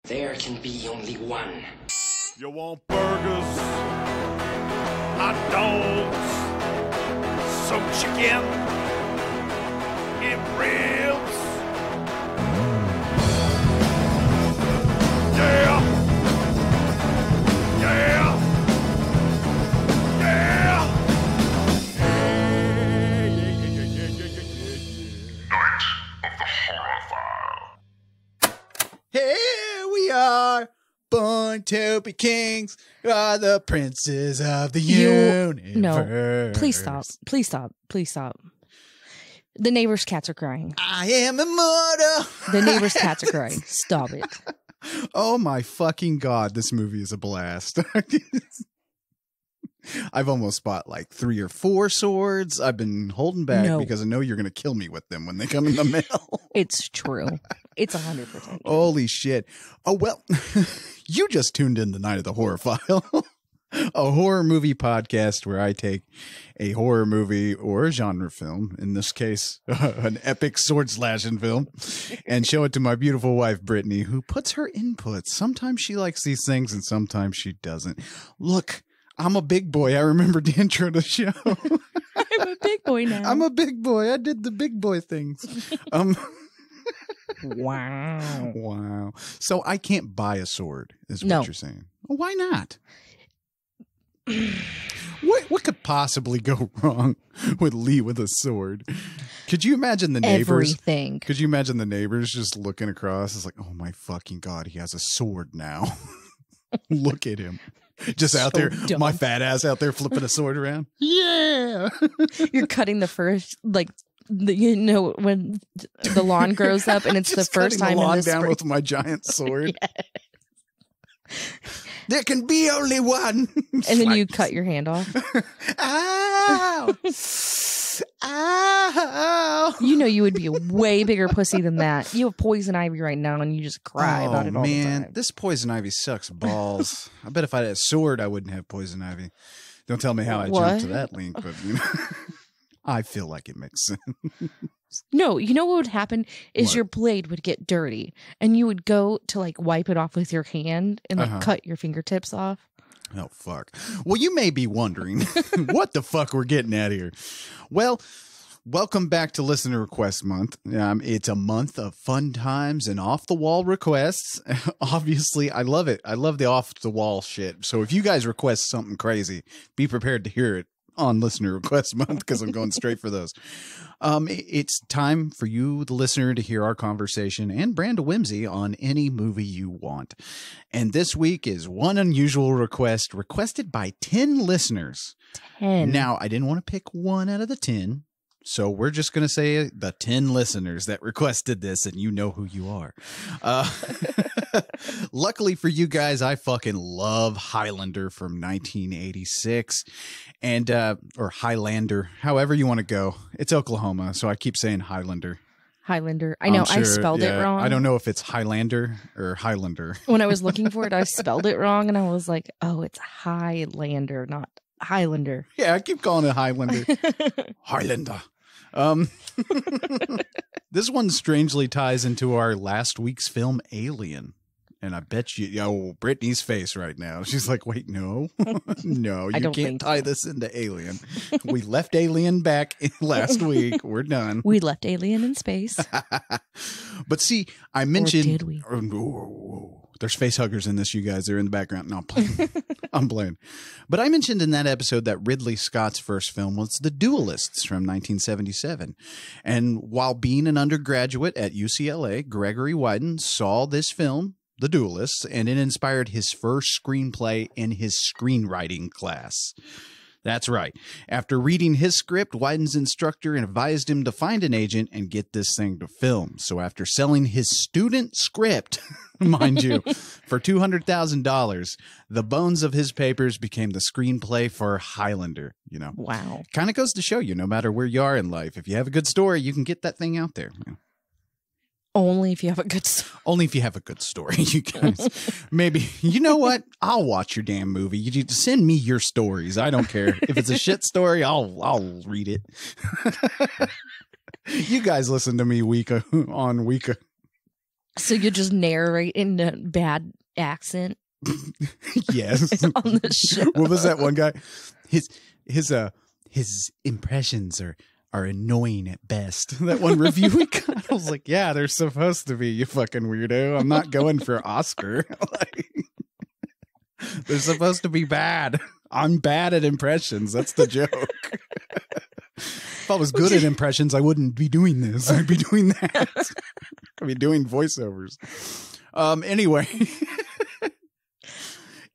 There can be only one. You want burgers, hot dogs, some chicken, and ribs. Yeah! Yeah! Yeah! Night of the Horror File. Here we are, born to be kings, are the princes of the universe. No, please stop. Please stop. Please stop. The neighbor's cats are crying. I am immortal. The neighbor's cats are crying. Stop it. Oh my fucking God, this movie is a blast. I've almost bought like 3 or 4 swords. I've been holding back because I know you're going to kill me with them when they come in the mail. It's true. It's 100% true. Holy shit. Oh, well, you just tuned in the Night of the Horror File, a horror movie podcast where I take a horror movie or a genre film, in this case, an epic sword slashing film, and show it to my beautiful wife, Brittany, who puts her input. Sometimes she likes these things and sometimes she doesn't. Look, I'm a big boy. I remember the intro to the show. I'm a big boy now. I'm a big boy. I did the big boy things. Wow. Wow. So I can't buy a sword, is what you're saying. Why not? What could possibly go wrong with Lee with a sword? Could you imagine the neighbors? Everything. Could you imagine the neighbors just looking across? It's like, oh my fucking God, he has a sword now. Look at him. Just out there, dumb. my fat ass out there flipping a sword around. Yeah. You're cutting the first, like, when the lawn grows up and it's the first time the lawn in the down spring. with my giant sword. There can be only one. And then you cut your hand off. Ow! Ow! You know you would be a way bigger pussy than that. You have poison ivy right now and you just cry about it all the time. This poison ivy sucks balls. I bet if I had a sword, I wouldn't have poison ivy. Don't tell me how I jumped to that link, but you know, I feel like it makes sense. No, you know what would happen is your blade would get dirty and you would go to like wipe it off with your hand and like cut your fingertips off. Oh, fuck. Well, you may be wondering what the fuck we're getting at here. Well, welcome back to Listener Request Month. It's a month of fun times and off-the-wall requests. Obviously, I love it. I love the off-the-wall shit. So if you guys request something crazy, be prepared to hear it on Listener Request Month because I'm going straight for those. It's time for you, the listener, to hear our conversation and brand of whimsy on any movie you want. And this week is one unusual request requested by 10 listeners. 10. Now, I didn't want to pick one out of the 10. So we're just going to say the 10 listeners that requested this, and you know who you are. Luckily for you guys, I fucking love Highlander from 1986, and or Highlander, however you want to go. It's Oklahoma, so I keep saying Highlander. Highlander. I know, I spelled it wrong. I don't know if it's Highlander or Highlander. When I was looking for it, I spelled it wrong, and I was like, oh, it's Highlander, not Highlander. Yeah, I keep calling it Highlander. Highlander. This one strangely ties into our last week's film, Alien. And I bet you, Brittany's face right now. She's like, wait, no, no, you can't tie this into Alien. We left Alien back last week. We're done. We left Alien in space. But see, I mentioned. Or did we? There's face huggers in this, you guys. They're in the background. No, I'm playing. I'm playing. But I mentioned in that episode that Ridley Scott's first film was The Duelists from 1977. And while being an undergraduate at UCLA, Gregory Wyden saw this film, The Duelists, and it inspired his first screenplay in his screenwriting class. That's right. After reading his script, Wyden's instructor advised him to find an agent and get this thing to film. So after selling his student script, mind you, for $200,000, the bones of his papers became the screenplay for Highlander. You know, wow. Kind of goes to show you, no matter where you are in life, if you have a good story, you can get that thing out there. You know. Only if you have a good story. Only if you have a good story, you guys. Maybe, you know what? I'll watch your damn movie. You need to send me your stories. I don't care. If it's a shit story, I'll read it. You guys listen to me week on week. So you just narrate in a bad accent Yes. on the show. What was that one guy? His impressions are annoying at best. That one review we got, I was like, yeah, they're supposed to be, you fucking weirdo. I'm not going for Oscar. Like, they're supposed to be bad. I'm bad at impressions. That's the joke. If I was good at impressions, I wouldn't be doing this. I'd be doing that. I'd be doing voiceovers.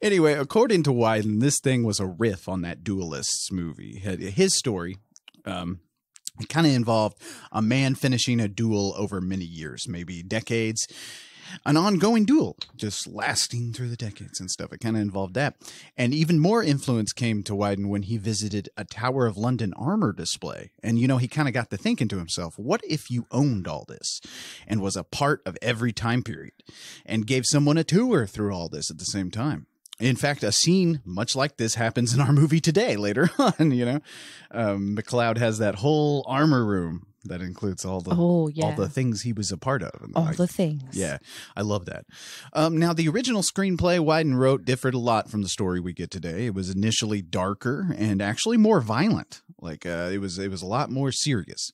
Anyway, according to Wyden, this thing was a riff on that Duelists movie. His story it kind of involved a man finishing a duel over many years, maybe decades. An ongoing duel, just lasting through the decades and stuff. It kind of involved that. And even more influence came to Wyden when he visited a Tower of London armor display. And, you know, he kind of got to thinking to himself, what if you owned all this and was a part of every time period and gave someone a tour through all this at the same time? In fact, a scene much like this happens in our movie today later on, you know. McLeod has that whole armor room that includes all the things he was a part of. And all the things. Yeah, I love that. Now, the original screenplay Wyden wrote differed a lot from the story we get today. It was initially darker and actually more violent. Like it was a lot more serious.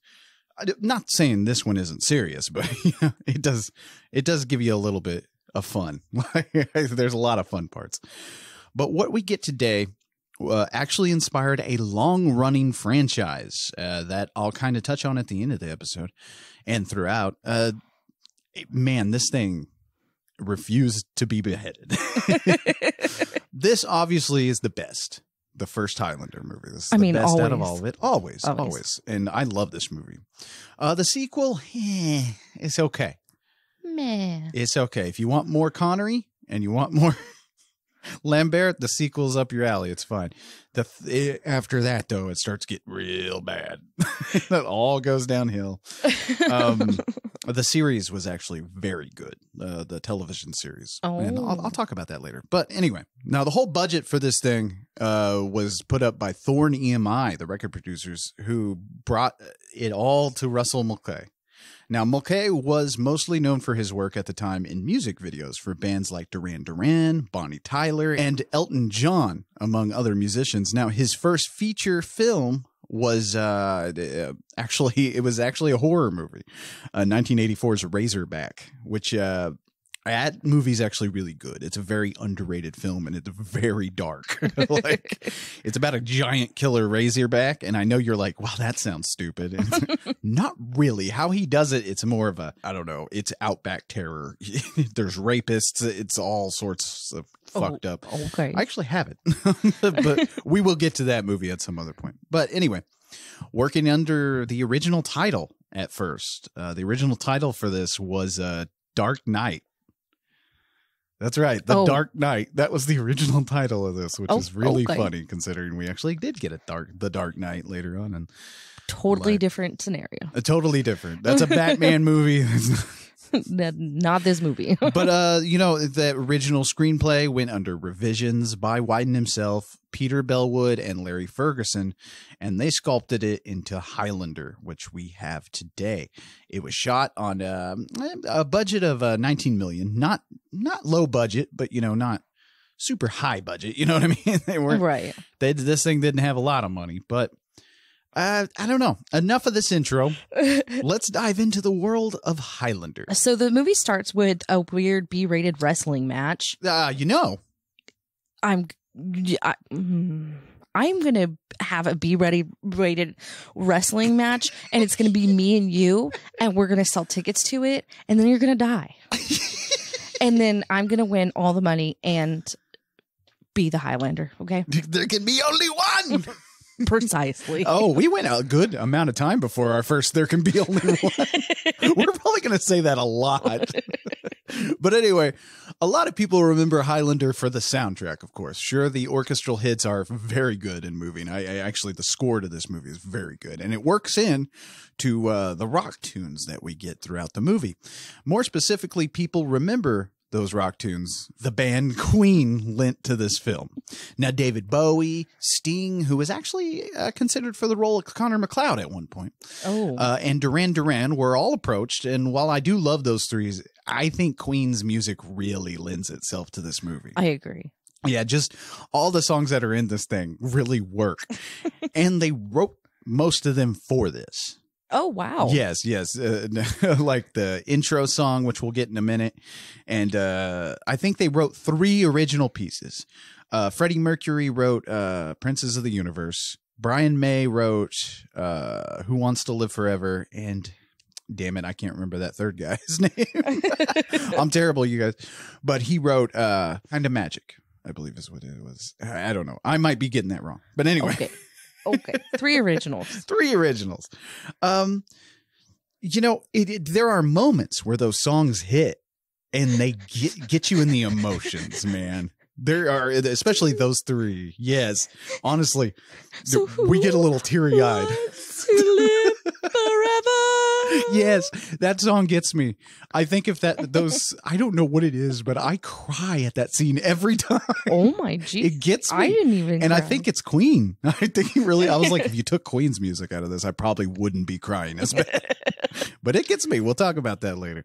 I'm not saying this one isn't serious, but you know, it does give you a little bit of fun. There's a lot of fun parts. But what we get today actually inspired a long-running franchise that I'll kind of touch on at the end of the episode and throughout. Man, this thing refused to be beheaded. This obviously is the best. The first Highlander movie. This is the best always. Out of all of it. Always. And I love this movie. The sequel, it's okay. Meh. It's okay. If you want more Connery and you want more Lambert, the sequel's up your alley. It's fine. After that, though, it starts getting real bad. It all goes downhill. The series was actually very good, the television series. Oh. And I'll talk about that later. But anyway, now the whole budget for this thing was put up by Thorn EMI, the record producers, who brought it all to Russell Mulcahy. Now, Mulcahy was mostly known for his work at the time in music videos for bands like Duran Duran, Bonnie Tyler, and Elton John, among other musicians. Now, his first feature film was actually a horror movie, 1984's Razorback, which that movie's actually really good. It's a very underrated film, and it's very dark. Like, it's about a giant killer razorback, and I know you're like, wow, that sounds stupid. And not really. How he does it, it's more of a, I don't know, it's outback terror. There's rapists. It's all sorts of fucked up. Okay. I actually have it, but we will get to that movie at some other point. But anyway, working under the original title at first. The original title for this was Dark Knight. That's right. The Dark Knight. That was the original title of this, which is really funny considering we actually did get The Dark Knight later on. And totally different scenario. Totally different. That's a Batman movie. Not this movie. But, you know, the original screenplay went under revisions by Wyden himself, Peter Bellwood, and Larry Ferguson, and they sculpted it into Highlander, which we have today. It was shot on a budget of $19 million. Not low budget, but, you know, not super high budget. You know what I mean? They weren't right. This thing didn't have a lot of money, but I don't know. Enough of this intro. Let's dive into the world of Highlander. So the movie starts with a weird B-rated wrestling match. You know, I'm gonna have a B-rated wrestling match, and it's gonna be me and you, and we're gonna sell tickets to it, and then you're gonna die, and then I'm gonna win all the money and be the Highlander. Okay, there can be only one. Precisely. Oh, we went a good amount of time before our first There Can Be Only One. We're probably going to say that a lot. But anyway, a lot of people remember Highlander for the soundtrack, of course. Sure, the orchestral hits are very good in movie. And actually, the score to this movie is very good. And it works in to the rock tunes that we get throughout the movie. More specifically, people remember those rock tunes the band Queen lent to this film. Now, David Bowie, Sting, who was actually considered for the role of Connor McLeod at one point, and Duran Duran were all approached. And while I do love those three, I think Queen's music really lends itself to this movie. I agree. Yeah, just all the songs that are in this thing really work. And they wrote most of them for this. Oh, wow. Yes. Like the intro song, which we'll get in a minute. And I think they wrote 3 original pieces. Freddie Mercury wrote Princes of the Universe. Brian May wrote Who Wants to Live Forever. And damn it, I can't remember that third guy's name. I'm terrible, you guys. But he wrote Kind of Magic, I believe is what it was. I don't know. I might be getting that wrong. But anyway. Okay. 3 originals. 3 originals. You know, there are moments where those songs hit and they get you in the emotions, man. There are, especially those 3. Yes. Honestly, So we get a little teary-eyed. To live forever. Yes, that song gets me. I think if I don't know what it is, but I cry at that scene every time. Oh my geez. It gets me. I didn't even And cry. I think it's Queen. I think I was like, if you took Queen's music out of this, I probably wouldn't be crying as bad. But it gets me. We'll talk about that later.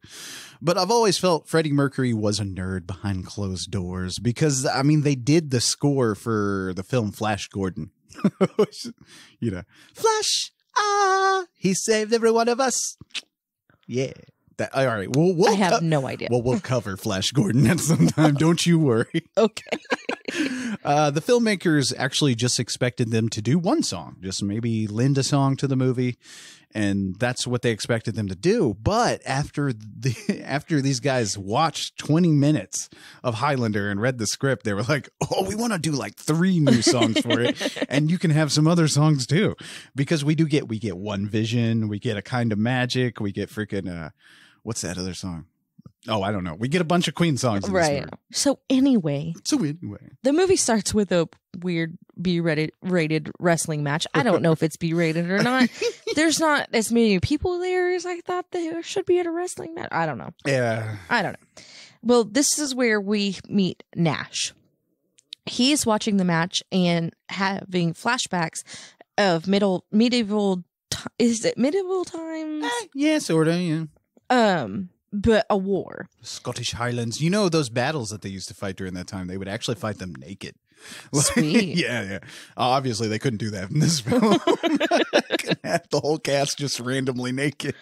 But I've always felt Freddie Mercury was a nerd behind closed doors because, I mean, they did the score for the film Flash Gordon. You know, Flash, he saved every one of us. Yeah. All right. We'll I have no idea. Well, we'll cover Flash Gordon at some time. Don't you worry. Okay. The filmmakers actually just expected them to do one song, just maybe lend a song to the movie. And that's what they expected them to do. But after these guys watched 20 minutes of Highlander and read the script, they were like, oh, we want to do like 3 new songs for it. And you can have some other songs too. Because we get One Vision, we get A Kind of Magic, we get freaking, what's that other song? Oh, I don't know. We get a bunch of Queen songs in this movie. So anyway, the movie starts with a weird B-rated wrestling match. I don't know if it's B-rated or not. There's not as many people there as I thought there should be at a wrestling match. I don't know. Yeah. I don't know. Well, this is where we meet Nash. He's watching the match and having flashbacks of medieval. Is it medieval times? Yeah, sort of. Yeah. But a war. Scottish Highlands. You know those battles that they used to fight during that time? They would actually fight them naked. Sweet. Yeah. Obviously, they couldn't do that in this film. Have the whole cast just randomly naked.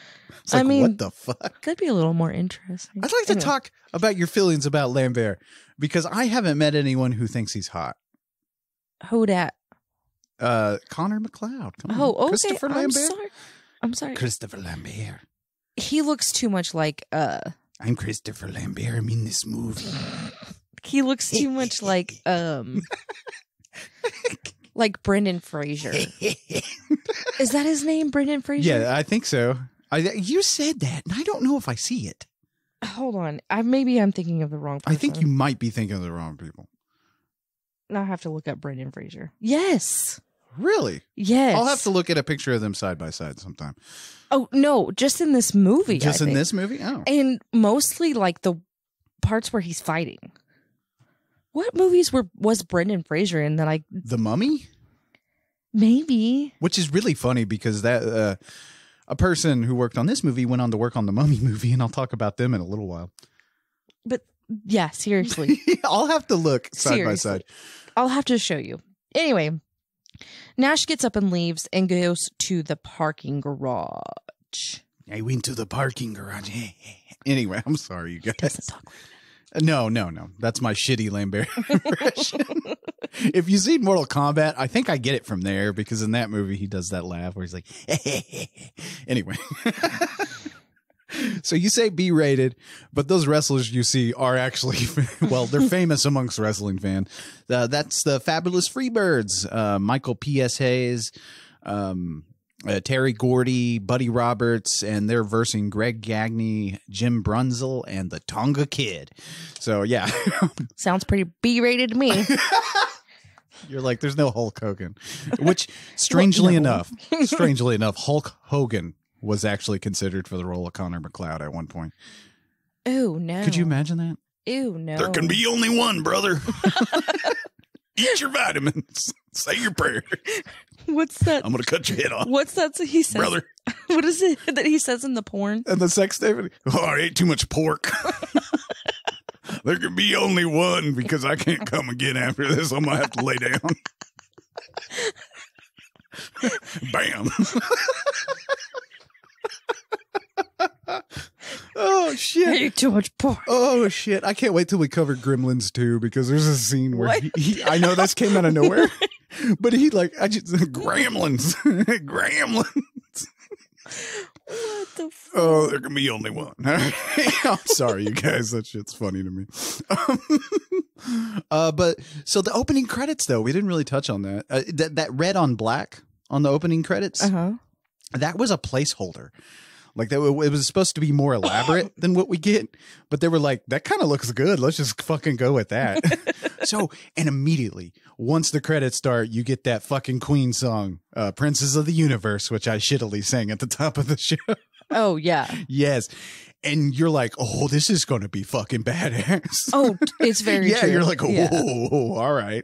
It's like, what the fuck? That'd be a little more interesting. I'd like to talk about your feelings about Lambert because I haven't met anyone who thinks he's hot. Who dat? Connor McLeod. Come on. Okay. Christopher Lambert. I'm sorry. Christopher Lambert. He looks too much like I'm Christopher Lambert. I'm in this movie. He looks too much like Brendan Fraser. Is that his name, Brendan Fraser? Yeah, I think so. You said that, and I don't know if I see it. Hold on. Maybe I'm thinking of the wrong person. I think you might be thinking of the wrong people. Now I have to look up Brendan Fraser. Yes. Really? Yes. I'll have to look at a picture of them side by side sometime. Oh, no, just in this movie. Just in this movie? Oh. And mostly like the parts where he's fighting. What movies was Brendan Fraser in that I... The Mummy? Maybe. Which is really funny because that a person who worked on this movie went on to work on the Mummy movie, and I'll talk about them in a little while. But yeah, seriously. I'll have to look side by side. I'll have to show you. Anyway, Nash gets up and leaves and goes to the parking garage. I went to the parking garage. Anyway, I'm sorry, you guys. Doesn't talk like that. No. That's my shitty Lambert impression. If you've seen Mortal Kombat, I think I get it from there because in that movie he does that laugh where he's like, anyway. So you say B-rated, but those wrestlers you see are actually, well, they're famous amongst wrestling fans. That's the Fabulous Freebirds, Michael P.S. Hayes, Terry Gordy, Buddy Roberts, and they're versing Greg Gagne, Jim Brunzel, and the Tonga Kid. So, yeah. Sounds pretty B-rated to me. You're like, there's no Hulk Hogan. Which, strangely enough, Hulk Hogan was actually considered for the role of Connor McLeod at one point. Oh, no. Could you imagine that? Ew, no. There can be only one, brother. Eat your vitamins. Say your prayers. What's that? I'm going to cut your head off. What's that he says? Brother. What is it that he says in the porn? And the sex tape. Oh, I ate too much pork. There can be only one because I can't come again after this. I'm going to have to lay down. Bam. Oh, shit. I ate too much pork. Oh, shit. I can't wait till we cover Gremlins 2 because there's a scene where I know this came out of nowhere, but Gremlins. Gremlins. What the fuck? Oh, there can be only one. I'm sorry, you guys. That shit's funny to me. But so the opening credits, though, we didn't really touch on that. That red on black on the opening credits, that was a placeholder. Like that, it was supposed to be more elaborate than what we get, but they were like, "That kind of looks good. Let's just fucking go with that." So, and immediately, once the credits start, you get that fucking Queen song, "Princess of the Universe," which I shittily sang at the top of the show. Oh yeah, yes. And you're like, oh, this is going to be fucking badass. Oh, it's very yeah. True. You're like, oh, all right.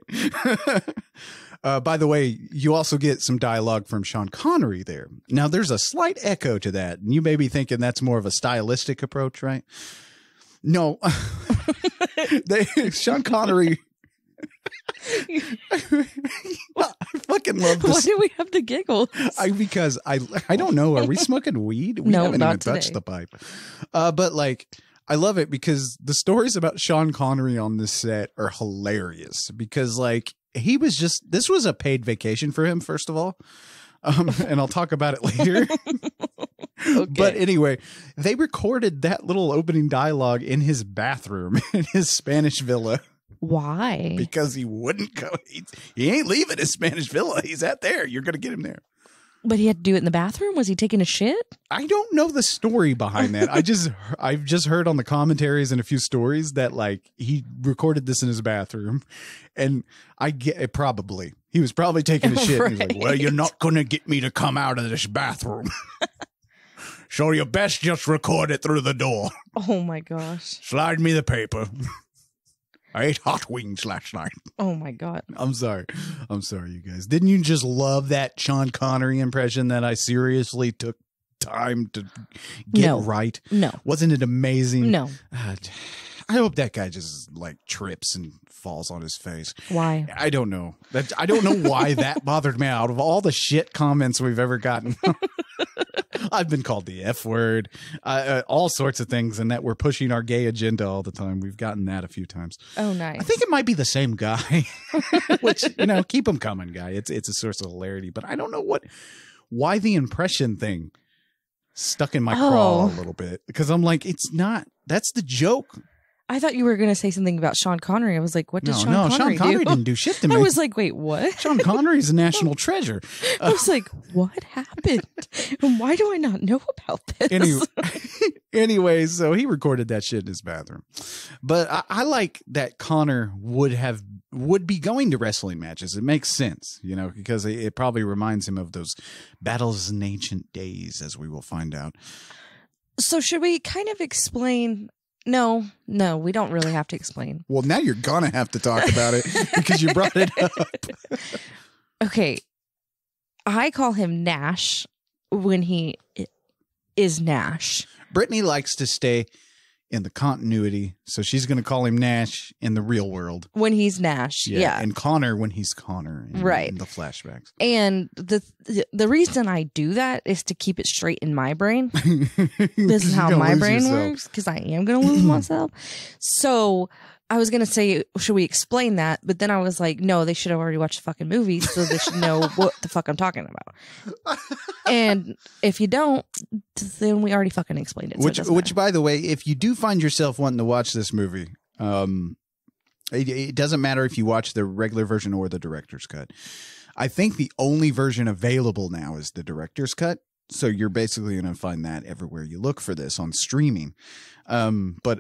By the way, you also get some dialogue from Sean Connery there. Now, there's a slight echo to that. And you may be thinking that's more of a stylistic approach, right? No. Sean Connery. Well, I fucking love this. Why do we have the giggles? Because I don't know. Are we smoking weed? We no, haven't not even today. touched the pipe. But like, I love it because the stories about Sean Connery on this set are hilarious because like this was a paid vacation for him, first of all. And I'll talk about it later. Okay. But anyway, they recorded that little opening dialogue in his bathroom in his Spanish villa. Why? Because he wouldn't go. He ain't leaving his Spanish villa. He's out there. You're going to get him there. But he had to do it in the bathroom? Was he taking a shit? I don't know the story behind that. I've just heard on the commentaries and a few stories that like he recorded this in his bathroom, and I get it. Probably he was probably taking a shit. Right. And he's like, "Well, you're not gonna get me to come out of this bathroom, so you best just record it through the door." Oh my gosh! Slide me the paper. I ate hot wings last night. Oh my God. I'm sorry, you guys. Didn't you just love that Sean Connery impression that I seriously took time to get right? No. Wasn't it amazing? No. I hope that guy just like trips and falls on his face. Why? I don't know. I don't know why that bothered me. Out of all the shit comments we've ever gotten, I've been called the F word, all sorts of things, and that we're pushing our gay agenda all the time. We've gotten that a few times. Oh, nice. I think it might be the same guy, which, keep him coming, guy. It's a source of hilarity, but I don't know why the impression thing stuck in my craw a little bit, because I'm like, it's not, that's the joke. I thought you were going to say something about Sean Connery. I was like, what does Sean Connery do? Sean Connery didn't do shit to me. I was like, wait, what? Sean Connery's a national treasure. I was like, what happened? And why do I not know about this? Anyway, so he recorded that shit in his bathroom. But I like that Connor would be going to wrestling matches. It makes sense, because it probably reminds him of those battles in ancient days, as we will find out. So should we kind of explain... No, we don't really have to explain. Well, now you're going to have to talk about it because you brought it up. Okay. I call him Nash when he is Nash. Brittany likes to stay in the continuity, so she's going to call him Nash in the real world. When he's Nash, yeah. And Connor when he's Connor in the flashbacks. And the reason I do that is to keep it straight in my brain. This is how my brain works, because I am going to lose myself. So I was going to say, should we explain that? But then I was like, no, they should have already watched the fucking movie, so they should know what the fuck I'm talking about. And if you don't, then we already fucking explained it. Which, by the way, if you do find yourself wanting to watch this movie, it doesn't matter if you watch the regular version or the director's cut. I think the only version available now is the director's cut. So you're basically going to find that everywhere you look for this on streaming. But,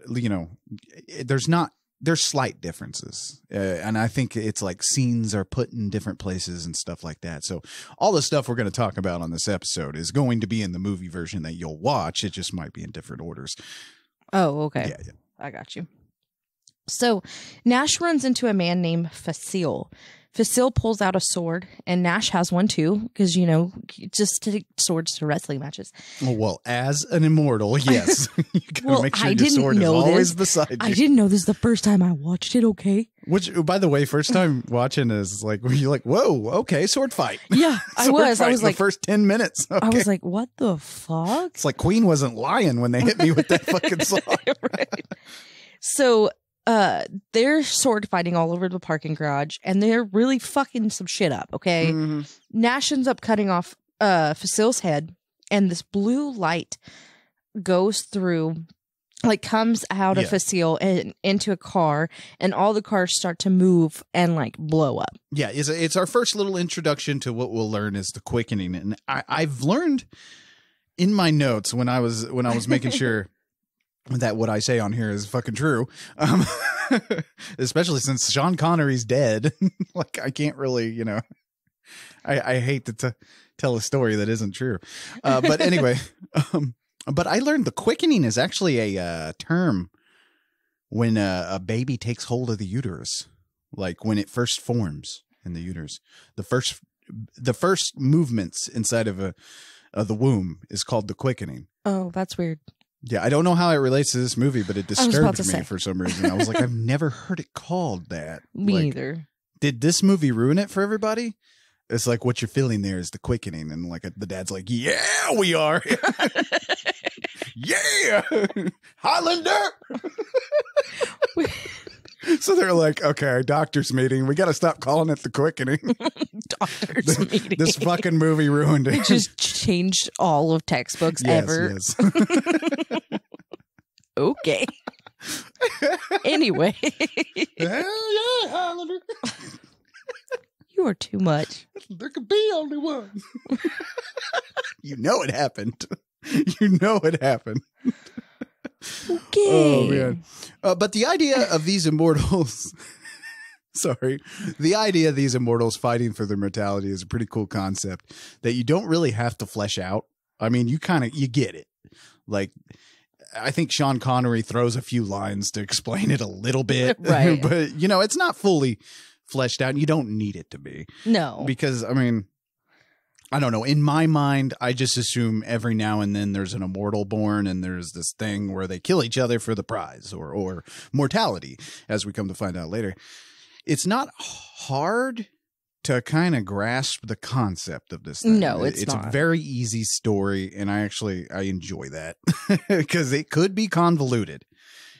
there's slight differences. And I think it's like scenes are put in different places and stuff like that. So all the stuff we're going to talk about on this episode is going to be in the movie version that you'll watch. It just might be in different orders. Oh, okay. Yeah. I got you. So Nash runs into a man named Facile. Facile pulls out a sword, and Nash has one too, because, you know, just take swords to wrestling matches. Well, as an immortal, yes. You gotta make sure I your didn't sword is know always this. beside you. I didn't know this the first time I watched it, okay? Which, by the way, first time watching is like, were you like, whoa, okay, sword fight. Yeah, I was. I was like, the first 10 minutes. Okay. I was like, what the fuck? It's like Queen wasn't lying when they hit me with that fucking song. Right. So they're sword fighting all over the parking garage, and they're really fucking some shit up, okay? Mm-hmm. Nash ends up cutting off Facile's head, and this blue light goes through, like, comes out of Facile and into a car, and all the cars start to move and, like, blow up. Yeah, it's our first little introduction to what we'll learn is the quickening. And I've learned in my notes when I was making sure that what I say on here is fucking true. Especially since Sean Connery's dead. Like, I can't really, you know, I hate to tell a story that isn't true. But anyway, but I learned the quickening is actually a term when a baby takes hold of the uterus, like when it first forms in the uterus. The first movements inside of the womb is called the quickening. Oh, that's weird. Yeah, I don't know how it relates to this movie, but it disturbed me for some reason. I was like, I've never heard it called that. Me like, either. Did this movie ruin it for everybody? It's like what you're feeling there is the quickening, and like the dad's like, "Yeah, we are, yeah, Highlander." So they're like, "Okay, doctor's meeting. We got to stop calling it the quickening." Doctor's meeting. This fucking movie ruined it. It just changed all of textbooks ever. Yes. Okay. Anyway. Hell yeah, Highlander. You are too much. There could be only one. You know it happened. You know it happened. Okay. Oh, man. But the idea of these immortals... Sorry. The idea of these immortals fighting for their mortality is a pretty cool concept that you don't really have to flesh out. I mean, you get it. Like, I think Sean Connery throws a few lines to explain it a little bit. Right. But, you know, it's not fully fleshed out. And you don't need it to be. No. Because, I mean, I don't know. In my mind, I just assume every now and then there's an immortal born and there's this thing where they kill each other for the prize or mortality, as we come to find out later. It's not hard to kind of grasp the concept of this thing. No, it's not. A very easy story, and I enjoy that because it could be convoluted,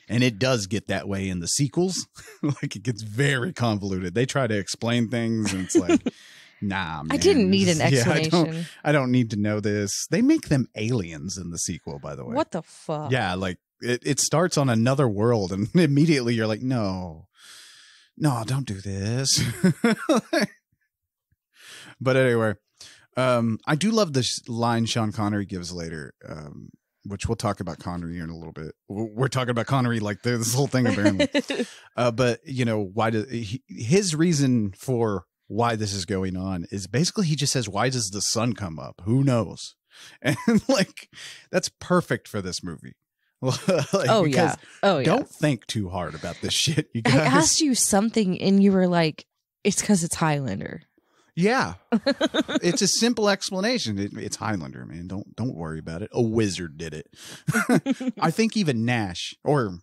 and it does get that way in the sequels. Like, it gets very convoluted. They try to explain things, and it's like, nah, man. I didn't need an explanation. Yeah, I don't need to know this. They make them aliens in the sequel, by the way. What the fuck? Yeah, like it starts on another world, and immediately you're like, no, don't do this. But anyway, I do love this line Sean Connery gives later, which we'll talk about Connery in a little bit. We're talking about Connery like this whole thing apparently. But you know, his reason for why this is going on is basically he just says, "Why does the sun come up? Who knows?" And like that's perfect for this movie. Like, don't think too hard about this shit, you guys. I asked you something and you were like, it's because it's Highlander. Yeah. It's a simple explanation. It's Highlander, man. Don't worry about it. A wizard did it. I think even McLeod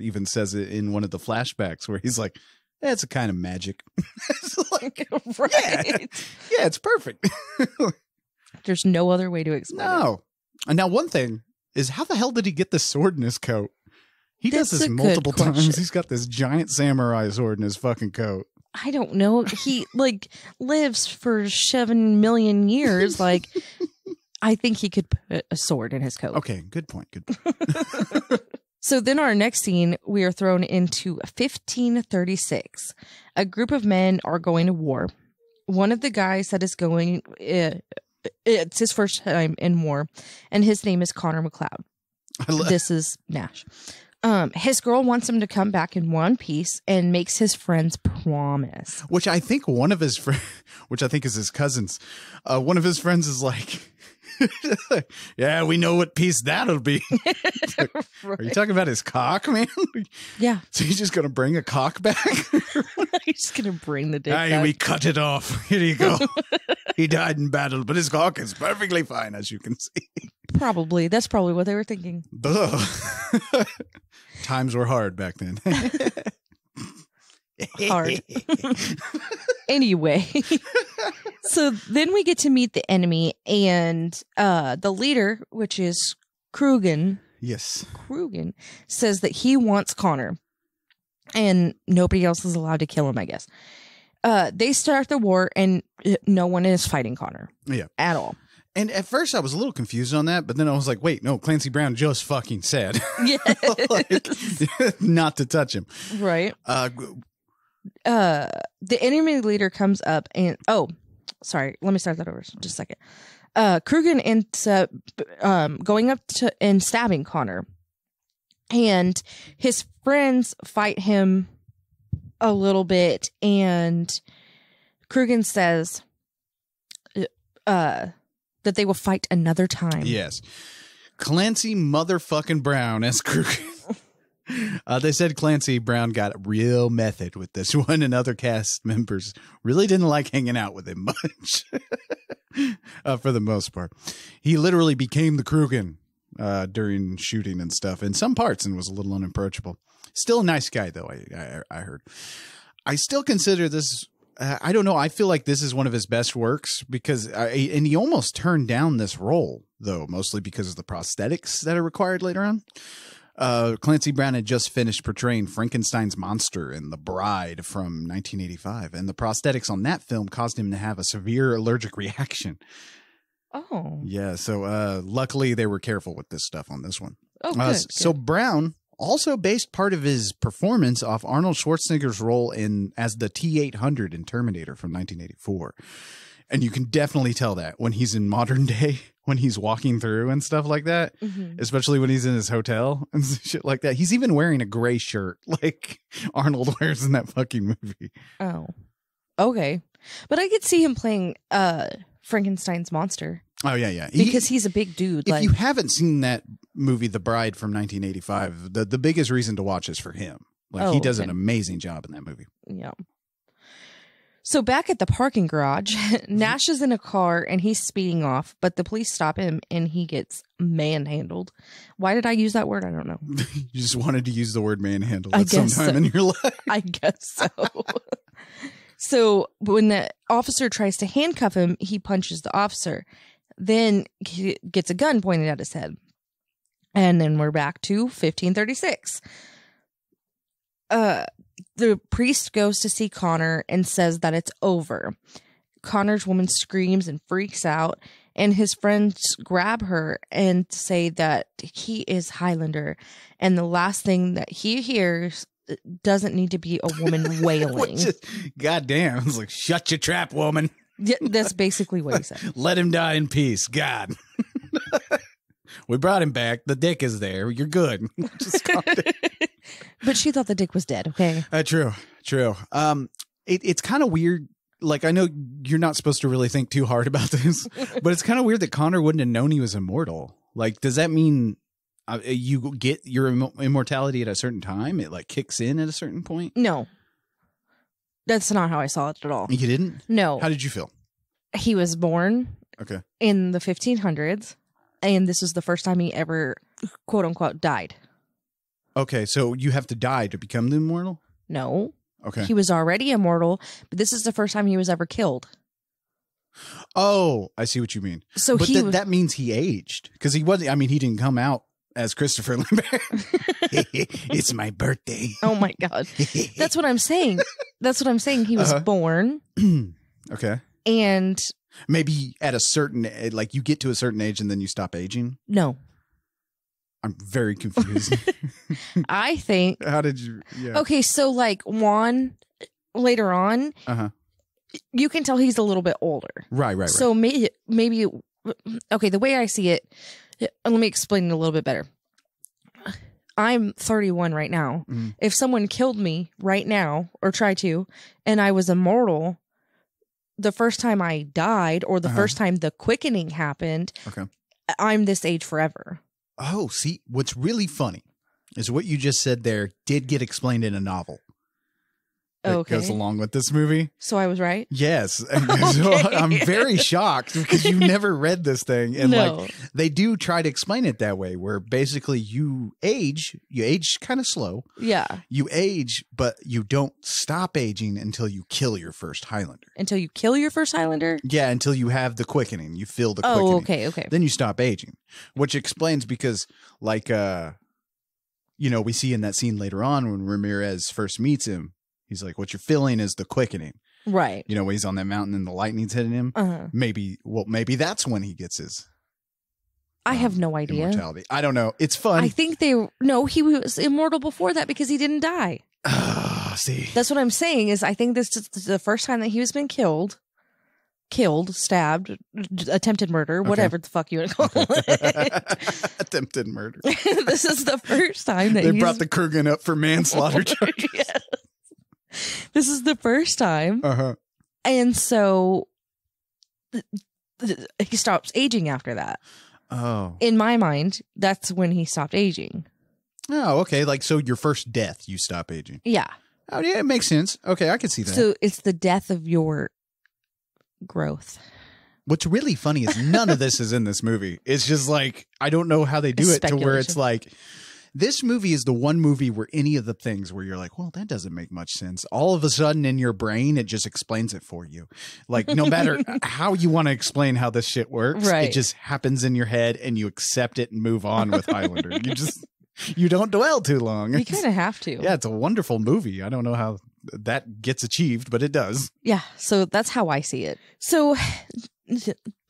even says it in one of the flashbacks where he's like, it's a kind of magic. It's like, right. Yeah, it's perfect. There's no other way to explain it. No. And now one thing is, how the hell did he get the sword in his coat? He That's does this multiple times. He's got this giant samurai sword in his fucking coat. I don't know. He like lives for 7 million years. Like, I think he could put a sword in his coat. Okay, good point. Good point. So then our next scene, we are thrown into 1536. A group of men are going to war. One of the guys that is going, it's his first time in war, and his name is Connor McLeod. This is Nash. His girl wants him to come back in one piece and makes his friends promise. Which I think one of his friends, which I think is his cousins, one of his friends is like, Yeah, we know what piece that'll be. Like, are you talking about his cock, man? Yeah. So he's just gonna bring a cock back? He's just gonna bring the dick Hey, back. we cut it off. Here you go. He died in battle, but his cock is perfectly fine, as you can see. Probably. That's probably what they were thinking. Ugh. Times were hard back then. Hard. Anyway. So then we get to meet the enemy and the leader, which is Krugen, Yes. says that he wants Connor and nobody else is allowed to kill him, I guess. They start the war and no one is fighting Connor. Yeah. At all. And at first I was a little confused on that, but then I was like, wait, no, Clancy Brown just fucking said Yes. like, not to touch him. Right. The enemy leader comes up and sorry, let me start that over just a second. Krugen ends up going up to and stabbing Connor, and his friends fight him a little bit, and Krugen says that they will fight another time. Yes. Clancy motherfucking Brown as Krugen. They said Clancy Brown got real method with this one, and other cast members really didn't like hanging out with him much for the most part. He literally became the Krugen during shooting and stuff in some parts and was a little unapproachable. Still a nice guy, though, I heard. I still consider this, I don't know, I feel like this is one of his best works because, and he almost turned down this role, though, mostly because of the prosthetics that are required later on. Clancy Brown had just finished portraying Frankenstein's monster in The Bride from 1985, and the prosthetics on that film caused him to have a severe allergic reaction. Oh. Yeah, so luckily they were careful with this stuff on this one. Oh, good. So Brown also based part of his performance off Arnold Schwarzenegger's role as the T-800 in Terminator from 1984. And you can definitely tell that when he's in modern day, when he's walking through and stuff like that, especially when he's in his hotel and shit like that. He's even wearing a gray shirt like Arnold wears in that fucking movie. Oh, okay. But I could see him playing Frankenstein's monster. Oh, yeah. Because he's a big dude. If you haven't seen that movie, The Bride from 1985, the biggest reason to watch is for him. Like, he does an amazing job in that movie. Yeah. So back at the parking garage, Nash is in a car and he's speeding off, but the police stop him and he gets manhandled. Why did I use that word? I don't know. You just wanted to use the word manhandled I at some guess time so. in your life. I guess so. So when the officer tries to handcuff him, he punches the officer. Then he gets a gun pointed at his head. And then we're back to 1536. The priest goes to see Connor and says that it's over. Connor's woman screams and freaks out, and his friends grab her and say that he is Highlander, and the last thing that he hears doesn't need to be a woman wailing. God damn. I was like, shut your trap, woman. Yeah, that's basically what he said. Let him die in peace. God. We brought him back. The dick is there. You're good. Just calm down. But she thought the dick was dead, okay? True. It's kind of weird. Like, I know you're not supposed to really think too hard about this, but it's kind of weird that Connor wouldn't have known he was immortal. Like, does that mean you get your immortality at a certain time? It, like, kicks in at a certain point? No. That's not how I saw it at all. You didn't? No. How did you feel? He was born in the 1500s, and this was the first time he ever, quote unquote, died. Okay, so you have to die to become the immortal? No. Okay. He was already immortal, but this is the first time he was ever killed. Oh, I see what you mean. So but that means he aged, because he wasn't. I mean, he didn't come out as Christopher Lambert. It's my birthday. Oh my God. That's what I'm saying. He was born. Okay. And maybe at a certain, like, you get to a certain age and then you stop aging. No. I'm very confused. I think. How did you? Yeah. Okay, so like Juan later on, you can tell he's a little bit older. Right. So maybe. Okay, the way I see it, let me explain it a little bit better. I'm 31 right now. If someone killed me right now or tried to, and I was immortal, the first time I died or the first time the quickening happened, Okay. I'm this age forever. Oh, see, what's really funny is what you just said there did get explained in a novel that Okay. goes along with this movie. So I was right? Yes. So I'm very shocked because you never read this thing. And No. like they do try to explain it that way, where basically you age kind of slow. Yeah. You age, but you don't stop aging until you kill your first Highlander. Until you kill your first Highlander? Yeah, until you have the quickening. You feel the Oh, quickening. okay. Then you stop aging, which explains because like, we see in that scene later on when Ramirez first meets him, he's like, what you're feeling is the quickening. Right. When he's on that mountain and the lightning's hitting him. Uh-huh. Maybe that's when he gets his I have no idea. immortality. I don't know. It's fun. I think he was immortal before that because he didn't die. See. That's what I'm saying is I think this is the first time that he was been killed, stabbed, attempted murder, whatever the fuck you want to call it. Attempted murder. This is the first time that They brought the Kurgan up for manslaughter charges. Yes. This is the first time. Uh-huh. And so he stops aging after that. Oh. In my mind, that's when he stopped aging. Oh, okay. Like, so your first death, you stop aging. Yeah. Oh, yeah, it makes sense. Okay, I can see that. So it's the death of your growth. What's really funny is none of this is in this movie. It's just like, I don't know how they do It's it to where it's speculation. like, this movie is the one movie where any of the things where you're like, well, that doesn't make much sense. All of a sudden in your brain, it just explains it for you. Like, no matter how you want to explain how this shit works, Right. it just happens in your head and you accept it and move on with Highlander. You don't dwell too long. You kind of have to. Yeah, it's a wonderful movie. I don't know how that gets achieved, but it does. Yeah. So that's how I see it. So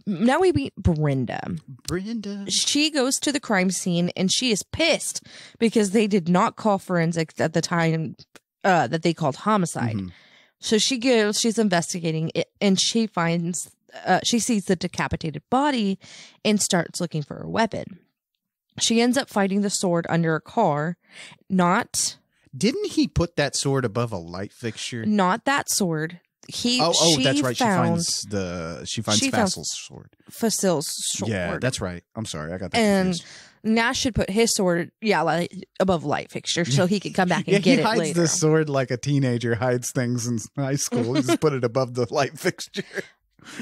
now we meet Brenda. Brenda. She goes to the crime scene and she is pissed because they did not call forensics at the time that they called homicide. Mhm. So she's investigating it and she finds, she sees the decapitated body and starts looking for a weapon. She ends up finding the sword under a car, not Didn't he put that sword above a light fixture? that sword. That's right. Found She finds Fassel's sword. Fasil's sword. Yeah, that's right. I'm sorry, I got that And confused. Nash should put his sword, like above light fixture, so he could come back and Yeah, get he it hides later. the sword like a teenager hides things in high school. He just put it above the light fixture.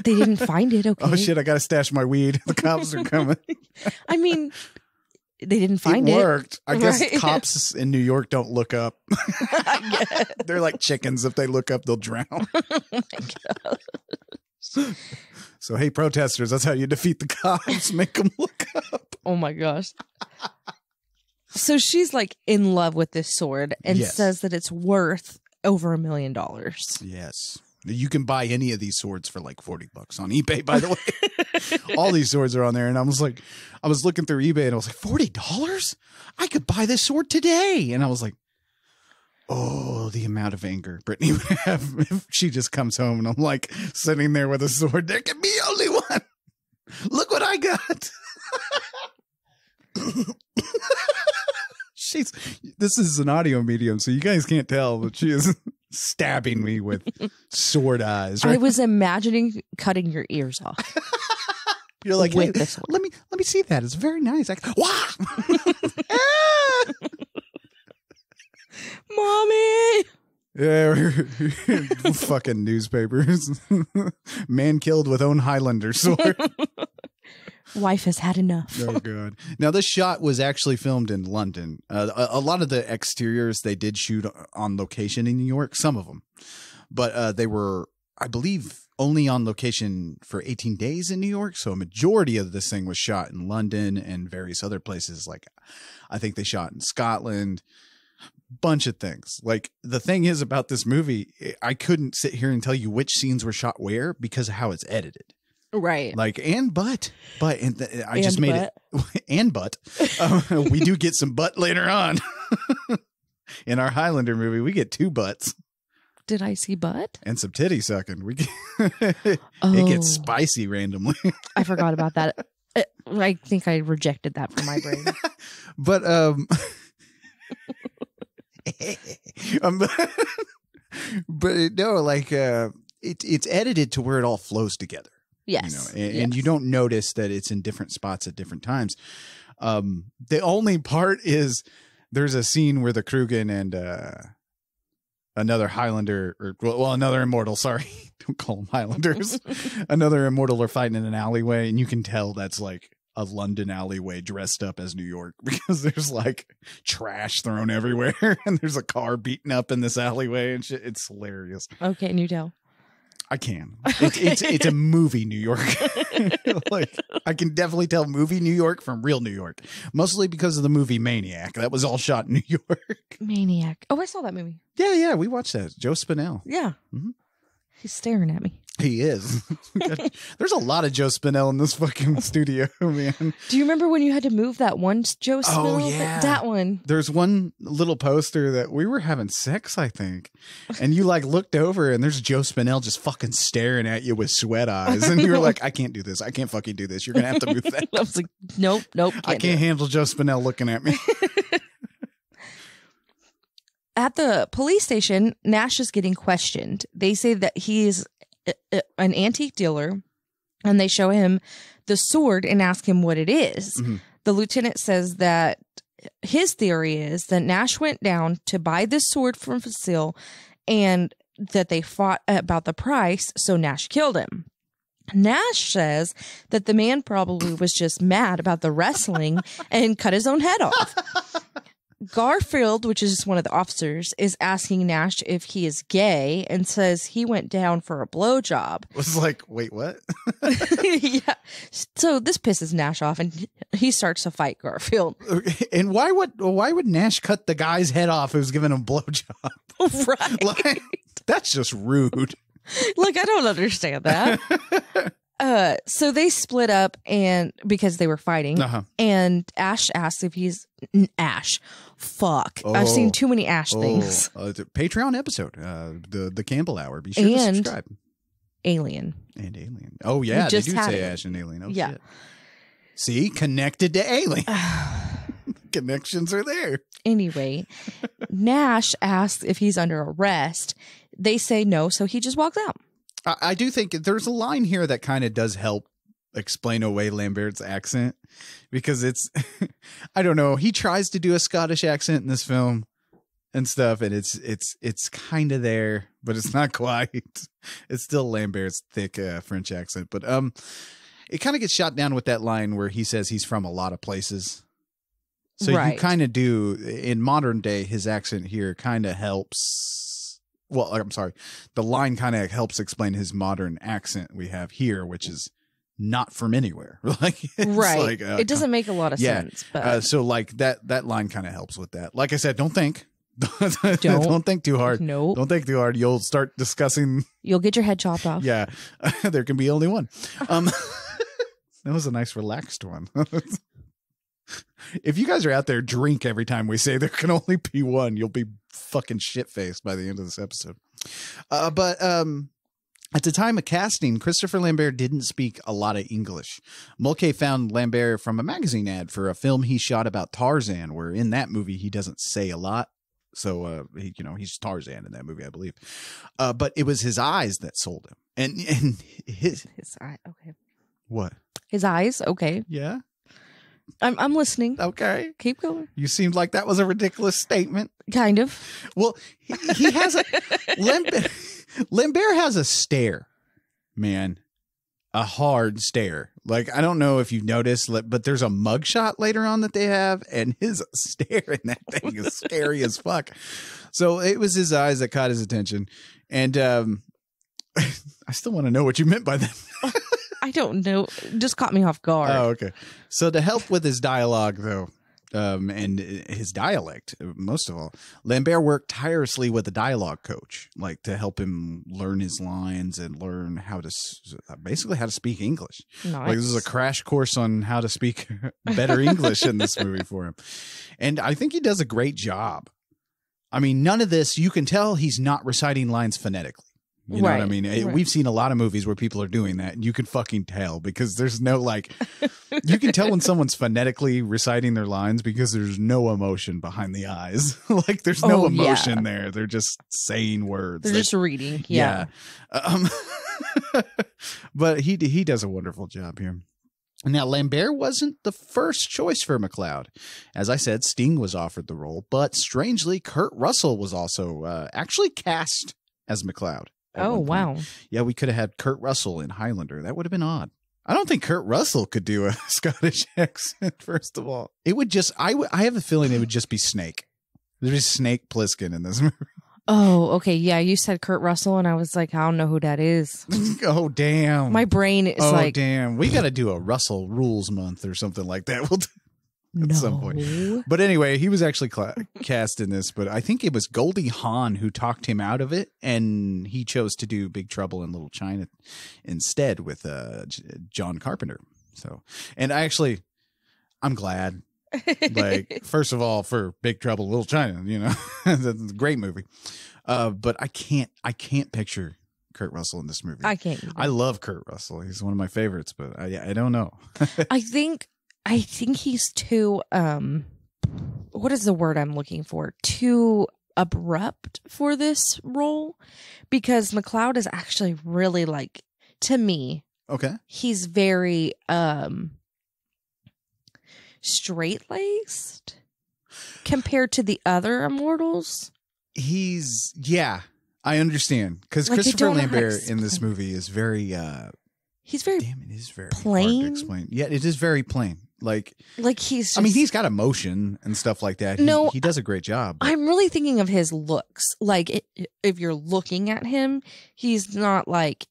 They didn't find it. Okay. Oh shit! I gotta stash my weed. The cops are coming. I mean, they didn't find It it. worked. I guess Right. cops in New York don't look up. I guess. They're like chickens. If they look up, they'll drown. Oh my God. So, hey, protesters, that's how you defeat the cops. Make them look up. Oh my gosh. So she's like in love with this sword and Yes. says that it's worth over $1 million. Yes. You can buy any of these swords for like $40 on eBay, by the way. All these swords are on there. And I was looking through eBay and I was like, $40? I could buy this sword today. And I was like, oh, the amount of anger Brittany would have if she just comes home and I'm like sitting there with a sword. There can be only one. Look what I got. This is an audio medium, so you guys can't tell, but she is stabbing me with sword eyes. I Right? was imagining cutting your ears off. You're like, with hey, this one. let me see that. It's very nice. Wow. Mommy! Yeah, fucking newspapers. Man killed with own Highlander sword. Wife has had enough. Oh god! Now this shot was actually filmed in London. A lot of the exteriors they did shoot on location in New York. Some of them, but they were, I believe, only on location for 18 days in New York. So a majority of this thing was shot in London and various other places. Like, I think they shot in Scotland. Bunch of things. Like, the thing is about this movie, I couldn't sit here and tell you which scenes were shot where because of how it's edited. Right. Like, I just And made butt. it and butt. We do get some butt later on. In our Highlander movie, we get 2 butts Did I see butt? and some titty sucking. It Oh. gets spicy randomly. I forgot about that. I think I rejected that from my brain. But but no, like it's edited to where it all flows together. Yes. And you don't notice that it's in different spots at different times. The only part is there's a scene where the Krugen and another Highlander, or another immortal, sorry, don't call them Highlanders. Another immortal are fighting in an alleyway, and you can tell that's like a London alleyway dressed up as New York, because there's like trash thrown everywhere and there's a car beaten up in this alleyway and shit. It's hilarious. Okay, can you tell? I can. It's a movie New York. Like, I can definitely tell movie New York from real New York, mostly because of the movie Maniac. That was all shot in New York. Maniac. Oh, I saw that movie. Yeah, we watched that. Joe Spinell. Yeah. Mhm. He's staring at me. He is. There's a lot of Joe Spinell in this fucking studio, man. Do you remember when you had to move that one Joe Spinell? Oh, yeah. That one. There's one little poster that we were having sex, I think. And you like looked over and there's Joe Spinell just fucking staring at you with sweat eyes. And you were like, I can't do this. I can't fucking do this. You're going to have to move that. I was like, nope. I can't handle Joe Spinell looking at me. At the police station, Nash is getting questioned. They say that he is an antique dealer, and they show him the sword and ask him what it is. Mhm. The lieutenant says that his theory is that Nash went down to buy this sword from Facile and that they fought about the price, so Nash killed him. Nash says that the man probably was just mad about the wrestling and cut his own head off. Garfield, which is one of the officers, is asking Nash if he is gay and says he went down for a blowjob. Was like, wait, what? Yeah. So this pisses Nash off and he starts to fight Garfield. And why would Nash cut the guy's head off who's giving him a blowjob? Right. Like, that's just rude. Like, I don't understand that. So they split up and because they were fighting, and Ash asks if he's Ash. Fuck, I've seen too many Ash things. The Patreon episode, the Campbell Hour. Be sure to subscribe. Alien. Oh yeah, they just do had say it. Ash and Alien. Oh Yeah. shit. See, connected to Alien. Connections are there. Anyway, Nash asks if he's under arrest. They say no, so he just walks out. I do think there's a line here that kind of does help explain away Lambert's accent, because it's, I don't know, he tries to do a Scottish accent in this film and stuff, and it's kind of there, but it's not quite. It's still Lambert's thick French accent, but it kind of gets shot down with that line where he says he's from a lot of places. So Right. you kind of do, in modern day, his accent here kind of helps. Well, I'm sorry. The line kind of helps explain his modern accent we have here, which is not from anywhere. Like, it's Right. like, It doesn't make a lot of sense. But so like that line kind of helps with that. Like I said, don't think. Don't think too hard. Nope. Don't think too hard. You'll start discussing. You'll get your head chopped off. Yeah. There can be only one. That was a nice relaxed one. If you guys are out there, drink every time we say there can only be one. You'll be fucking shit-faced by the end of this episode. But at the time of casting, Christopher Lambert didn't speak a lot of English. Mulcahy found Lambert from a magazine ad for a film he shot about Tarzan, where in that movie he doesn't say a lot. So, he's Tarzan in that movie, I believe. But it was his eyes that sold him. And his eye. Okay. What? His eyes. Okay. Yeah. I'm listening. Okay. Keep going. You seemed like that was a ridiculous statement. Kind of. Well, he has a Lambert has a stare, man, a hard stare. Like, I don't know if you've noticed, but there's a mugshot later on that they have, and his stare in that thing is scary as fuck. So it was his eyes that caught his attention, and I still want to know what you meant by that. I don't know. It just caught me off guard. Oh, okay. So to help with his dialogue, though, and his dialect, most of all, Lambert worked tirelessly with a dialogue coach, like to help him learn his lines and learn how to basically how to speak English. Nice. Like, this is a crash course on how to speak better English in this movie for him. And I think he does a great job. I mean, none of this, you can tell he's not reciting lines phonetically. You know what I Right, mean? right. We've seen a lot of movies where people are doing that, and you can fucking tell because there's no like, you can tell when someone's phonetically reciting their lines because there's no emotion behind the eyes. Like there's no Oh, yeah. emotion there. They're just saying words. They're just reading. Yeah. Um, but he does a wonderful job here. Now, Lambert wasn't the first choice for McLeod. As I said, Sting was offered the role, but strangely, Kurt Russell was also actually cast as McLeod. Oh, wow. Yeah, we could have had Kurt Russell in Highlander. That would have been odd. I don't think Kurt Russell could do a Scottish accent, first of all. It would just, I have a feeling it would just be Snake. There'd be Snake Plissken in this movie. Oh, okay. Yeah, you said Kurt Russell, and I was like, I don't know who that is. Oh, damn. My brain is like, damn. We got to do a Russell Rules month or something like that. We'll do at some point. no. But anyway, he was actually cast in this, but I think it was Goldie Hawn who talked him out of it, and he chose to do Big Trouble in Little China instead with John Carpenter. So, and I'm glad. Like, first of all, for Big Trouble in Little China, you know, that's a great movie. But I can't picture Kurt Russell in this movie. I can't either. I love Kurt Russell. He's one of my favorites, but I don't know. I think he's too what is the word I'm looking for? Too abrupt for this role, because McLeod is actually really, like, to me, Okay. he's very straight-laced compared to the other immortals. I understand, because Like, I Christopher don't know how to Lambert in this explain. movie is very He's very damn, it is very plain. hard to explain. Yeah, it is very plain. Like, like he's just, I mean, he's got emotion and stuff like that. No, he does a great job. but- I'm really thinking of his looks. Like, if you're looking at him, he's not like,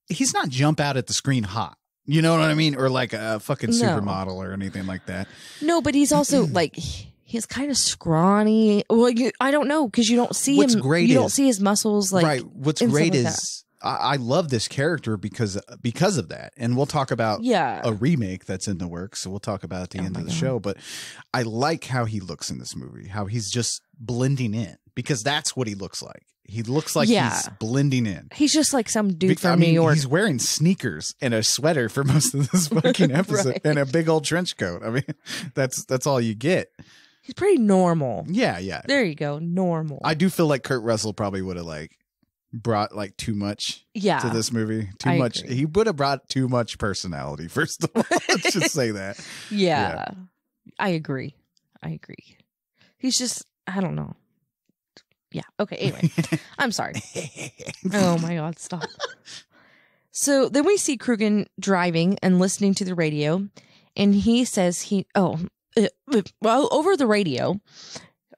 he's not jump out at the screen hot. You know what I mean? Or like a fucking No. supermodel or anything like that. no, but he's also like, he's kind of scrawny. Well, I don't know, because you don't see What's him. great you don't is- see his muscles. Like, Right. What's and stuff great like is I love this character because of that. And we'll talk about yeah, a remake that's in the works. So we'll talk about at the end my of the God. show. But I like how he looks in this movie, how he's just blending in, because that's what he looks like. He looks like Yeah. he's blending in. he's just like some dude from I mean, New York. he's wearing sneakers and a sweater for most of this fucking episode Right. and a big old trench coat. I mean, that's all you get. He's pretty normal. Yeah, yeah. There you go, normal. I do feel like Kurt Russell probably would have like brought like too much yeah, to this movie. Too I much. agree. He would have brought too much personality, first of all. Let's just say that. yeah, I agree. He's just, I don't know. Yeah. Okay. Anyway, I'm sorry. Oh my God, stop. So then we see Crugen driving and listening to the radio, and he says well, over the radio,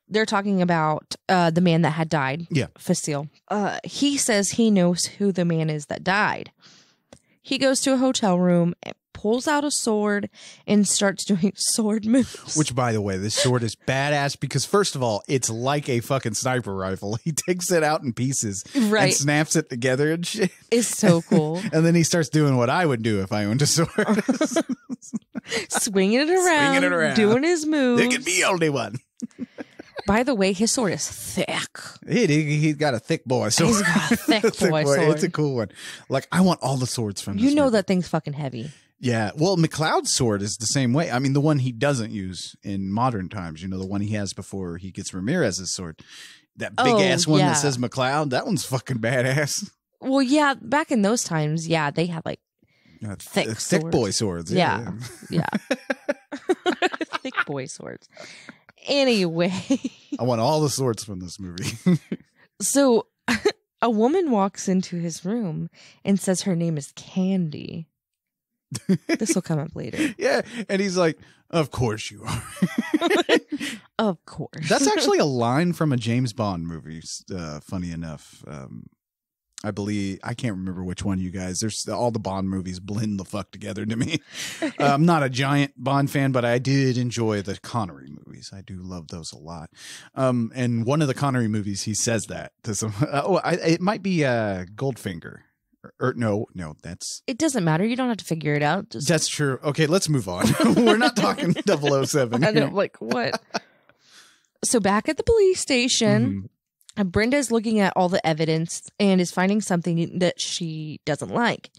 they're talking about the man that had died. Yeah. Facile. He says he knows who the man is that died. He goes to a hotel room, pulls out a sword, and starts doing sword moves. Which, by the way, this sword is badass because, first of all, it's like a fucking sniper rifle. He takes it out in pieces Right. and snaps it together and shit. is so cool. And then he starts doing what I would do if I owned a sword. Swinging it around, doing his moves. There could be only one. By the way, his sword is thick. He's got a thick boy sword. He's got a thick boy sword. It's a cool one. Like, I want all the swords from this You know movie. that thing's fucking heavy. Yeah. Well, McLeod's sword is the same way. I mean, the one he doesn't use in modern times, you know, the one he has before he gets Ramirez's sword. That big ass one yeah. that says McLeod, that one's fucking badass. Well, yeah, back in those times, yeah, they had like thick thick swords. boy swords. Yeah. Yeah. Thick boy swords. Anyway, I want all the swords from this movie. so a woman walks into his room and says her name is Candy. This will come up later. Yeah. And he's like, of course you are. Of course. That's actually a line from a James Bond movie. Funny enough. I believe, I can't remember which one, you guys. There's all the Bond movies blend the fuck together to me. I'm not a giant Bond fan, but I did enjoy the Connery movies. I do love those a lot. And one of the Connery movies, he says that to some. It might be Goldfinger. Or no, that's It doesn't matter. You don't have to figure it out. Just, that's true. Okay, let's move on. We're not talking 007. I here. know, like what? So back at the police station, Brenda's looking at all the evidence and is finding something that she doesn't like.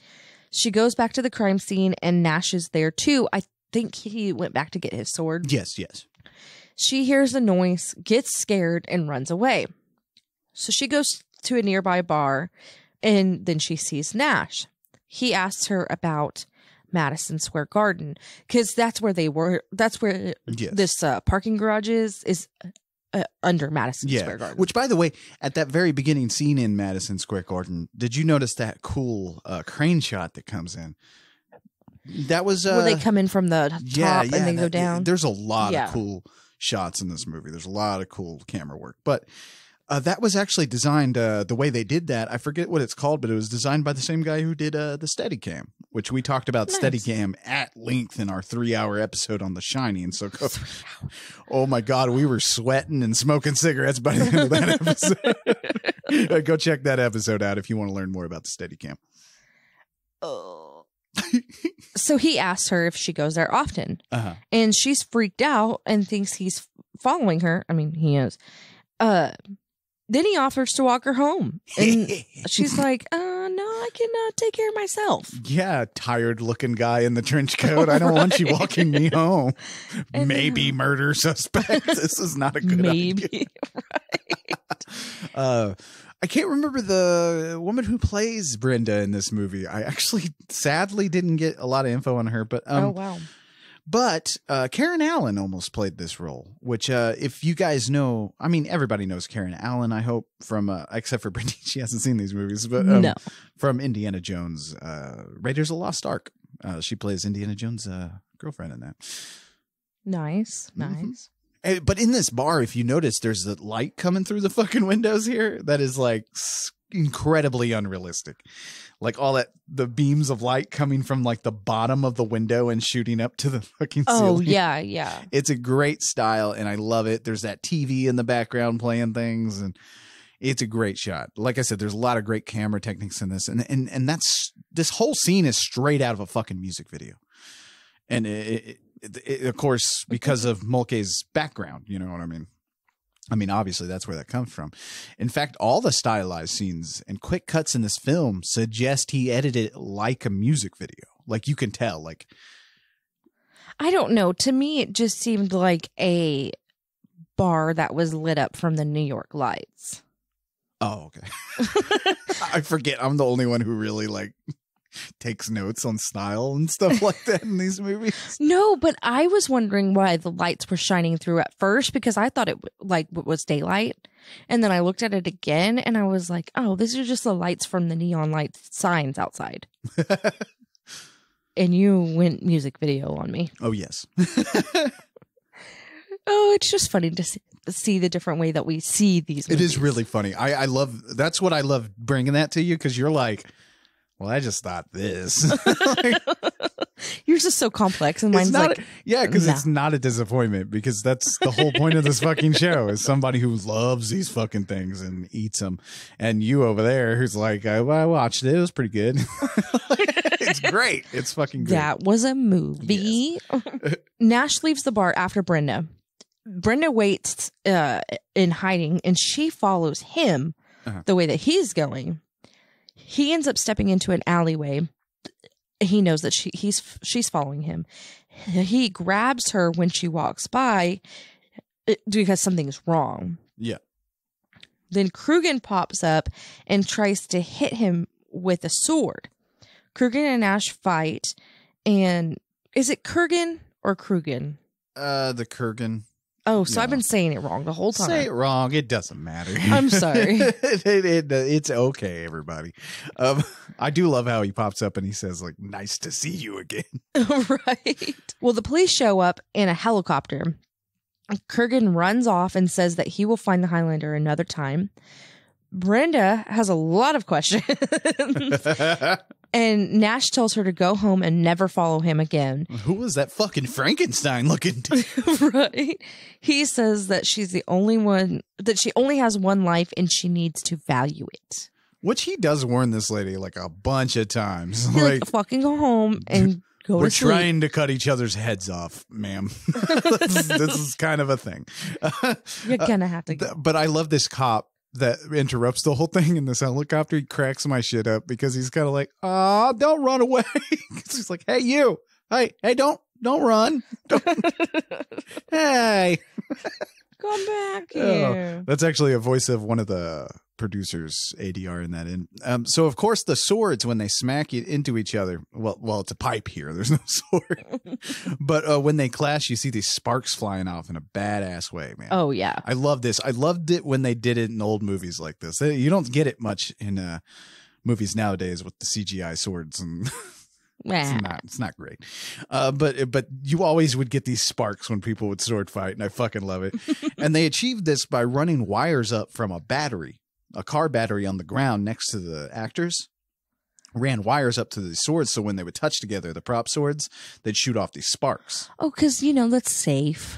She goes back to the crime scene and Nash is there too. I think he went back to get his sword. Yes, yes. She hears the noise, gets scared, and runs away. So she goes to a nearby bar and then she sees Nash. He asks her about Madison Square Garden because that's where they were. That's where this parking garage is under Madison Square Garden. Which, by the way, at that very beginning scene in Madison Square Garden, did you notice that cool crane shot that comes in? That was where they come in from the top and they go down. There's a lot of cool shots in this movie. There's a lot of cool camera work, but that was actually designed the way they did that. I forget what it's called, but it was designed by the same guy who did the Steadicam, which we talked about Steadicam at length in our 3-hour episode on The Shining. So, oh my God, we were sweating and smoking cigarettes by the end of that episode. Go check that episode out if you want to learn more about the Steadicam. Oh. So he asks her if she goes there often, and she's freaked out and thinks he's following her. I mean, he is. Then he offers to walk her home. And she's like, no, I can take care of myself. Yeah, tired looking guy in the trench coat. I don't want you walking me home. And maybe murder suspect. This is not a good idea. Right. I can't remember the woman who plays Brenda in this movie. I actually sadly didn't get a lot of info on her. But oh, wow. But Karen Allen almost played this role, which if you guys know, I mean, everybody knows Karen Allen, I hope, from except for Brittany. She hasn't seen these movies, but from Indiana Jones, Raiders of the Lost Ark. She plays Indiana Jones' girlfriend in that. Nice. But in this bar, if you notice, there's the light coming through the fucking windows here that is like incredibly unrealistic. Like all the beams of light coming from like the bottom of the window and shooting up to the fucking ceiling. Oh, yeah. It's a great style and I love it. There's that TV in the background playing things and it's a great shot. Like I said, there's a lot of great camera techniques in this. And that's, this whole scene is straight out of a fucking music video. And it of course, because of Mulcahy's background, you know what I mean? I mean, obviously, that's where that comes from. In fact, all the stylized scenes and quick cuts in this film suggest he edited it like a music video. Like, you can tell. Like, I don't know. To me, it just seemed like a bar that was lit up from the New York lights. Oh, okay. I forget. I'm the only one who really, like, takes notes on style and stuff like that in these movies. No, but I was wondering why the lights were shining through at first because I thought it was daylight. And then I looked at it again and I was like, oh, these are just the lights from the neon light signs outside. And you went music video on me. Oh, yes. Oh, it's just funny to see the different way that we see these movies. It is really funny. I love, that's what I love bringing that to you because you're like, well, I just thought this. Like, yours is so complex, and mine's like, because it's not a disappointment. Because that's the whole point of this fucking show is somebody who loves these fucking things and eats them, and you over there who's like, I watched it. It was pretty good. It's great. It's fucking great. That was a movie. Yes. Nash leaves the bar after Brenda. Brenda waits in hiding, and she follows him the way that he's going. He ends up stepping into an alleyway. He knows that she's following him. He grabs her when she walks by because something's wrong. Yeah. Then Crugen pops up and tries to hit him with a sword. Crugen and Nash fight. And is it Kurgan or Crugen? The Kurgan. Oh, so I've been saying it wrong the whole time. Say it wrong. It doesn't matter. I'm sorry. It's okay, everybody. I do love how he pops up and he says, like, nice to see you again. Right. Well, the police show up in a helicopter. Kurgan runs off and says that he will find the Highlander another time. Brenda has a lot of questions. And Nash tells her to go home and never follow him again. Who was that fucking Frankenstein looking to? Right. He says that she's the only one, that she only has one life and she needs to value it. Which he does warn this lady like a bunch of times. He's like, fucking go home and go to sleep. We're trying to cut each other's heads off, ma'am. This is kind of a thing. You're going to have to go. But I love this cop that interrupts the whole thing in this helicopter, he cracks my shit up because he's kind of like, "Oh, don't run away." He's like, "Hey, you, hey, don't run, don't. Hey, Come back Oh, here. that's actually a voice of one of the producers, ADR in that. So of course the swords, when they smack it into each other, well, it's a pipe here. There's no sword, but when they clash, you see these sparks flying off in a badass way, man. Oh yeah. I love this. I loved it when they did it in old movies like this. You don't get it much in movies nowadays with the CGI swords and. It's not great. But you always would get these sparks when people would sword fight, and I fucking love it. And they achieved this by running wires up from a car battery on the ground next to the actors. Ran wires up to the swords, so when they would touch together, the prop swords, they'd shoot off these sparks. Oh, because that's safe.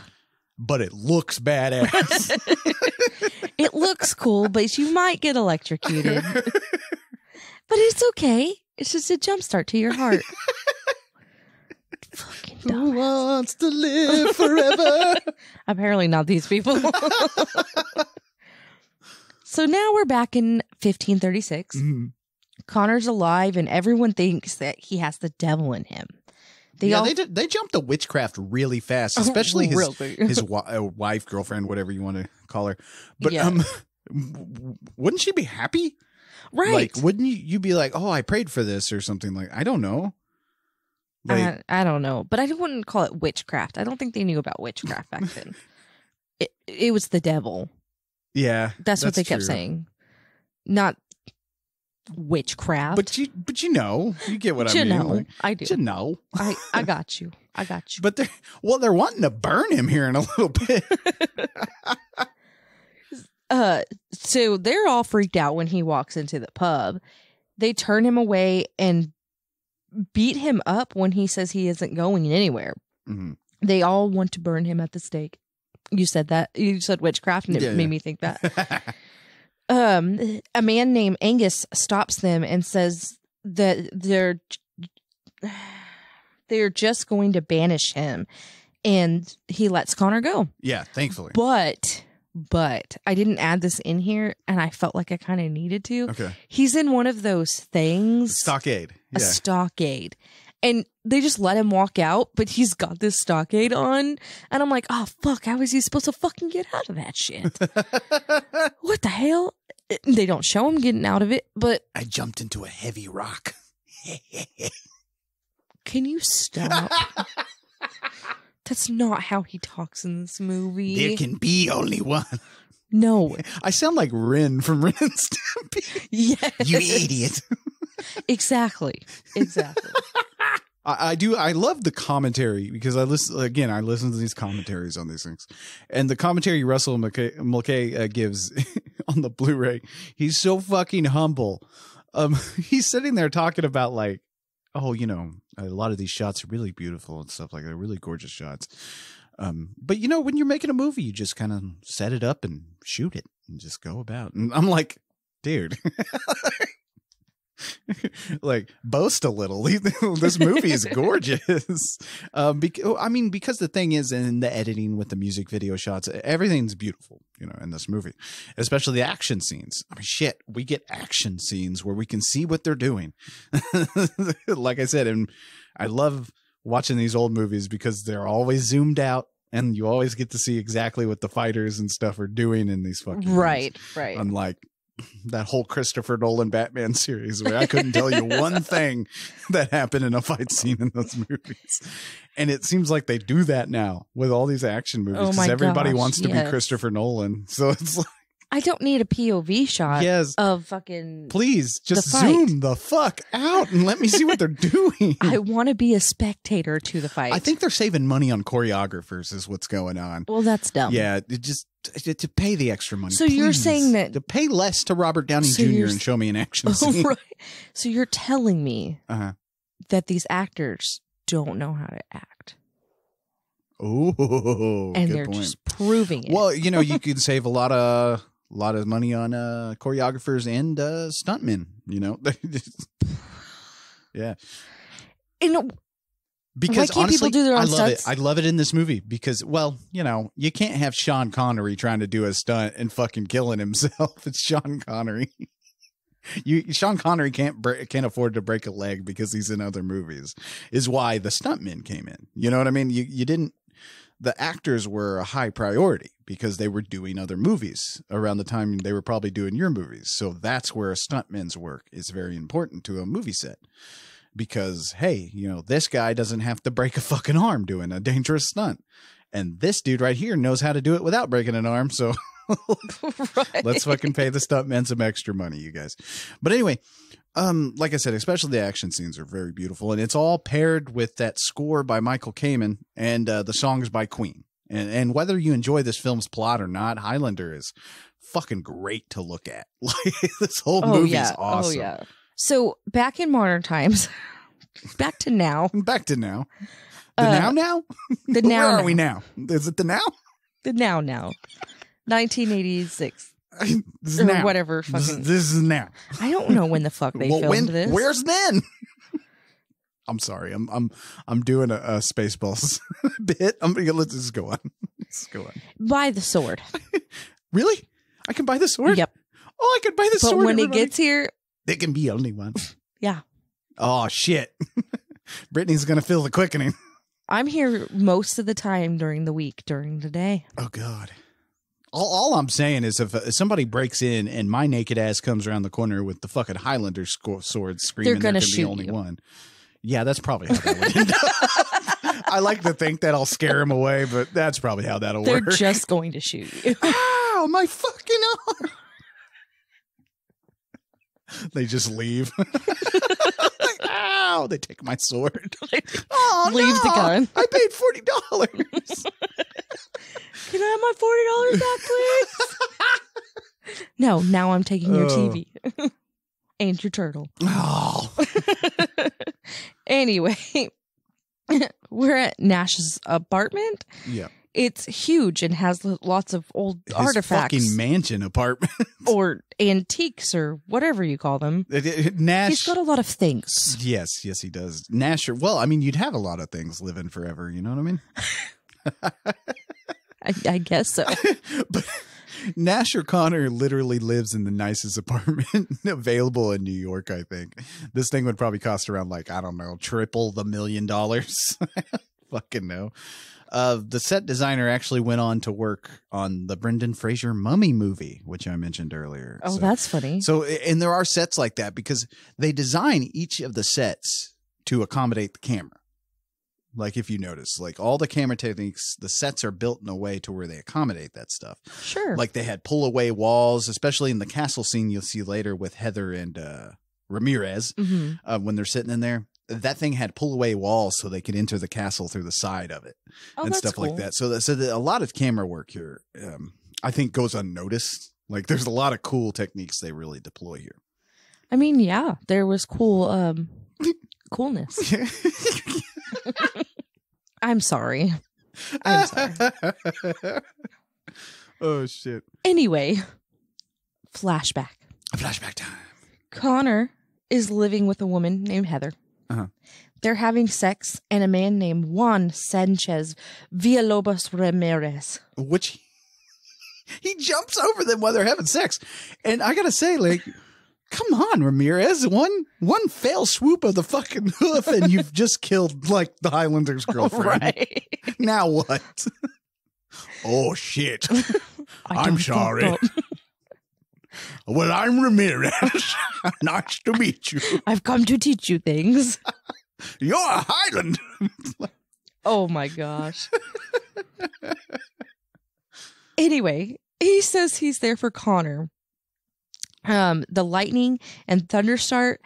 But it looks badass. It looks cool, but you might get electrocuted. But it's okay. It's just a jumpstart to your heart. Fucking Who dumb. wants to live forever? Apparently not these people. So now we're back in 1536. Mhm. Connor's alive, and everyone thinks that he has the devil in him. They jumped the witchcraft really fast, especially Really? his wife, girlfriend, whatever you want to call her. But Yeah. wouldn't she be happy? Right. Like, wouldn't you be like, "Oh, I prayed for this" or something like? I don't know. Like, I don't know, but I wouldn't call it witchcraft. I don't think they knew about witchcraft back then. It was the devil. yeah, That's what they kept true. saying. Not witchcraft. But you get what I mean. know. Like, I do. you know. I got you. I got you. But they're wanting to burn him here in a little bit. So they're all freaked out when he walks into the pub. They turn him away and beat him up when he says he isn't going anywhere. Mm-hmm. They all want to burn him at the stake. You said that. You said witchcraft, and it made me think that. A man named Angus stops them and says that they're just going to banish him, and he lets Connor go. Yeah, thankfully. But I didn't add this in here, and I felt like I kind of needed to. Okay. He's in one of those things. Stockade. A Yeah. stockade. And they just let him walk out, but he's got this stockade on. And I'm like, oh, fuck, how is he supposed to fucking get out of that shit? What the hell? They don't show him getting out of it, but I jumped into a heavy rock. can you stop? That's not how he talks in this movie. There can be only one. No. I sound like Ren from Ren and Stimpy. Yes. You idiot. Exactly. I do. I love the commentary because I listen to these commentaries on these things, and the commentary Russell Mulcahy gives on the Blu-ray. He's so fucking humble. He's sitting there talking about like, oh, a lot of these shots are really beautiful and stuff like that, really gorgeous shots. But when you're making a movie, you just kind of set it up and shoot it and just go about. And I'm like, dude. Like, boast a little. This movie is gorgeous. Because the thing is, in the editing with the music video shots, everything's beautiful, in this movie, especially the action scenes. I mean, shit, we get action scenes where we can see what they're doing. Like I said, and I love watching these old movies because they're always zoomed out and you always get to see exactly what the fighters and stuff are doing in these fucking Right. Unlike that whole Christopher Nolan Batman series where I couldn't tell you one thing that happened in a fight scene in those movies. And it seems like they do that now with all these action movies Oh because my everybody gosh, wants to be yes. Christopher Nolan. So it's like, I don't need a POV shot yes, of fucking... please just the fight. zoom the fuck out and let me see what they're doing. I want to be a spectator to the fight. I think they're saving money on choreographers is what's going on. Well, that's dumb. Yeah, it just to pay the extra money. So you're please. saying that- to pay less to Robert Downey So Jr. you're- and show me an action Oh, scene. right. So you're telling me Uh-huh. that these actors don't know how to act. Oh, And good they're point. just proving it. Well, you could save a lot of money on choreographers and stuntmen. They just- yeah. And Because can't honestly, people do their own I love stunts? it. I love it in this movie because, well, you know, you can't have Sean Connery trying to do a stunt and fucking killing himself. It's Sean Connery. Sean Connery can't afford to break a leg because he's in other movies. Is why the stuntmen came in. You know what I mean? You didn't. The actors were a high priority because they were doing other movies around the time they were probably doing your movies. So that's where a stuntman's work is very important to a movie set. Because, hey, you know, this guy doesn't have to break a fucking arm doing a dangerous stunt. And this dude right here knows how to do it without breaking an arm. So Right. let's fucking pay the stuntman some extra money, you guys. But anyway, like I said, especially the action scenes are very beautiful. And it's all paired with that score by Michael Kamen and the songs by Queen. And whether you enjoy this film's plot or not, Highlander is fucking great to look at. Like, this whole movie's awesome. Oh, yeah. So back in modern times, back to now. Back to now. The now? The Where now. are we now? Is it the now? The now. 1986. This is Or now. whatever fucking- This is now. I don't know when the fuck they filmed this. Where's then? I'm sorry. I'm doing a Spaceballs bit. Let's just go on. Let's go on. Buy the sword. Really? I can buy the sword? Yep. Oh, I can buy the But sword. when everybody. it gets here, there can be only one. yeah. Oh shit. Brittany's gonna feel the quickening. I'm here most of the time during the week, during the day. Oh god. All I'm saying is if somebody breaks in and my naked ass comes around the corner with the fucking Highlander sword screaming, They're gonna there can be shoot only you. one. Yeah, that's probably how that would end up. I like to think that'll scare him away, but that's probably how that'll They're work. just going to shoot you. Ow, my fucking arm. They just leave. Ow, they take my sword. Oh, Leave the gun. I paid $40. Can I have my $40 back, please? No, now I'm taking your TV. And your turtle. Oh. Anyway, we're at Nash's apartment. Yeah. It's huge and has lots of old His artifacts. fucking mansion apartment. Or antiques or whatever you call them. Nash. He's got a lot of things. Yes, he does. Nash, well, I mean, you'd have a lot of things living forever, you know what I mean? I guess so. But Nash O'Connor literally lives in the nicest apartment available in New York, I think. This thing would probably cost around, like, I don't know, triple the $1 million. Fucking no. The set designer actually went on to work on the Brendan Fraser Mummy movie, which I mentioned earlier. Oh, that's funny. So, and there are sets like that because they design each of the sets to accommodate the camera. Like if you notice, like all the camera techniques, the sets are built in a way to where they accommodate that stuff. Sure. Like they had pull away walls, especially in the castle scene you'll see later with Heather and Ramirez when they're sitting in there. That thing had pull away walls so they could enter the castle through the side of it and that's stuff cool. like that. So that a lot of camera work here, I think, goes unnoticed. Like there's a lot of cool techniques they really deploy here. I mean, yeah, there was cool coolness. I'm sorry. Oh shit. Anyway, flashback. Flashback time. Connor is living with a woman named Heather. Uh-huh. They're having sex, and a man named Juan Sanchez Villalobos Ramirez. Which he jumps over them while they're having sex. And I gotta say, like, come on, Ramirez. One fail swoop of the fucking hoof and you've just killed, like, the Highlander's girlfriend. Right. Now what? Oh, shit. I I'm done sorry. fucked up. Well, I'm Ramirez. Nice to meet you. I've come to teach you things. You're a Highlander. Oh my gosh. Anyway, he says he's there for Connor. The lightning and thunder start,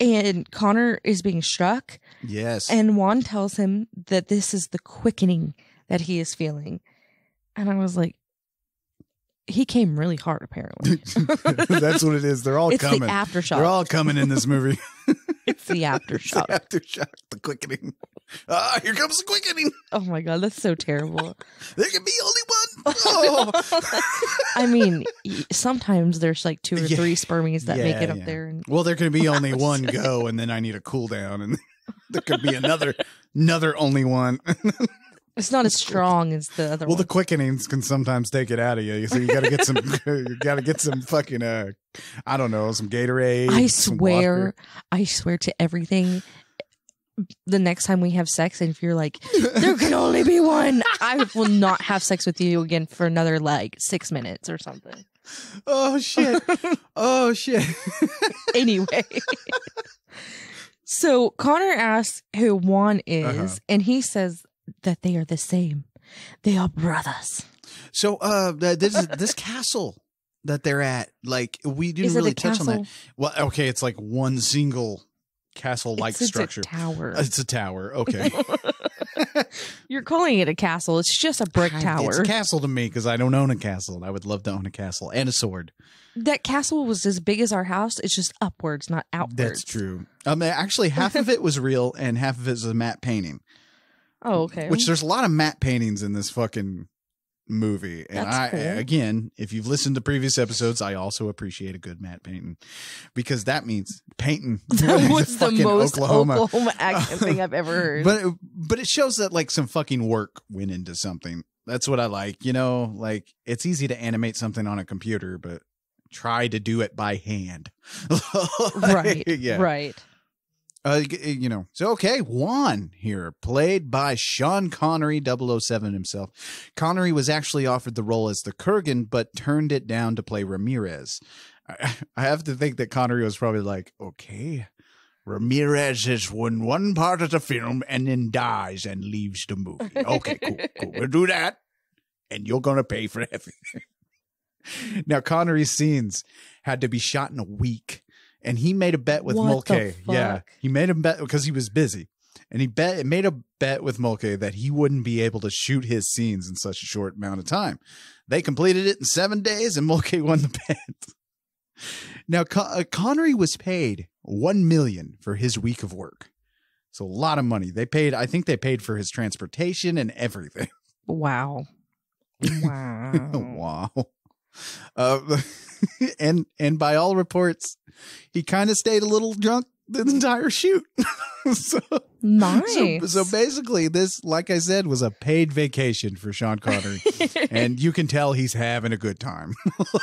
and Connor is being struck. Yes. And Juan tells him that this is the quickening that he is feeling. And I was like, he came really hard, apparently. That's what it is. They're all It's coming. the aftershock. They're all coming in this movie. It's the It's the aftershock. aftershock, the quickening. Ah, here comes the quickening. Oh my God, that's so terrible. There can be only one. Oh. I mean, sometimes there's like 2 or Yeah. 3 spermies that make it up Yeah. there. And Well, there can be only one go, and then I need a cool down, and there could be another Another only one. It's not as strong as the other Well, one. the quickenings can sometimes take it out of you. So you got to get some, fucking, I don't know, some Gatorade. some water. I swear to everything. The next time we have sex, and if you're like, there can only be one, I will not have sex with you again for another 6 minutes or something. Oh shit. Oh shit. Anyway. So Connor asks who Juan is, and he says that they are the same. They are brothers. So this castle that they're at, we didn't really touch on that. Well, okay, it's like one single castle-like structure. It's a tower. It's a tower. Okay. You're calling it a castle. It's just a brick tower. It's a castle to me because I don't own a castle. And I would love to own a castle and a sword. That castle was as big as our house. It's just upwards, not outwards. That's true. Actually, half of it was real and half of it was a matte painting. Oh, okay. Which there's a lot of matte paintings in this fucking movie. And That's cool. Again, if you've listened to previous episodes, I also appreciate a good matte painting because that means painting. That was the most Oklahoma accent thing I've ever heard. But it shows that some fucking work went into something. That's what I like. It's easy to animate something on a computer, but try to do it by hand. Right. Yeah. Right. So okay, Juan here, played by Sean Connery, 007 himself. Connery was actually offered the role as the Kurgan, but turned it down to play Ramirez. I have to think that Connery was probably like, okay, Ramirez is one part of the film and then dies and leaves the movie. Okay, cool. We'll do that, and you're going to pay for everything. Now, Connery's scenes had to be shot in a week. And he made a bet with Mulcahy. Yeah, he made a bet because he was busy, and he made a bet with Mulcahy that he wouldn't be able to shoot his scenes in such a short amount of time. They completed it in 7 days, and Mulcahy won the bet. Now, Connery was paid $1 million for his week of work, so a lot of money. I think they paid for his transportation and everything. Wow. Wow. And by all reports, he kind of stayed a little drunk the entire shoot. Nice. So basically, this, like I said, was a paid vacation for Sean Connery, and you can tell he's having a good time.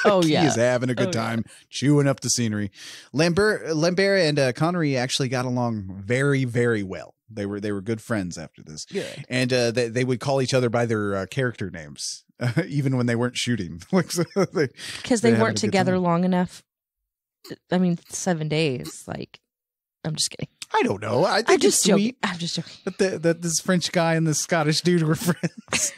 He is having a good time, chewing up the scenery. Lambert and Connery actually got along very, very well. They were good friends after this. Good. And they would call each other by their character names, even when they weren't shooting. Because they weren't together long enough. 7 days. I'm just kidding. I don't know. I think it's sweet. I'm just joking. That this French guy and this Scottish dude were friends.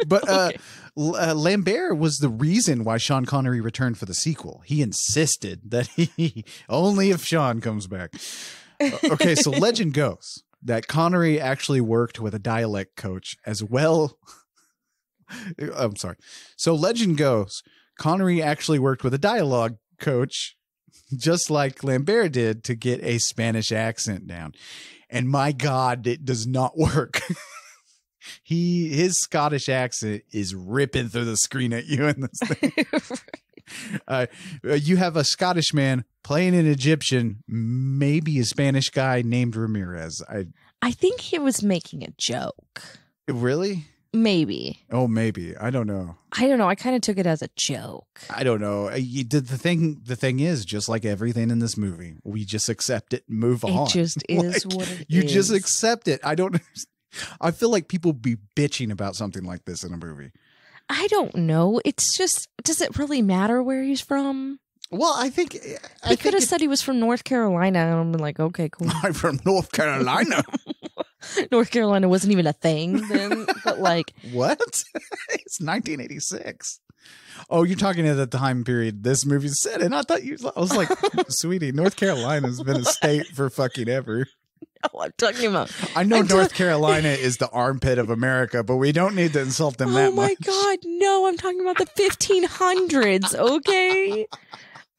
But Lambert was the reason why Sean Connery returned for the sequel. He insisted that only if Sean comes back. Okay, so legend goes that Connery actually worked with a dialect coach as well. I'm sorry. So legend goes Connery actually worked with a dialogue coach, just like Lambert did, to get a Spanish accent down. And my God, it does not work. His Scottish accent is ripping through the screen at you in this thing. You have a Scottish man playing an Egyptian, maybe a Spanish guy named Ramirez. I think he was making a joke. Really? Maybe. Oh, maybe. I don't know. I kind of took it as a joke. I don't know. The thing is, just like everything in this movie, we just accept it and move on. It just is what it is. You just accept it. I feel like people be bitching about something like this in a movie. I don't know. It's just, does it really matter where he's from? Well, I think he could have said he was from North Carolina, and I'm like, okay, cool. I'm from North Carolina. North Carolina wasn't even a thing then, but what? It's 1986. Oh, you're talking at the time period this movie's set in. I was like, sweetie, North Carolina's been a state for fucking ever. No, I'm talking about. I know North Carolina is the armpit of America, but we don't need to insult them that much. Oh my God, no! I'm talking about the 1500s. Okay.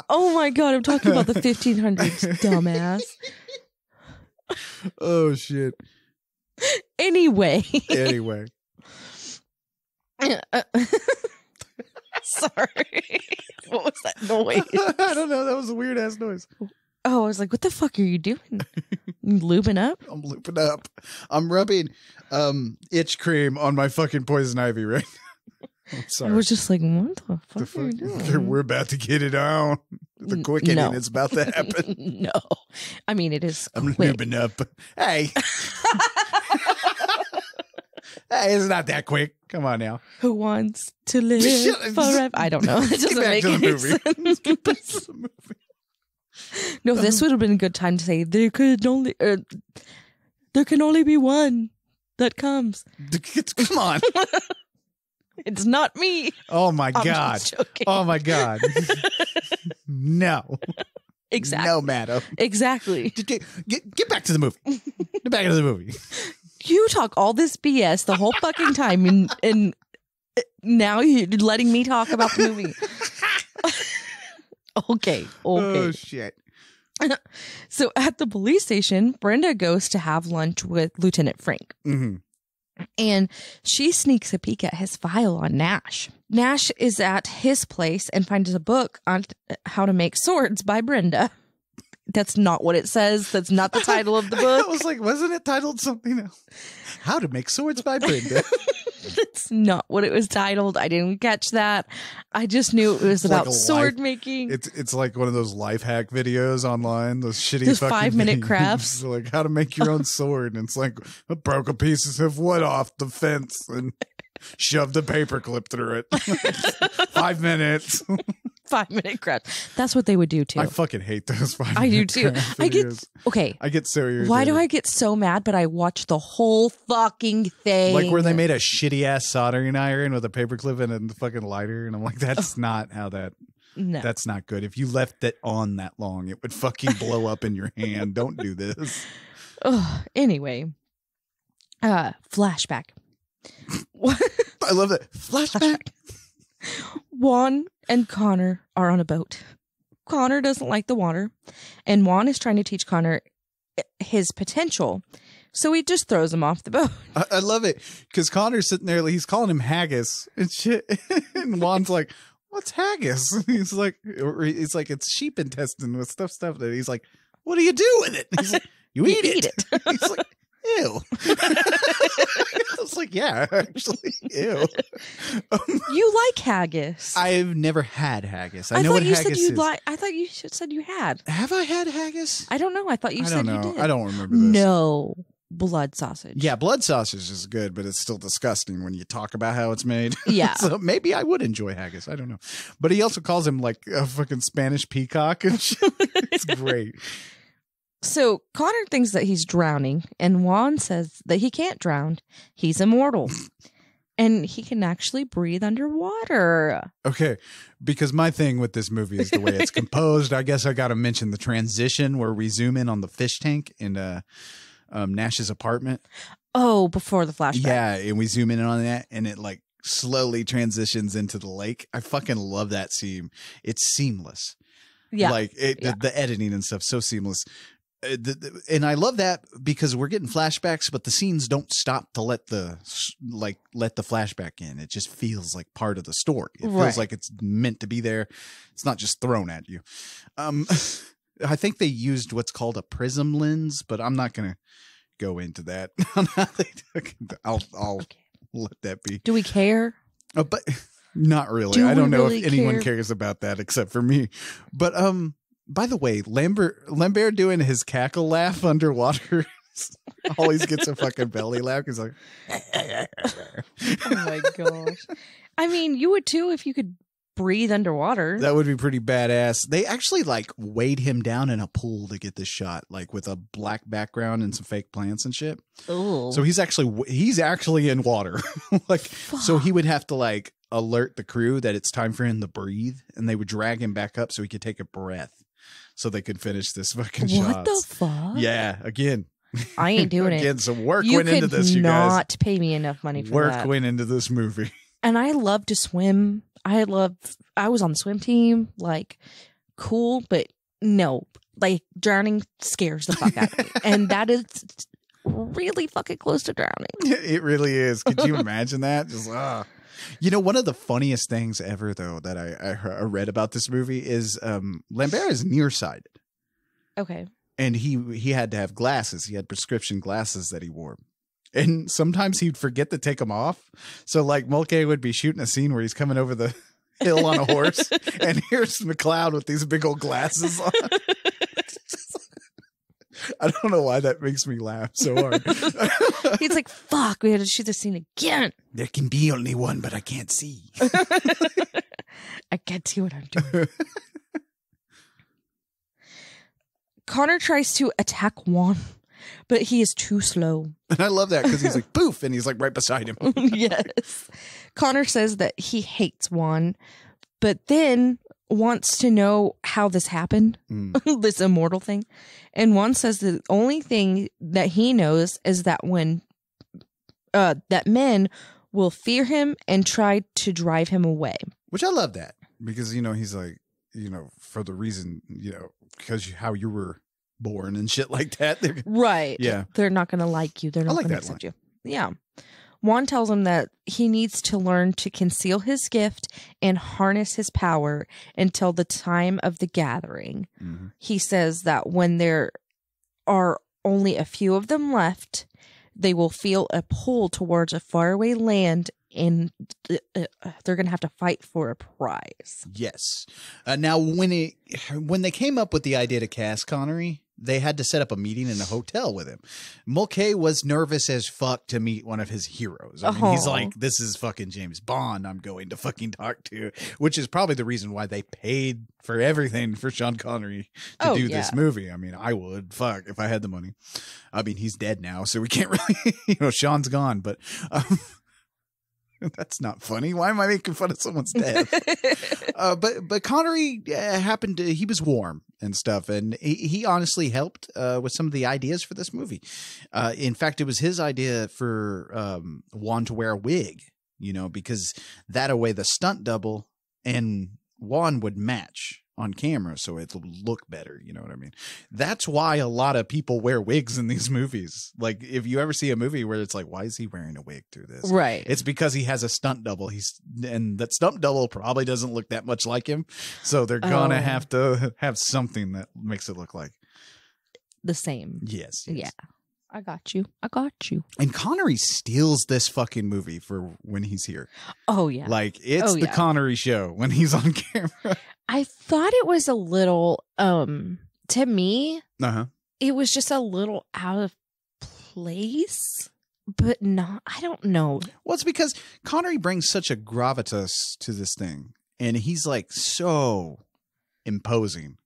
Oh my God, I'm talking about the 1500s, dumbass. Oh shit. Anyway. Sorry. What was that noise? I don't know. That was a weird ass noise. Oh, I was like, what the fuck are you doing? You lubing up? I'm looping up. I'm rubbing itch cream on my fucking poison ivy right now. I'm sorry. I was just like, what the fuck are you doing? We're about to get it on. The quickening No. is about to happen. No. I mean, it is I'm quick. looping up. Hey. Hey, it's not that quick. Come on now. Who wants to live forever? I don't know. It Let's doesn't get back make to the any movie. Let's get back to sense. the movie. No, this would have been a good time to say there can only be one that comes. Come on. It's not me. Oh my I'm God. just joking. Oh my God. No. Exactly. No, madam. Exactly. Get back to the movie. Get back to the movie. You talk all this BS the whole fucking time, and now you're letting me talk about the movie. Okay. Oh shit. So at the police station, Brenda goes to have lunch with Lieutenant Frank. Mm-hmm. And she sneaks a peek at his file on Nash. Nash is at his place and finds a book on how to make swords by Brenda. That's not what it says. That's not the title of the book. I was like, wasn't it titled something else? How to Make Swords by Brenda. That's not what it was titled. I didn't catch that. I just knew it was about like a sword making. It's like one of those life hack videos online. Those shitty Those fucking 5-minute videos. crafts. Like how to make your own sword. And it's like broke a pieces of wood off the fence and shoved a paper clip through it. 5 minutes. 5-minute crafts. That's what they would do too. I fucking hate those 5 I do minute too. craft I get videos. okay. I get so irritated. Why do I get so mad? But I watch the whole fucking thing. Like where they made a shitty ass soldering iron with a paperclip and a fucking lighter, and I'm like, that's not how that. No. That's not good. If you left it on that long, it would fucking blow up in your hand. Don't do this. Anyway, flashback. I love that flashback. Juan and Connor are on a boat. Connor doesn't like the water, and Juan is trying to teach Connor his potential. So he just throws him off the boat. I love it because Connor's sitting there, he's calling him haggis and shit, and Juan's like, "What's haggis?" And he's like, "It's sheep intestine with stuff that." He's like, "What do you do with it?" He's like, "You eat it." He's like, "Ew." I was like, "Yeah, actually, ew." You like haggis? I've never had haggis. I know thought what you haggis said is. I thought you said you had. Have I had haggis? I don't know. I thought you I said don't know. you did. I don't remember this. No, blood sausage. Yeah, blood sausage is good, but it's still disgusting when you talk about how it's made. Yeah. So maybe I would enjoy haggis. I don't know. But he also calls him like a fucking Spanish peacock and shit. It's great. So Connor thinks that he's drowning, and Juan says that he can't drown. He's immortal. And he can actually breathe underwater. Okay, because my thing with this movie is the way it's composed. I guess I got to mention the transition where we zoom in on the fish tank in Nash's apartment. Oh, before the flashback. Yeah, and we zoom in on that, and it like slowly transitions into the lake. I fucking love that scene. It's seamless. Yeah. Like the editing and stuff, so seamless. And I love that because we're getting flashbacks, but the scenes don't stop to let the flashback in. It just feels like part of the story. It feels like it's meant to be there. It's not just thrown at you. I think they used what's called a prism lens, but I'm not going to go into that. I'll let that be. Do we care? But not really. I don't know if anyone cares about that except for me. But by the way, Lambert doing his cackle laugh underwater always gets a fucking belly laugh. He's like, oh my gosh. I mean, you would too if you could breathe underwater. That would be pretty badass. They actually like weighed him down in a pool to get this shot, like with a black background and some fake plants and shit. Oh. So he's actually in water. Like, so he would have to like alert the crew that it's time for him to breathe, and they would drag him back up so he could take a breath. So they could finish this fucking shot. What the fuck? Yeah, again. I ain't doing it. Again, some work went into this, you guys. You could not pay me enough money for work that. Work went into this movie. And I love to swim. I was on the swim team. Like, cool, but no. Like, drowning scares the fuck out of me. And that is really fucking close to drowning. It really is. Could you imagine that? Just, You know, one of the funniest things ever, though, that I read about this movie is Lambert is nearsighted. Okay. And he had to have glasses. He had prescription glasses that he wore. And sometimes he'd forget to take them off. So like Mulcahy would be shooting a scene where he's coming over the hill on a horse, and here's McLeod with these big old glasses on. I don't know why that makes me laugh so hard. He's like, fuck, we had to shoot this scene again. There can be only one, but I can't see. I can't see what I'm doing. Connor tries to attack Juan, but he is too slow. And I love that because he's like, poof, and he's like right beside him. Yes. Connor says that he hates Juan, but then wants to know how this happened, this immortal thing. And Juan says the only thing that he knows is that when that men will fear him and try to drive him away. Which I love that because, he's like, for the reason, because how you were born and shit like that. Right. Yeah. They're not going to like you. They're not going to accept you. Yeah. Juan tells him that he needs to learn to conceal his gift and harness his power until the time of the gathering. Mm-hmm. He says that when there are only a few of them left, they will feel a pull towards a faraway land, and they're going to have to fight for a prize. Yes. Now, when they came up with the idea to cast Connery, they had to set up a meeting in a hotel with him. Mulcahy was nervous as fuck to meet one of his heroes. I mean, he's like, this is fucking James Bond I'm going to fucking talk to, which is probably the reason why they paid for everything for Sean Connery to do this movie. I mean, I would, fuck, if I had the money. I mean, he's dead now, so we can't really, Sean's gone, but... that's not funny. Why am I making fun of someone's death? But Connery he was warm and stuff, and he honestly helped with some of the ideas for this movie. In fact, it was his idea for Juan to wear a wig, because that way the stunt double and Juan would match on camera, so it'll look better. You know what I mean? That's why a lot of people wear wigs in these movies. Like, if you ever see a movie where it's like, why is he wearing a wig through this? Right. It's because he has a stunt double. And that stunt double probably doesn't look that much like him. So they're gonna have to have something that makes it look like the same. Yes. Yeah. I got you. And Connery steals this fucking movie for when he's here. Oh, yeah. Like, it's the Connery show when he's on camera. I thought it was a little, to me, it was just a little out of place, but not, I don't know. Well, it's because Connery brings such a gravitas to this thing, and he's like so imposing.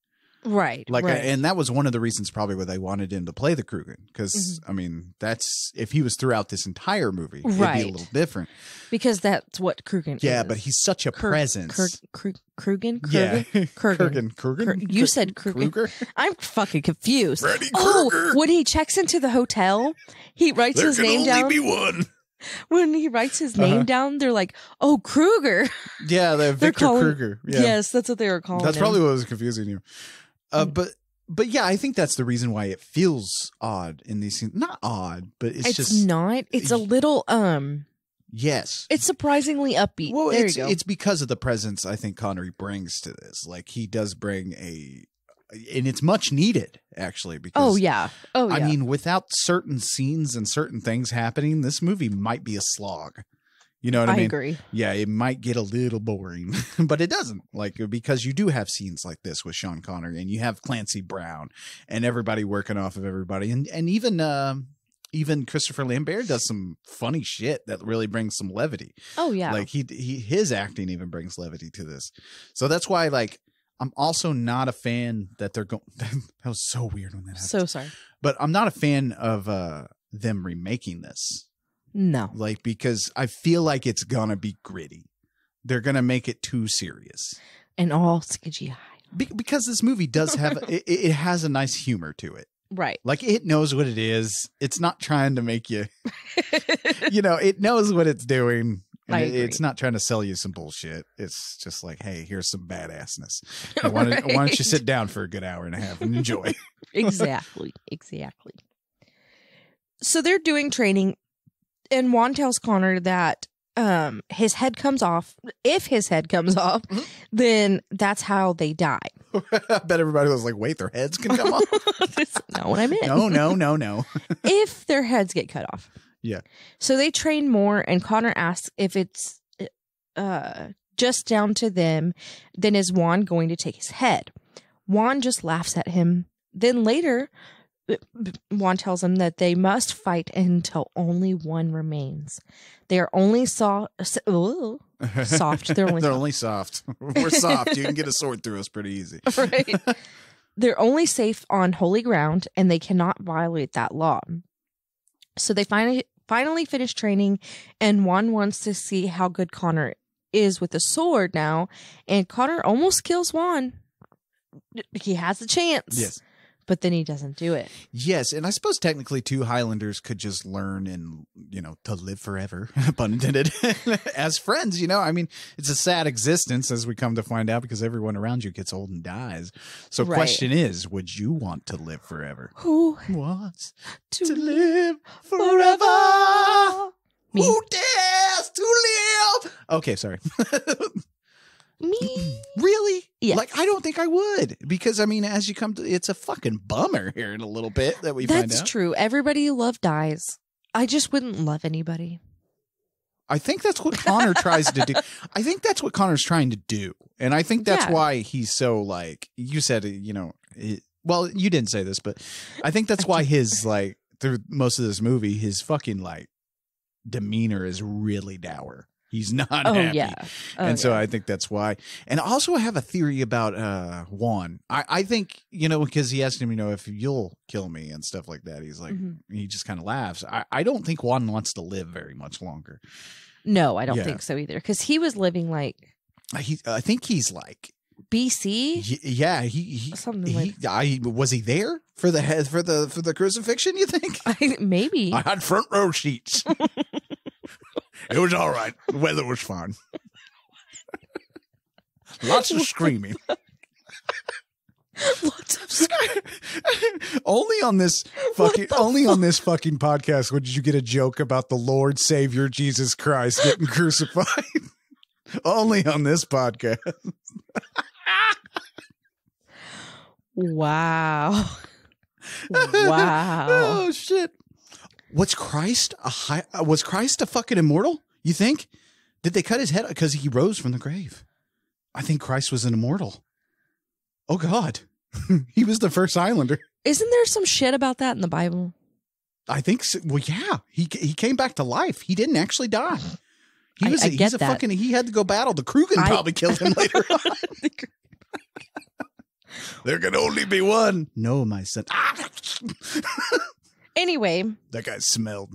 Right. Like, right. And that was one of the reasons probably why they wanted him to play the Krugen. Because, I mean, that's, if he was throughout this entire movie, it'd be a little different. Because that's what Krugen is. Yeah, but he's such a presence. Krugen? Yeah. Krugen. You said Kruger? I'm fucking confused. Freddy Krueger. When he checks into the hotel, he writes his name down. There can only be one. When he writes his name down, they're like, "Oh, Kruger." Yeah, Victor Kruger. Yeah. Yes, that's what they were calling. That's probably what was confusing you. But yeah, I think that's the reason why it feels odd in these scenes. Not odd, but it's just not. It's a little yes. It's surprisingly upbeat. Well, there you go. It's because of the presence I think Connery brings to this. Like, he does bring and it's much needed, actually. Because I mean, without certain scenes and certain things happening, this movie might be a slog. You know what I mean? I agree. Yeah, it might get a little boring, but it doesn't. Like, because you do have scenes like this with Sean Connery, and you have Clancy Brown, and everybody working off of everybody, and even Christopher Lambert does some funny shit that really brings some levity. Oh yeah, like his acting even brings levity to this. So that's why, like, I'm also not a fan that they're going. That was so weird when that happened. So sorry, but I'm not a fan of them remaking this. No. Like, because I feel like it's gonna be gritty. They're gonna make it too serious. And all CGI. Because this movie does have, it has a nice humor to it. Right. Like, it knows what it is. It's not trying to make you, it knows what it's doing. And it's not trying to sell you some bullshit. It's just like, hey, here's some badassness. Why don't you sit down for a good hour and a half and enjoy? Exactly. So they're doing training. And Juan tells Connor that his head comes off. If his head comes off, then that's how they die. I bet everybody was like, wait, their heads can come off? That's not what I meant. No. If their heads get cut off. Yeah. So they train more, and Connor asks if it's just down to them, then is Juan going to take his head? Juan just laughs at him. Then later, Juan tells him that they must fight until only one remains. They are only soft. They're only soft. We're soft. You can get a sword through us pretty easy. Right. They're only safe on holy ground, and they cannot violate that law. So they finally finish training, and Juan wants to see how good Connor is with the sword now, and Connor almost kills Juan. He has a chance. Yes. But then he doesn't do it. Yes, and I suppose technically two Highlanders could just learn and, to live forever, pun intended, as friends, I mean, it's a sad existence as we come to find out because everyone around you gets old and dies. So question is, would you want to live forever? Who wants to live forever? Me. Who dares to live? Okay, sorry. Me? Really? Yeah. Like, I don't think I would. Because, I mean, as you come to, it's a fucking bummer here in a little bit that we find out. That's true. Everybody you love dies. I just wouldn't love anybody. I think that's what Connor tries to do. I think that's what Connor's trying to do. And I think that's why he's so, like, you said, well, you didn't say this, but I think that's why his, like, through most of this movie, his fucking, like, demeanor is really dour. He's not happy. Yeah. And so I think that's why. And also I have a theory about Juan. I think, because he asked him, if you'll kill me and stuff like that. He's like, he just kind of laughs. I don't think Juan wants to live very much longer. No, I don't think so either. Because he was living like. I think he's like. BC? Yeah. Was he there for the crucifixion, you think? Maybe. I had front row seats. It was all right. The weather was fine. Lots of screaming. Lots of screaming. Only on this fucking podcast would you get a joke about the Lord Savior Jesus Christ getting crucified. Only on this podcast. Wow. Wow. Oh shit. Was Christ a fucking immortal? You think? Did they cut his head because he rose from the grave? I think Christ was an immortal. Oh God, he was the first Highlander. Isn't there some shit about that in the Bible? I think so. Well, yeah, he came back to life. He didn't actually die. He had to go battle. The Krugen probably killed him later on. There can only be one. No, my son. Anyway. That guy smelled.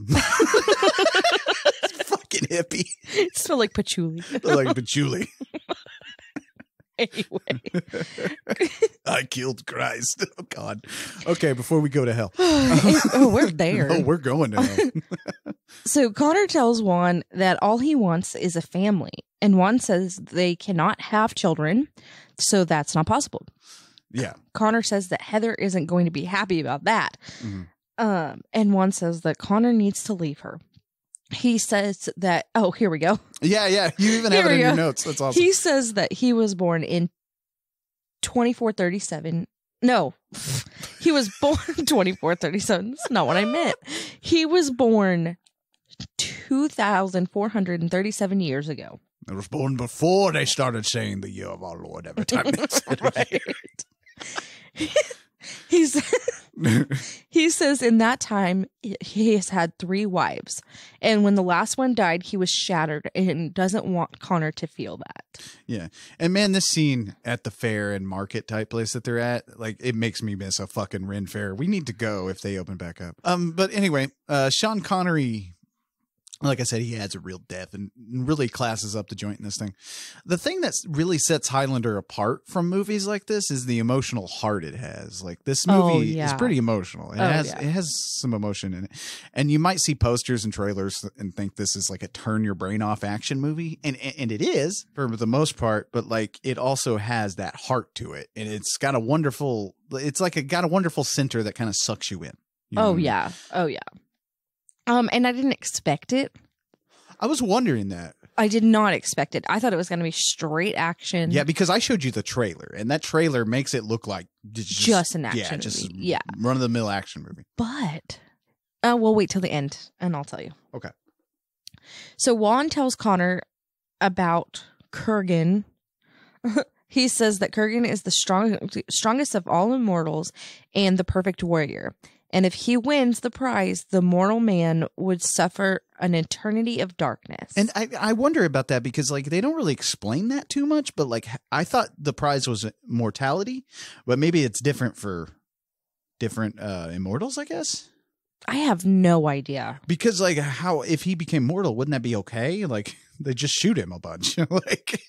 Fucking hippie. It smelled like patchouli. Like patchouli. Anyway. I killed Christ. Oh, God. Okay, before we go to hell. We're there. Oh, we're going to hell. So Connor tells Juan that all he wants is a family. And Juan says they cannot have children, so that's not possible. Yeah. Connor says that Heather isn't going to be happy about that. Mm-hmm. And Juan says that Connor needs to leave her. He says that, here we go. Yeah. You even have it in your notes. That's awesome. He says that he was born in 2437. No, he was born 2437. That's not what I meant. He was born 2,437 years ago. I was born before they started saying the year of our Lord every time they said it. He says in that time he has had 3 wives, and when the last one died, he was shattered and doesn't want Connor to feel that. Yeah, and man, this scene at the fair and market type place that they're at, like, it makes me miss a fucking Ren fair. We need to go if they open back up. But anyway, Sean Connery. Like I said, he adds a real depth and really classes up the joint in this thing. The thing that really sets Highlander apart from movies like this is the emotional heart it has. Like, this movie is pretty emotional. It has some emotion in it. And you might see posters and trailers and think this is like a turn your brain off action movie. And it is for the most part, but like, it also has that heart to it. And it's got a wonderful center that kind of sucks you in. Yeah. And I didn't expect it. I was wondering that. I did not expect it. I thought it was going to be straight action. Yeah, because I showed you the trailer, and that trailer makes it look like just an action movie. Yeah. Run-of-the-mill action movie. But we'll wait till the end, and I'll tell you. Okay. So Juan tells Connor about Kurgan. He says that Kurgan is the strongest of all immortals and the perfect warrior. And if he wins the prize, the mortal man would suffer an eternity of darkness. And I wonder about that because, like, they don't really explain that too much. But, like, I thought the prize was mortality. But maybe it's different for different immortals, I guess. I have no idea. Because, like, how if he became mortal, wouldn't that be okay? Like, they just shoot him a bunch. Like,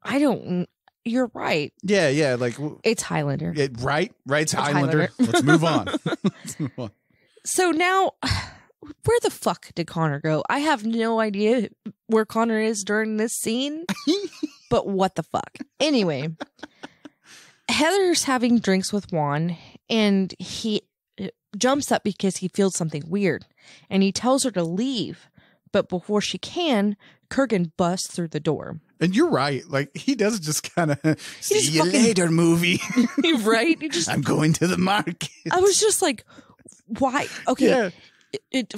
I don't... You're right. Yeah. Like it's Highlander. Right. It's Highlander. Let's move on. So now, where the fuck did Connor go? I have no idea where Connor is during this scene, but what the fuck? Anyway, Heather's having drinks with Juan, and he jumps up because he feels something weird, and he tells her to leave. But before she can, Kurgan busts through the door. And you're right. Like, he does just kind of see you later movie. Right? I'm going to the market. I was just like, why? Okay. Yeah.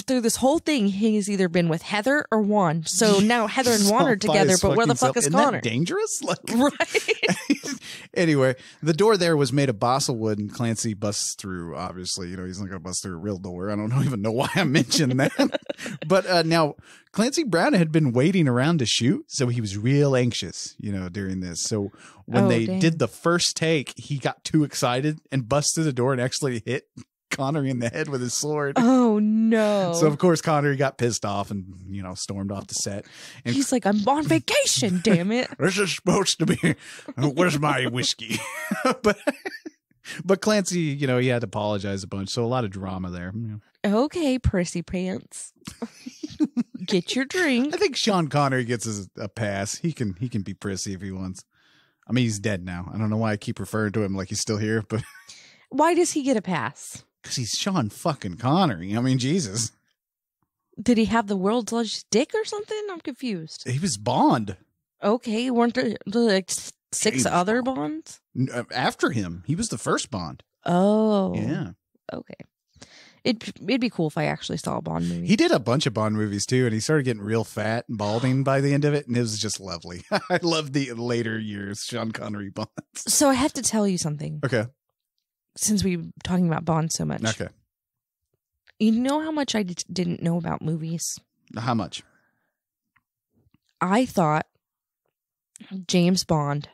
Through this whole thing, he's either been with Heather or Juan. So now Heather and Juan are together, but where the fuck is Connor? Isn't that dangerous? Like, right. Anyway, the door there was made of balsa wood, and Clancy busts through. Obviously, he's not going to bust through a real door. I don't even know why I mentioned that. But now Clancy Brown had been waiting around to shoot, so he was real anxious, during this. So when they did the first take, he got too excited and busted the door and actually hit Connery in the head with his sword. Oh no. So of course Connery got pissed off and stormed off the set. And he's like, I'm on vacation, damn it. This is supposed to be where's my whiskey? but Clancy, he had to apologize a bunch. So a lot of drama there. Okay, prissy pants. Get your drink. I think Sean Connery gets a pass. He can be prissy if he wants. I mean, he's dead now. I don't know why I keep referring to him like he's still here, but why does he get a pass? Because he's Sean fucking Connery. I mean, Jesus. Did he have the world's largest dick or something? I'm confused. He was Bond. Okay, weren't there like six other Bonds? After him, he was the first Bond. Oh, yeah. Okay, it'd be cool if I actually saw a Bond movie. He did a bunch of Bond movies too, and he started getting real fat and balding by the end of it, and it was just lovely. I love the later years Sean Connery Bonds. So I have to tell you something. Okay. Since we're talking about Bond so much. Okay. You know how much I didn't know about movies? How much? I thought James Bond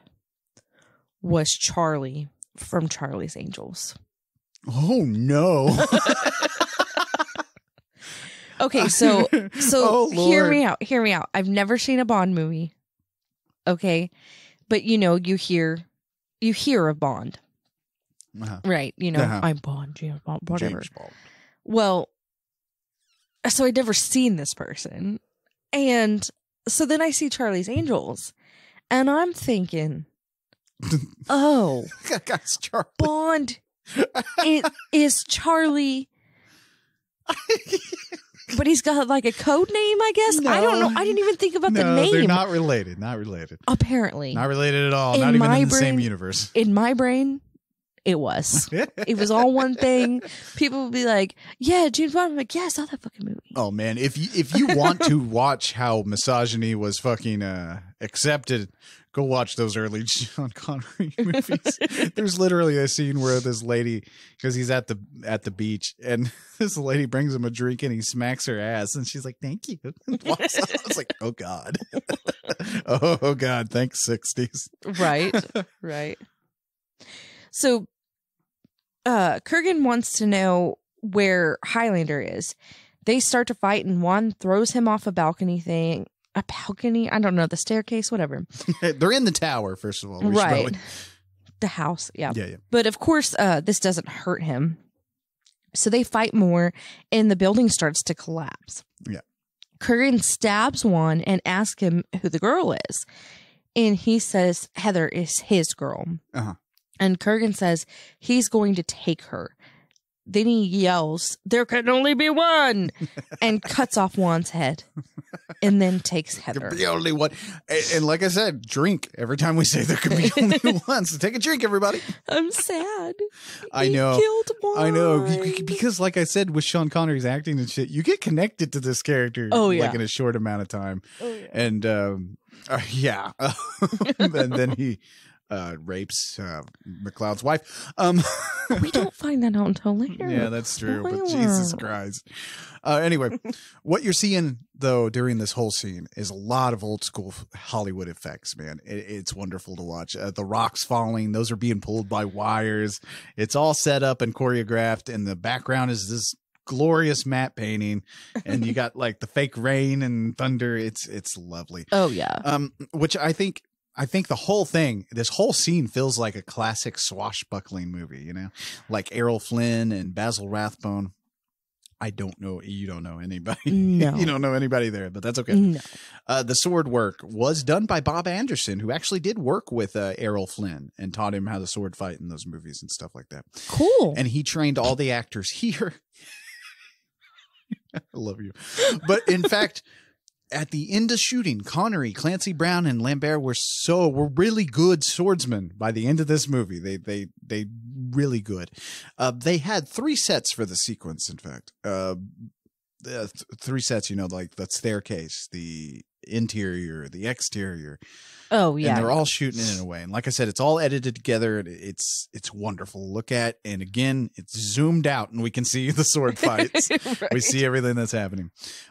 was Charlie from Charlie's Angels. Oh, no. Okay, so oh, hear me out. I've never seen a Bond movie. Okay? But you hear of Bond. Uh-huh. Right, Uh-huh. I'm Bond, James Bond, whatever. James Bond. Well, so I'd never seen this person. And so then I see Charlie's Angels, and I'm thinking, oh, that guy's Charlie. Bond is Charlie. But he's got like a code name, I guess. No, I don't know. I didn't even think about the name. They're not related. Apparently. Not related at all. Not even in the same universe. In my brain, it was. It was all one thing. People would be like, yeah, James Bond. I'm like, yeah, I saw that fucking movie. Oh, man. If you want to watch how misogyny was fucking accepted, go watch those early Sean Connery movies. There's literally a scene where this lady, because he's at the beach, and this lady brings him a drink and he smacks her ass, and she's like, "Thank you." Walks off. It's like, oh God, oh God, thanks 60s. Right. So, Kurgan wants to know where Highlander is. They start to fight, and Juan throws him off a balcony thing. A balcony? I don't know. The staircase? Whatever. They're in the tower, first of all. Right. The house. Yeah. Yeah. But of course, this doesn't hurt him. So they fight more, and the building starts to collapse. Yeah. Kurgan stabs Juan and asks him who the girl is. And he says Heather is his girl. Uh-huh. And Kurgan says he's going to take her. then he yells, "There can only be one," and cuts off Juan's head, and then takes Heather. The only one. And like I said, drink every time we say there could be only one. So take a drink, everybody. I'm sad. I know. He killed Juan. I know. Because like I said, with Sean Connery's acting and shit, you get connected to this character like in a short amount of time. Oh, yeah. And yeah. And then he rapes McLeod's wife. We don't find that out until later. Yeah, that's true. But Spoiler. Jesus Christ. Anyway, what you're seeing though during this whole scene is a lot of old school Hollywood effects, man. It's wonderful to watch. The rocks falling, those are being pulled by wires. It's all set up and choreographed, and the background is this glorious matte painting, and you got like the fake rain and thunder. It's lovely. Oh yeah. Which I think the whole thing, this whole scene feels like a classic swashbuckling movie, you know, like Errol Flynn and Basil Rathbone. I don't know. You don't know anybody. No. You don't know anybody there, but that's okay. No. The sword work was done by Bob Anderson, who actually did work with Errol Flynn and taught him how to sword fight in those movies and stuff like that. Cool. And he trained all the actors here. I love you. But in fact, at the end of shooting, Connery, Clancy Brown, and Lambert were really good swordsmen by the end of this movie. They really good. They had 3 sets for the sequence. In fact, 3 sets. You know, like the staircase, the interior, the exterior. Oh yeah. And they're all shooting it in a way. And like I said, it's all edited together. It's wonderful to look at. And again, it's zoomed out and we can see the sword fights. Right. We see everything that's happening.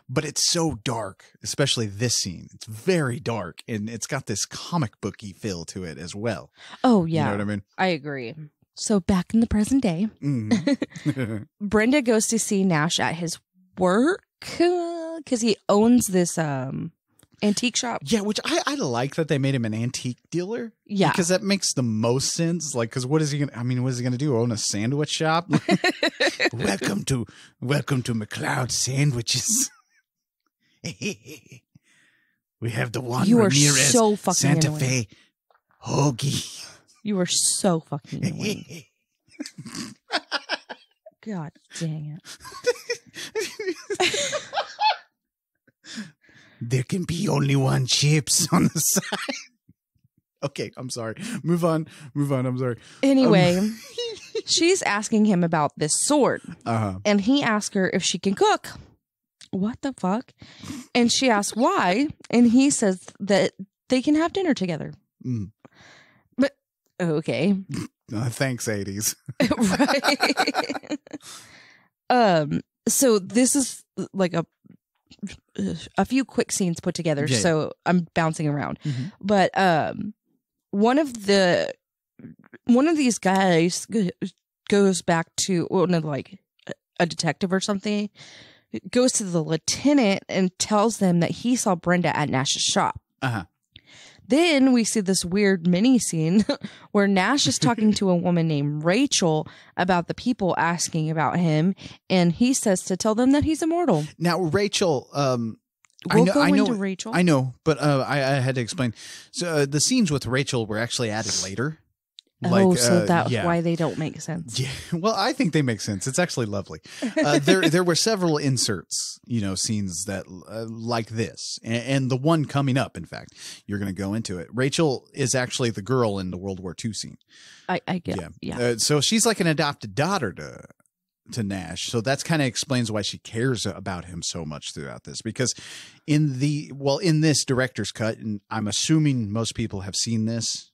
But it's so dark, especially this scene. It's very dark, and it's got this comic booky feel to it as well. Oh yeah. You know what I mean? I agree. So back in the present day, Brenda goes to see Nash at his work because he owns this antique shop. Yeah, which I like that they made him an antique dealer. Yeah. Because that makes the most sense. Like, because what is he going to do? Own a sandwich shop? Welcome to McLeod Sandwiches. We have the one You are Ramirez so fucking Santa annoying. Fe hoagie. You are so fucking annoying. God dang it. There can be only one chips on the side. Okay, I'm sorry. Move on. I'm sorry. Anyway, she's asking him about this sword. And he asks her if she can cook. What the fuck? And she asks why. And he says that they can have dinner together. But, okay. Thanks, 80s. Right. So this is like a few quick scenes put together. Yeah. So I'm bouncing around. But one of these guys goes back to like a detective or something, goes to the lieutenant and tells them that he saw Brenda at Nash's shop. Then we see this weird mini scene where Nash is talking to a woman named Rachel about the people asking about him, and he says to tell them that he's immortal. Now, Rachel, We'll go into Rachel. I know, but I had to explain. So the scenes with Rachel were actually added later. So that's why they don't make sense. Yeah, well, I think they make sense. It's actually lovely. There were several inserts, scenes that like this, and the one coming up. In fact, you're going to go into it. Rachel is actually the girl in the World War II scene. I get. Yeah. So she's like an adopted daughter to Nash. So that's kind of explains why she cares about him so much throughout this, because in this director's cut, and I'm assuming most people have seen this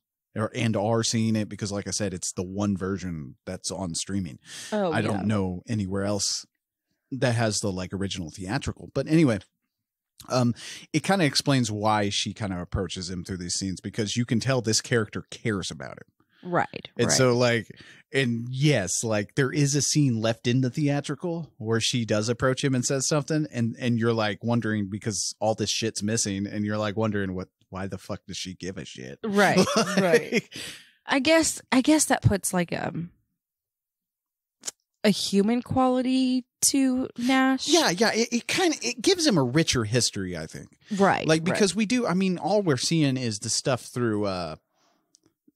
and are seeing it, because like I said, it's the one version that's on streaming. I don't know anywhere else that has the like original theatrical, but anyway, it kind of explains why she kind of approaches him through these scenes, because you can tell this character cares about him. Right. And so yes, like there is a scene left in the theatrical where she does approach him and says something, and you're like wondering, because all this shit's missing, and you're like wondering why the fuck does she give a shit? Right. Right. I guess that puts like a human quality to Nash. Yeah. It gives him a richer history, I think. Right. Like, because we do, all we're seeing is the stuff through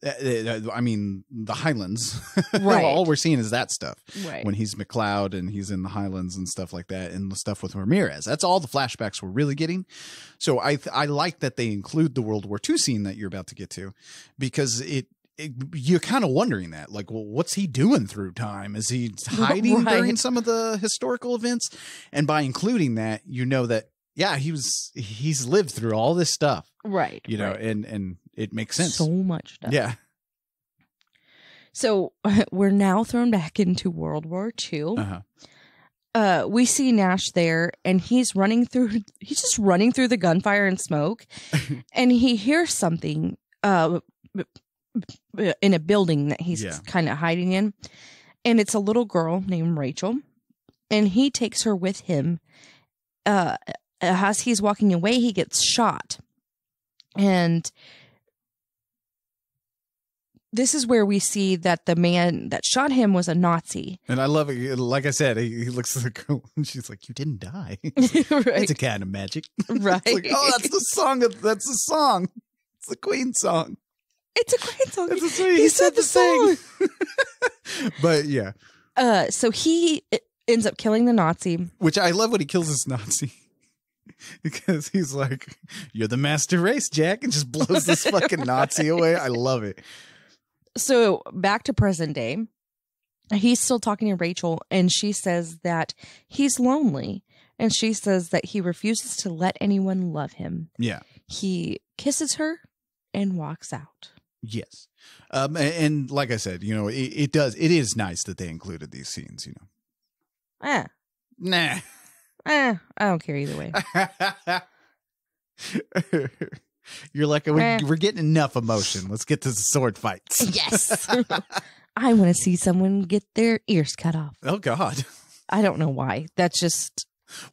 I mean, the Highlands. Right. All we're seeing is that stuff. Right. When he's McLeod and he's in the Highlands and stuff like that, and the stuff with Ramirez. That's all the flashbacks we're really getting. So I like that they include the World War II scene that you're about to get to, because you're kind of wondering that, like, well, what's he doing through time? Is he hiding during some of the historical events? And by including that, you know that, yeah, he's lived through all this stuff. Right. You know, right. and it makes sense. So much stuff. Yeah. So we're now thrown back into World War II. Uh-huh. We see Nash there, and he's just running through the gunfire and smoke, and he hears something in a building that he's kind of hiding in, and it's a little girl named Rachel, and he takes her with him. As he's walking away, he gets shot, and this is where we see that the man that shot him was a Nazi. And I love it. Like I said, he looks at the girl and she's like, "You didn't die." Right. It's a kind of magic. Right. It's like, oh, that's the song. That's the song. It's the Queen song. It's a great song. He said the song. But yeah. So he ends up killing the Nazi. Which I love when he kills this Nazi. Because he's like, "You're the master race, Jack," and just blows this fucking Nazi away. I love it. So back to present day, he's still talking to Rachel, and she says that he's lonely, and she says that he refuses to let anyone love him. Yeah. He kisses her and walks out. Yes. And like I said, you know, it is nice that they included these scenes, you know. Nah. I don't care either way. You're like, we're getting enough emotion. Let's get to the sword fights. Yes. I want to see someone get their ears cut off. Oh, God. I don't know why. That's just...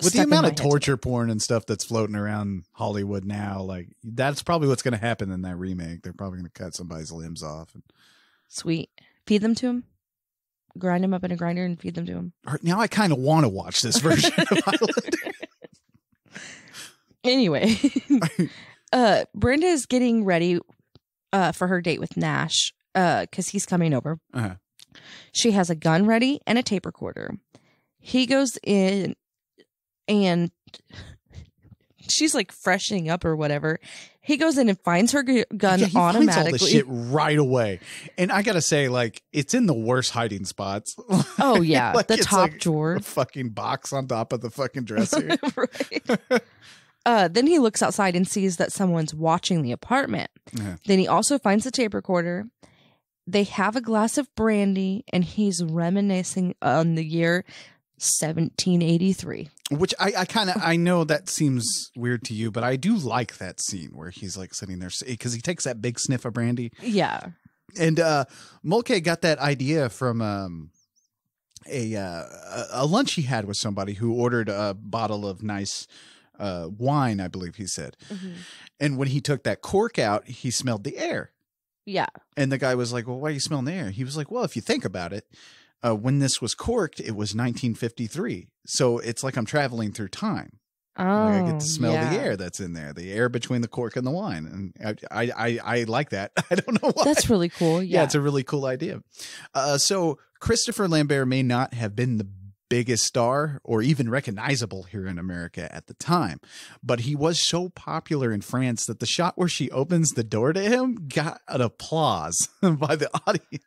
With the amount of torture porn and stuff that's floating around Hollywood now, like, that's probably what's going to happen in that remake. They're probably going to cut somebody's limbs off. Sweet. Feed them to him. Grind them up in a grinder and feed them to him. Now I kind of want to watch this version of Highlander. Anyway... Brenda is getting ready for her date with Nash because he's coming over. Uh-huh. She has a gun ready and a tape recorder. He goes in and she's like freshening up or whatever. He goes in and finds her gun he automatically. Finds all this shit right away. And I got to say, like, it's in the worst hiding spots. Oh, yeah. Like, the top drawer. A fucking box on top of the fucking dresser. Right. Then he looks outside and sees that someone's watching the apartment. Yeah. Then he also finds the tape recorder. They have a glass of brandy, and he's reminiscing on the year 1783. Which I know that seems weird to you, but I do like that scene where he's like sitting there because he takes that big sniff of brandy. Yeah. And Mulcahy got that idea from a lunch he had with somebody who ordered a bottle of nice wine, I believe he said. Mm-hmm. And when he took that cork out, he smelled the air. Yeah. And the guy was like, "Well, why are you smelling the air?" He was like, "Well, if you think about it, when this was corked, it was 1953. So it's like I'm traveling through time. Oh, like I get to smell the air that's in there, the air between the cork and the wine." And I like that. I don't know why. That's really cool. Yeah, it's a really cool idea. So Christopher Lambert may not have been the biggest star or even recognizable here in America at the time, but he was so popular in France that the shot where she opens the door to him got an applause by the audience.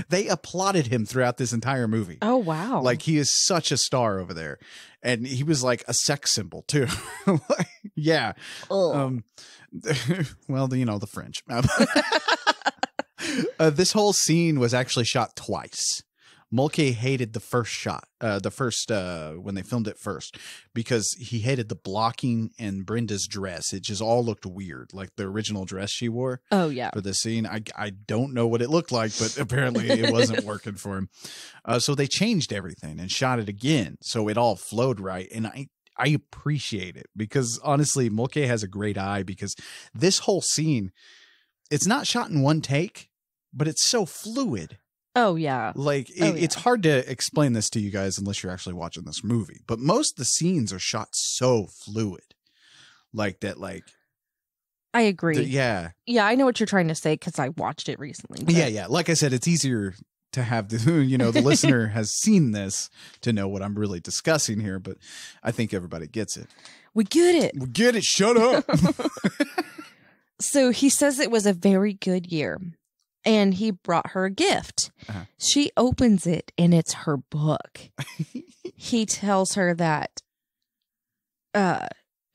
They applauded him throughout this entire movie. Oh, wow. Like, he is such a star over there. And he was like a sex symbol too. Yeah. Well, the French. This whole scene was actually shot twice. Mulcahy hated the first shot, when they filmed it first, because he hated the blocking and Brenda's dress. It just all looked weird, like the original dress she wore. Oh, yeah. For this scene. I don't know what it looked like, but apparently it wasn't working for him. So they changed everything and shot it again, so it all flowed right. And I appreciate it, because honestly, Mulcahy has a great eye, because this whole scene, it's not shot in one take, but it's so fluid. Oh, yeah. Like, it's hard to explain this to you guys unless you're actually watching this movie. But most of the scenes are shot so fluid. Like that, like, I agree. Yeah. Yeah, I know what you're trying to say because I watched it recently. But... Yeah. Like I said, it's easier to have the, the listener has seen this to know what I'm really discussing here, but I think everybody gets it. We get it. We get it. Shut up. So he says it was a very good year and he brought her a gift. She opens it and it's her book. He tells her that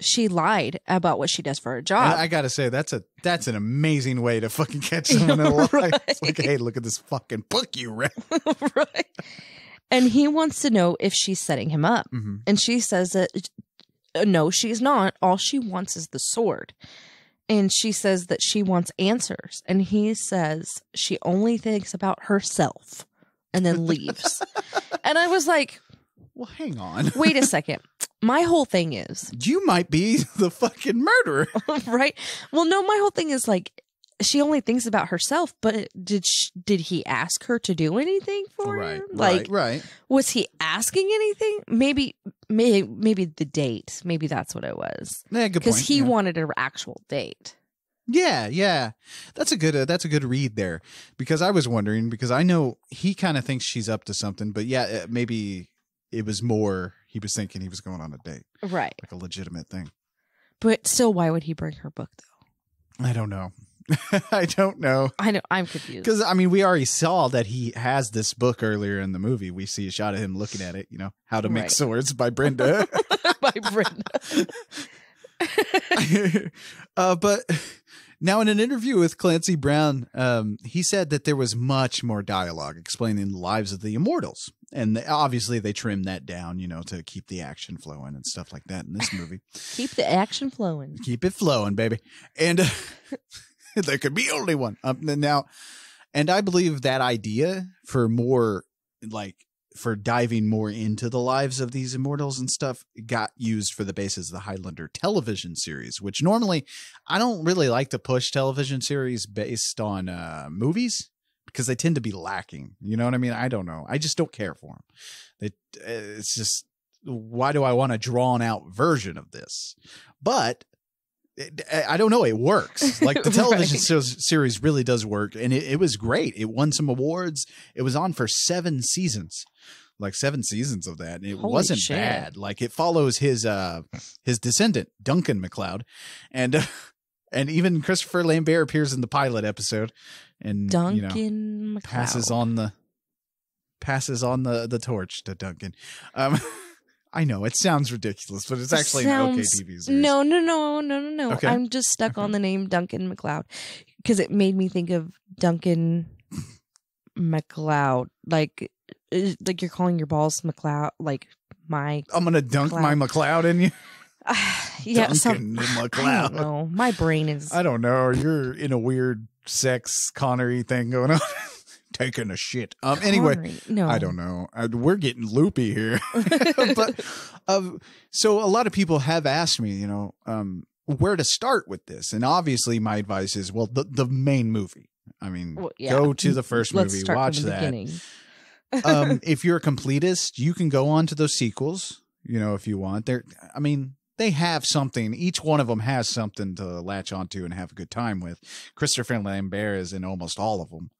she lied about what she does for her job. And I gotta say, that's an amazing way to fucking catch someone in a lie. Right. It's like, hey, look at this fucking book you read. Right. And he wants to know if she's setting him up. Mm-hmm. And she says that no, she's not. All she wants is the sword. And she says that she wants answers. And he says she only thinks about herself and then leaves. And I was like, well, hang on. Wait a second. My whole thing is... You might be the fucking murderer. Right? Well, no, my whole thing is like, she only thinks about herself, but did he ask her to do anything for her? Like, right. Was he asking anything? Maybe the date. Maybe that's what it was. Yeah, good point. Because he wanted an actual date. Yeah. That's a good read there. Because I was wondering, because I know he kind of thinks she's up to something, but yeah, maybe it was more, he was thinking he was going on a date. Right. Like a legitimate thing. But still, why would he bring her book, though? I don't know. I don't know. I know. I'm confused. Because, I mean, we already saw that he has this book earlier in the movie. We see a shot of him looking at it, How to Make Swords by Brenda. By Brenda. But now in an interview with Clancy Brown, he said that there was much more dialogue explaining the lives of the immortals. And obviously they trimmed that down, to keep the action flowing and stuff like that in this movie. Keep the action flowing. Keep it flowing, baby. And there could be only one. Now, and I believe that idea for more, for diving more into the lives of these immortals and stuff got used for the basis of the Highlander television series, which normally I don't really like to push television series based on movies because they tend to be lacking. You know what I mean? I don't know. I just don't care for them. It's just, why do I want a drawn out version of this? But I don't know. It works. Like the television series really does work. And it was great. It won some awards. It was on for 7 seasons, like 7 seasons of that. And it wasn't bad. Like it follows his descendant, Duncan MacLeod. And even Christopher Lambert appears in the pilot episode and Duncan MacLeod passes on the torch to Duncan. I know it sounds ridiculous, but it's actually an okay TV series. No. Okay. I'm just stuck on the name Duncan MacLeod because it made me think of Duncan MacLeod, like you're calling your balls MacLeod, like my. I'm gonna dunk my MacLeod in you. Yeah, Duncan MacLeod. I don't know. My brain is. I don't know. You're in a weird sex Connery thing going on. Taking a shit. Anyway, no. I don't know. We're getting loopy here. But so a lot of people have asked me, where to start with this. And obviously my advice is, well, the main movie. I mean, go to the first movie, watch that. If you're a completist, you can go on to those sequels, if you want. They have something. Each one of them has something to latch onto and have a good time with. Christopher Lambert is in almost all of them.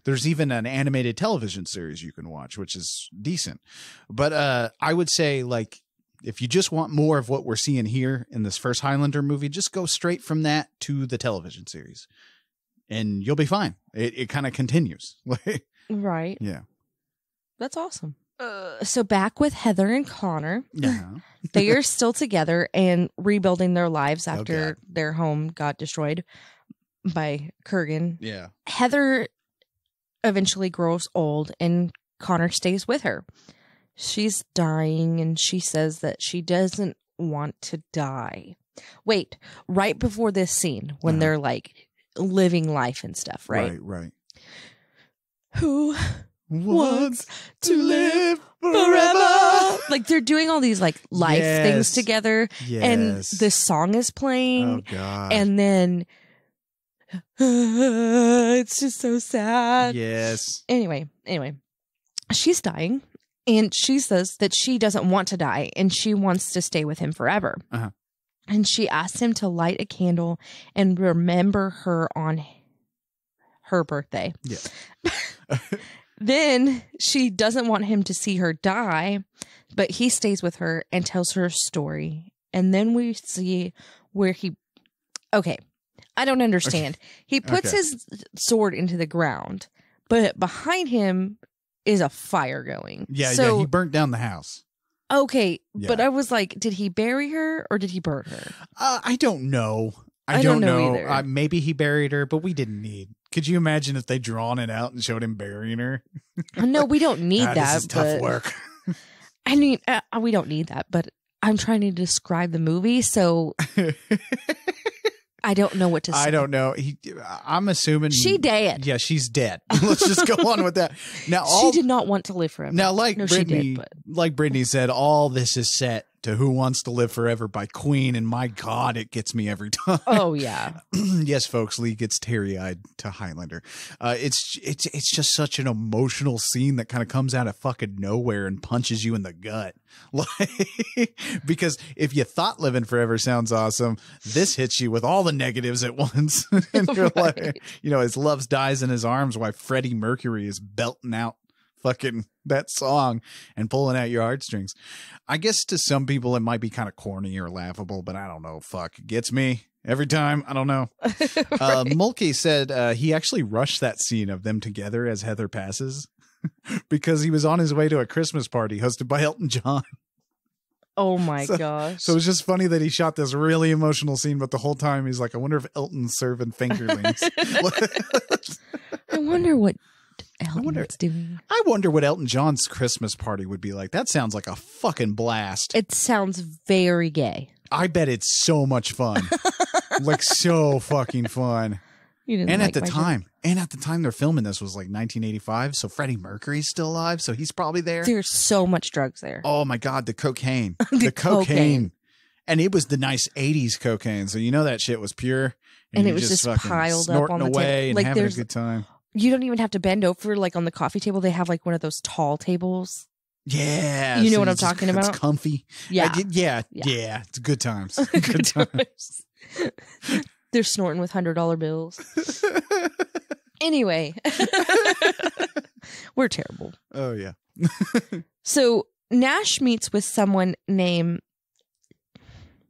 There's even an animated television series you can watch, which is decent. But I would say, if you just want more of what we're seeing here in this first Highlander movie, just go straight from that to the television series. And you'll be fine. It kind of continues. Right. Yeah. That's awesome. So back with Heather and Connor. Yeah. They are still together and rebuilding their lives after their home got destroyed by Kurgan. Yeah. Heather eventually grows old and Connor stays with her. She's dying and she says that she doesn't want to die. Wait, right before this scene when they're living life and stuff, right? Right. Who wants to live forever? They're doing all these life things together. Yes. And this song is playing. Oh God. And then it's just so sad. Yes. Anyway, she's dying and she says that she doesn't want to die and she wants to stay with him forever. Uh-huh. and she asks him to light a candle and remember her on her birthday. Yeah. Then she doesn't want him to see her die, but he stays with her and tells her a story. And then we see where he... Okay, I don't understand. He puts his sword into the ground, but behind him is a fire going. Yeah, so, he burnt down the house. Okay, Yeah. but I was like, did he bury her or did he burn her? I don't know. I don't know either. Maybe he buried her, but we didn't need. Could you imagine if they drawn it out and showed him burying her? No, we don't need that. This is tough work. I mean, we don't need that, but I'm trying to describe the movie, so I don't know what to say. I don't know. I'm assuming she dead. Yeah, she's dead. Let's just go on with that. Now, she did not want to live forever. Now, like Brittany, but... like Brittany said, all this is set to "Who Wants to Live Forever" by Queen, and my God, it gets me every time. Oh yeah. Yes, folks, Lee gets teary-eyed to Highlander. It's just such an emotional scene that kind of comes out of fucking nowhere and punches you in the gut. Like, because if you thought living forever sounds awesome, this hits you with all the negatives at once. And you're like, his love dies in his arms while Freddie Mercury is belting out fucking that song and pulling out your heartstrings. I guess to some people it might be kind of corny or laughable, but I don't know. Fuck, it gets me every time. I don't know. Right. Mulkey said he actually rushed that scene of them together as Heather passes because he was on his way to a Christmas party hosted by Elton John. Oh my gosh. So it's just funny that he shot this really emotional scene, but the whole time he's like, I wonder if Elton's serving fingerlings. I wonder what Elton's doing. I wonder what Elton John's Christmas party would be like. That sounds like a fucking blast. It sounds very gay. I bet it's so much fun. Like so fucking fun. And at the time they're filming this was like 1985, so Freddie Mercury's still alive, so he's probably there. There's so much drugs there. Oh my God, the cocaine. the cocaine. And it was the nice 80s cocaine, so that shit was pure. And it was just piled up on the away table. And having a good time. You don't even have to bend over, like on the coffee table. They have like one of those tall tables. Yeah. You know what I'm talking about? It's comfy. Yeah. Yeah. It's good times. Good times. They're snorting with $100 bills. Anyway. We're terrible. Oh, yeah. So Nash meets with someone named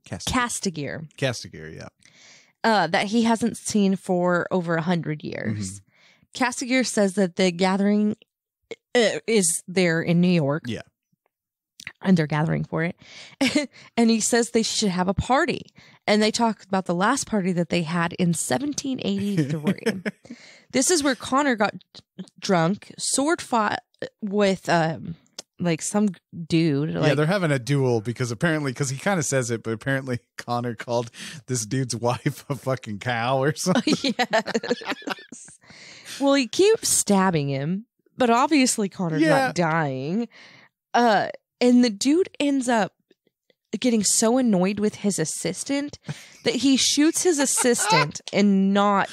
Castigier. Castigier, yeah. That he hasn't seen for over 100 years. Mm-hmm. Castigier says that the gathering is there in New York. Yeah. And they're gathering for it. And he says they should have a party. And they talk about the last party that they had in 1783. This is where Connor got drunk, sword fought with like some dude. Yeah, they're having a duel because he kind of says it, but apparently Connor called this dude's wife a fucking cow or something. Yes. Well, he keeps stabbing him, but obviously Connor's not dying. And the dude ends up getting so annoyed with his assistant that he shoots his assistant and not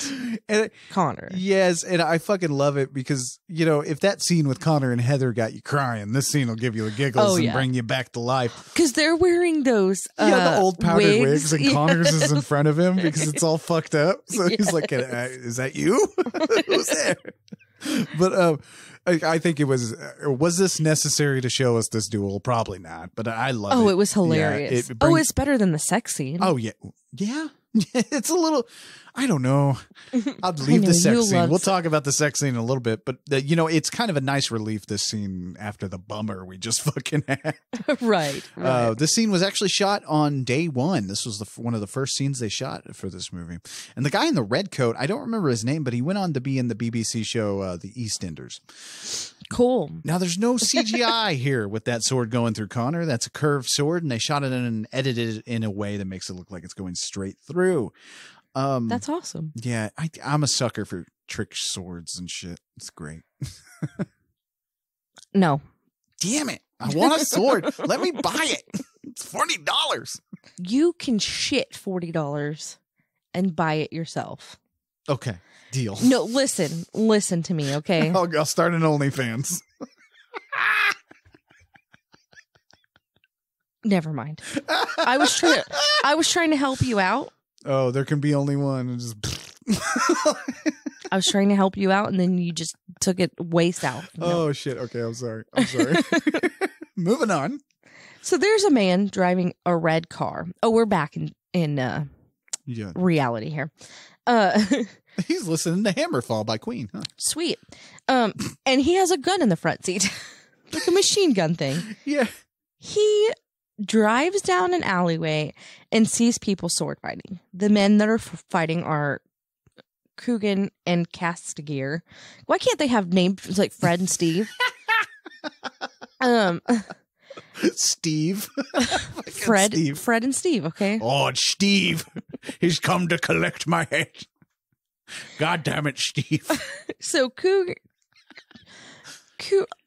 Connor. Yes, and I fucking love it because, if that scene with Connor and Heather got you crying, this scene will give you the giggles and bring you back to life. Because they're wearing those the old powdered wigs and Connor's is in front of him because it's all fucked up. So he's like, is that you? Who's there? But I think it was this necessary to show us this duel? Probably not, but I love it. Oh, it was hilarious. Yeah, it's better than the sex scene. Oh, yeah. Yeah. It's a little, I don't know. I'll leave the sex scene. We'll talk about the sex scene in a little bit, but it's kind of a nice relief, this scene, after the bummer we just fucking had. Right. This scene was actually shot on day one. This was one of the first scenes they shot for this movie. And the guy in the red coat, I don't remember his name, but he went on to be in the BBC show, The EastEnders. Cool. Now, there's no CGI here with that sword going through Connor. That's a curved sword, and they shot it and edited it in a way that makes it look like it's going straight through. That's awesome. Yeah, I'm a sucker for trick swords and shit. It's great. No. Damn it. I want a sword. Let me buy it. It's $40. You can shit $40 and buy it yourself. Okay. Deal. No, listen to me, okay? I'll start an OnlyFans. Never mind. I was trying to help you out. Oh, there can be only one. And just I was trying to help you out, and then you just took it way south. Oh shit. Okay, I'm sorry. Moving on. So there's a man driving a red car. Oh, we're back in Yeah. reality here. He's listening to Hammerfall by Queen. Huh? Sweet. And he has a gun in the front seat. Like a machine gun thing. Yeah. He drives down an alleyway and sees people sword fighting. The men that are fighting are Coogan and Castigier. Why can't they have names like Fred and Steve? Steve. Fred and Steve, okay? Oh, it's Steve. He's come to collect my head. God damn it, Steve. So Coogan...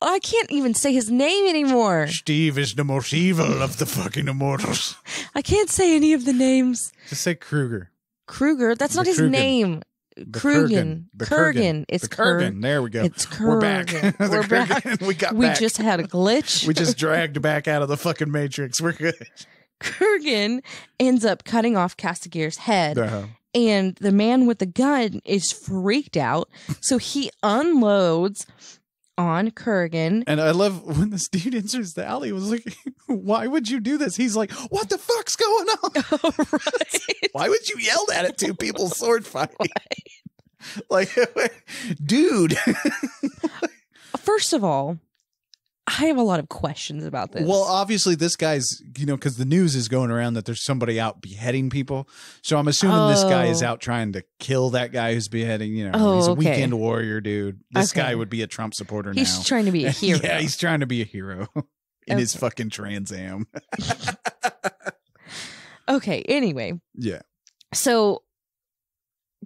I can't even say his name anymore. Steve is the most evil of the fucking immortals. I can't say any of the names. Just say Kruger. Kruger? That's not his Kurgan. name. Kurgan. Kurgan. It's Kurgan. There we go. It's Kurgan. We're back. We're back. We got We back. just had a glitch. We just dragged back out of the fucking Matrix. We're good. Kurgan ends up cutting off Castigier's head. Uh-huh. And the man with the gun is freaked out. So he unloads on Kurgan. And I love when this dude enters the alley. Was like, why would you do this? He's like, what the fuck's going on? Oh, right. Why would you yell at it to people sword fighting? Like, dude. First of all, I have a lot of questions about this. Well, obviously this guy's, because the news is going around that there's somebody out beheading people. So I'm assuming this guy is out trying to kill that guy who's beheading, he's a weekend warrior dude. This guy would be a Trump supporter now. He's trying to be a hero. Yeah, he's trying to be a hero in his fucking Trans Am. Okay, anyway. Yeah. So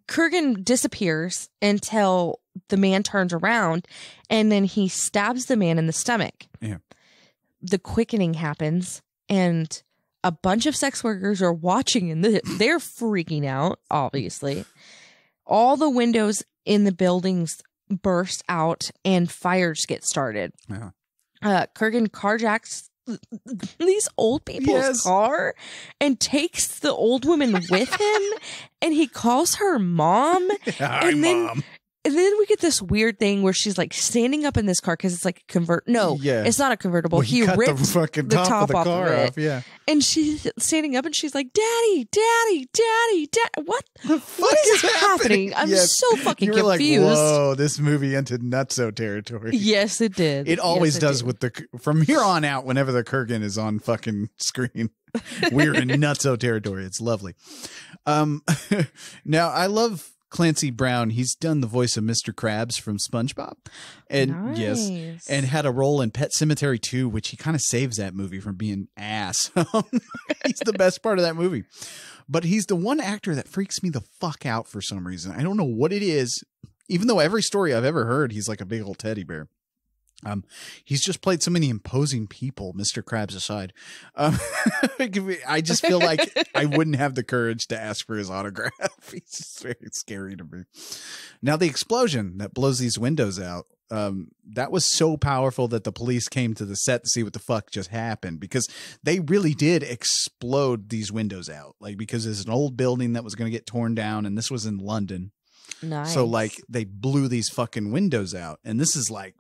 Kurgan disappears until the man turns around, and then he stabs the man in the stomach. Yeah. The quickening happens, and a bunch of sex workers are watching, and they're freaking out, obviously. All the windows in the buildings burst out, and fires get started. Yeah. Kurgan carjacks these old people's car and takes the old woman with him, and he calls her mom. Hi, Mom. And then we get this weird thing where she's like standing up in this car because it's like a it's not a convertible. Well, he cut ripped the fucking the top of the off car of it. off. Yeah. And she's standing up and she's like, Daddy, what? What is happening? I'm so fucking you were confused. Like, whoa, this movie entered nutso territory. Yes, it did. It always does with from here on out, whenever the Kurgan is on fucking screen, we're in nutso territory. It's lovely. Now I love Clancy Brown. He's done the voice of Mr. Krabs from SpongeBob, and nice. and had a role in Pet Sematary 2, which he kind of saves that movie from being ass. He's the best part of that movie, but he's the one actor that freaks me the fuck out for some reason. I don't know what it is. Even though every story I've ever heard, he's like a big old teddy bear. He's just played so many imposing people, Mr. Krabs aside. I just feel like I wouldn't have the courage to ask for his autograph. He's just very scary to me. Now, the explosion that blows these windows out, that was so powerful that the police came to the set to see what the fuck just happened, because they really did explode these windows out. Like, because there's an old building that was going to get torn down, and this was in London. Nice. So, like, they blew these fucking windows out, and this is like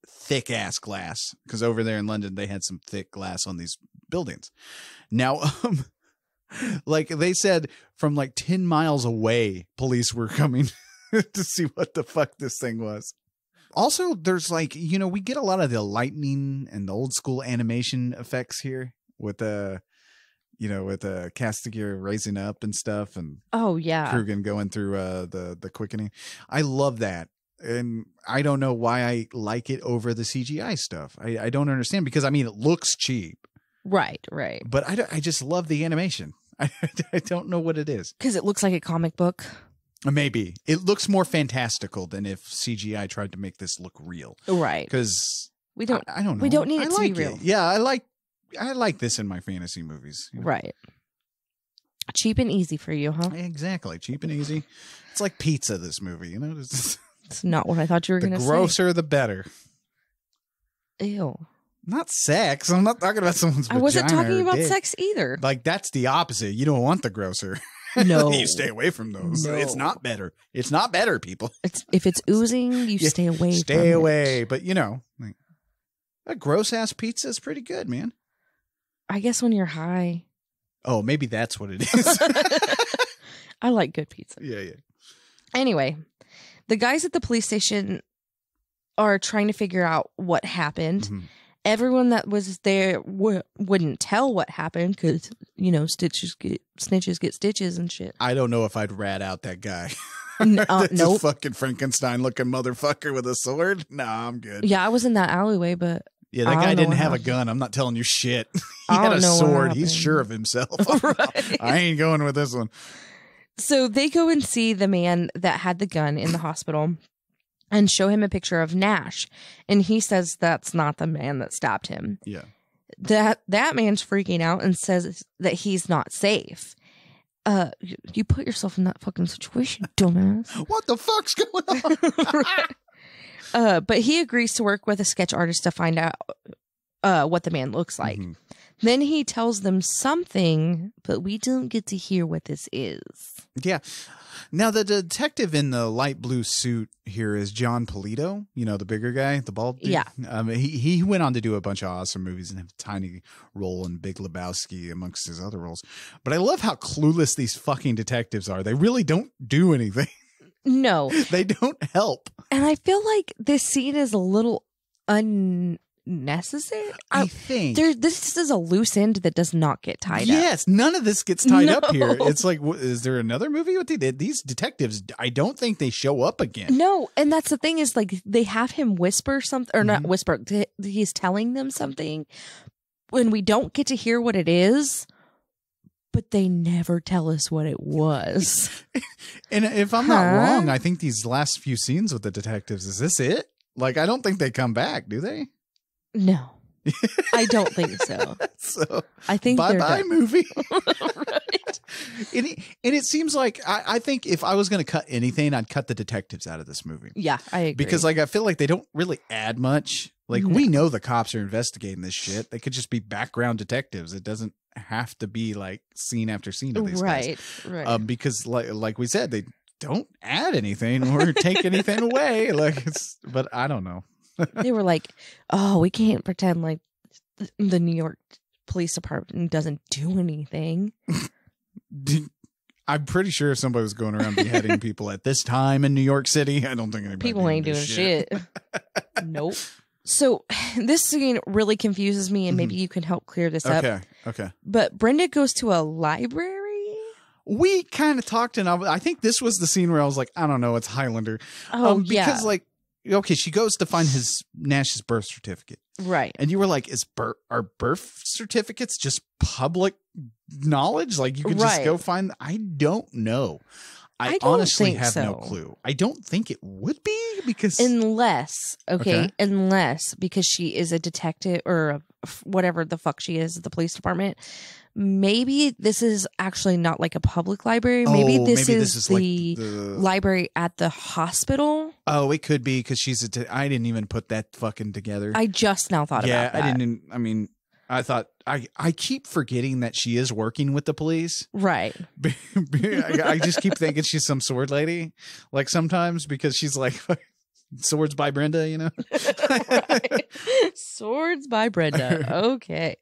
thick ass glass, because over there in London they had some thick glass on these buildings. Now, like they said, from like 10 miles away, police were coming to see what the fuck this thing was. Also, there's like, we get a lot of the lightning and the old school animation effects here with the, with the Castigier raising up and stuff, and Kurgan going through the quickening. I love that. And I don't know why I like it over the CGI stuff. I don't understand, because I mean, it looks cheap. Right. But I just love the animation. I don't know what it is. Because it looks like a comic book. Maybe. It looks more fantastical than if CGI tried to make this look real. Right. Because we don't. I don't know. We don't need it to be real. Yeah, I like this in my fantasy movies. Right. Cheap and easy for you, huh? Exactly. Cheap and easy. It's like pizza, this movie, It's not what I thought you were going to say. The grosser, the better. Ew. Not sex. I'm not talking about someone's vagina. I wasn't talking or about dick. sex either. Like, that's the opposite. You don't want the grosser. No. You stay away from those. No. It's not better. It's not better, people. If it's oozing, you Yeah, stay away. Stay from away. It. But, like, a gross ass pizza is pretty good, man. I guess when you're high. Oh, maybe that's what it is. I like good pizza. Yeah. Anyway, the guys at the police station are trying to figure out what happened. Mm-hmm. Everyone that was there wouldn't tell what happened because, snitches get stitches and shit. I don't know if I'd rat out that guy. Nope. A fucking Frankenstein looking motherfucker with a sword. Nah, I'm good. Yeah, I was in that alleyway, but Yeah, that guy didn't have a gun. I'm not telling you shit. He had a sword. He's sure of himself. Right. I ain't going with this one. So they go and see the man that had the gun in the hospital and show him a picture of Nash. And he says that's not the man that stabbed him. Yeah. That man's freaking out and says that he's not safe. You put yourself in that fucking situation, dumbass. What the fuck's going on? But he agrees to work with a sketch artist to find out what the man looks like. Mm-hmm. Then he tells them something, but we don't get to hear what this is. Yeah. Now, the detective in the light blue suit here is John Polito, the bigger guy, the bald dude. Yeah. He went on to do a bunch of awesome movies and have a tiny role in Big Lebowski amongst his other roles. But I love how clueless these fucking detectives are. They really don't do anything. No. They don't help. And I feel like this scene is a little unnecessary. I think. This is a loose end that does not get tied up. Yes, none of this gets tied up No. here. It's like, is there another movie with these detectives? I don't think they show up again. No, and that's the thing is like they have him whisper something or not whisper. He's telling them something when we don't get to hear what it is, but they never tell us what it was. And if I'm not wrong, I think these last few scenes with the detectives, is this it? Like, I don't think they come back, do they? No, I don't think so. So I think bye movie. Right. And it seems like I think if I was going to cut anything, I'd cut the detectives out of this movie. Yeah, I agree. Because I feel like they don't really add much. Like, we know the cops are investigating this shit. They could just be background detectives. It doesn't have to be like scene after scene of these guys. Right. Because like we said, they don't add anything or take anything away. But I don't know. They were like, "Oh, we can't pretend like the New York Police Department doesn't do anything." I'm pretty sure if somebody was going around beheading people at this time in New York City, I don't think anybody People ain't doing shit. Nope. So this scene really confuses me, and maybe you can help clear this up. Okay. But Brenda goes to a library. We kind of talked, and I think this was the scene where I was like, I don't know, it's Highlander. Because she goes to find Nash's birth certificate. Right. And you were like, are birth certificates just public knowledge? Like, you can just go find. I don't know. I honestly have no clue. I don't think it would be because unless because she is a detective or whatever the fuck she is at the police department. Maybe this is actually not like a public library. Maybe this is the library at the hospital. Oh, it could be because she's I didn't even put that fucking together. I just now thought about that. Yeah, I didn't. I mean, I thought I keep forgetting that she is working with the police. Right. I just keep thinking she's some sword lady. Like sometimes because she's like Swords by Brenda, Right. Swords by Brenda. Okay.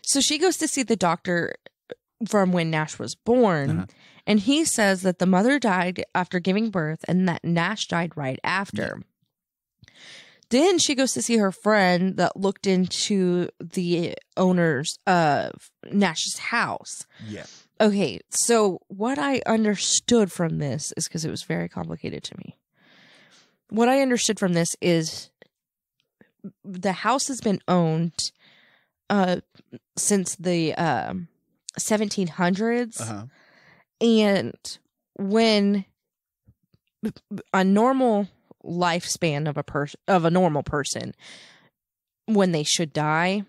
So she goes to see the doctor from when Nash was born, and he says that the mother died after giving birth and that Nash died right after. Yeah. Then she goes to see her friend that looked into the owners of Nash's house. Yeah. Okay, so what I understood from this is because it was very complicated to me. What I understood from this is the house has been owned since the 1700s. And when a normal lifespan of a normal person, when they should die,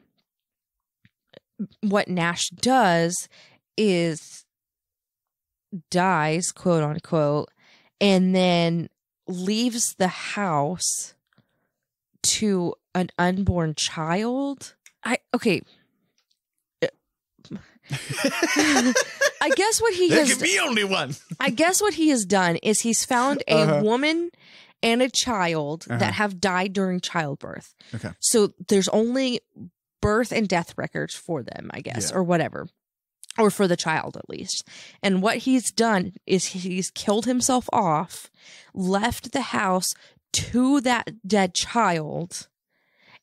what Nash does is dies, quote unquote, and then leaves the house to an unborn child. Okay. I guess what he There has can be only one. I guess what he has done is he's found a woman and a child that have died during childbirth. Okay. So there's only birth and death records for them, I guess, or whatever. Or for the child, at least. And what he's done is he's killed himself off, left the house to that dead child,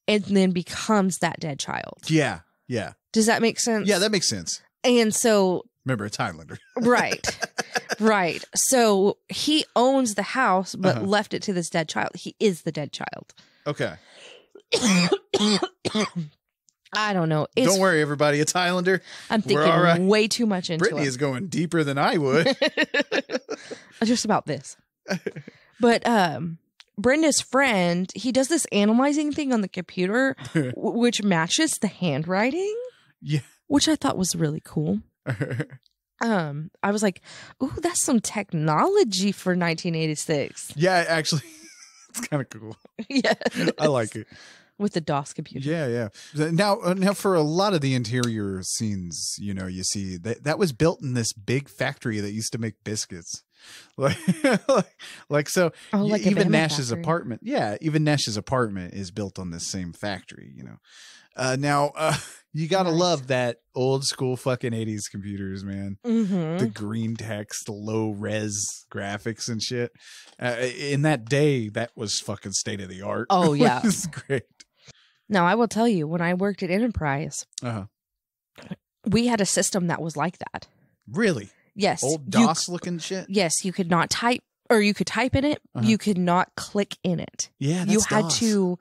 and then becomes that dead child. Yeah. Yeah. Does that make sense? Yeah, that makes sense. And so... Remember, it's Highlander. Right. Right. So he owns the house, but left it to this dead child. He is the dead child. Okay. I don't know. Don't worry, everybody. It's Highlander. I'm thinking way too much into Brittany it. is going deeper than I would. Just about this. But Brenda's friend, he does this analyzing thing on the computer, which matches the handwriting. Yeah. Which I thought was really cool. I was like, ooh, that's some technology for 1986. Yeah, actually, it's kind of cool. Yeah. I like it. With the DOS computer. Yeah, yeah. Now, for a lot of the interior scenes, you see that was built in this big factory that used to make biscuits. Like so. Like even Nash's apartment. Yeah, even Nash's apartment is built on this same factory. Now you gotta love that old school fucking 80s computers, man. The green text, low res graphics and shit. In that day, that was fucking state of the art. Oh yeah, it's great. Now, I will tell you, when I worked at Enterprise, we had a system that was like that. Really? Yes. Old DOS looking shit? Yes, you could not type, or you could type in it. You could not click in it. Yeah, that's you had DOS. to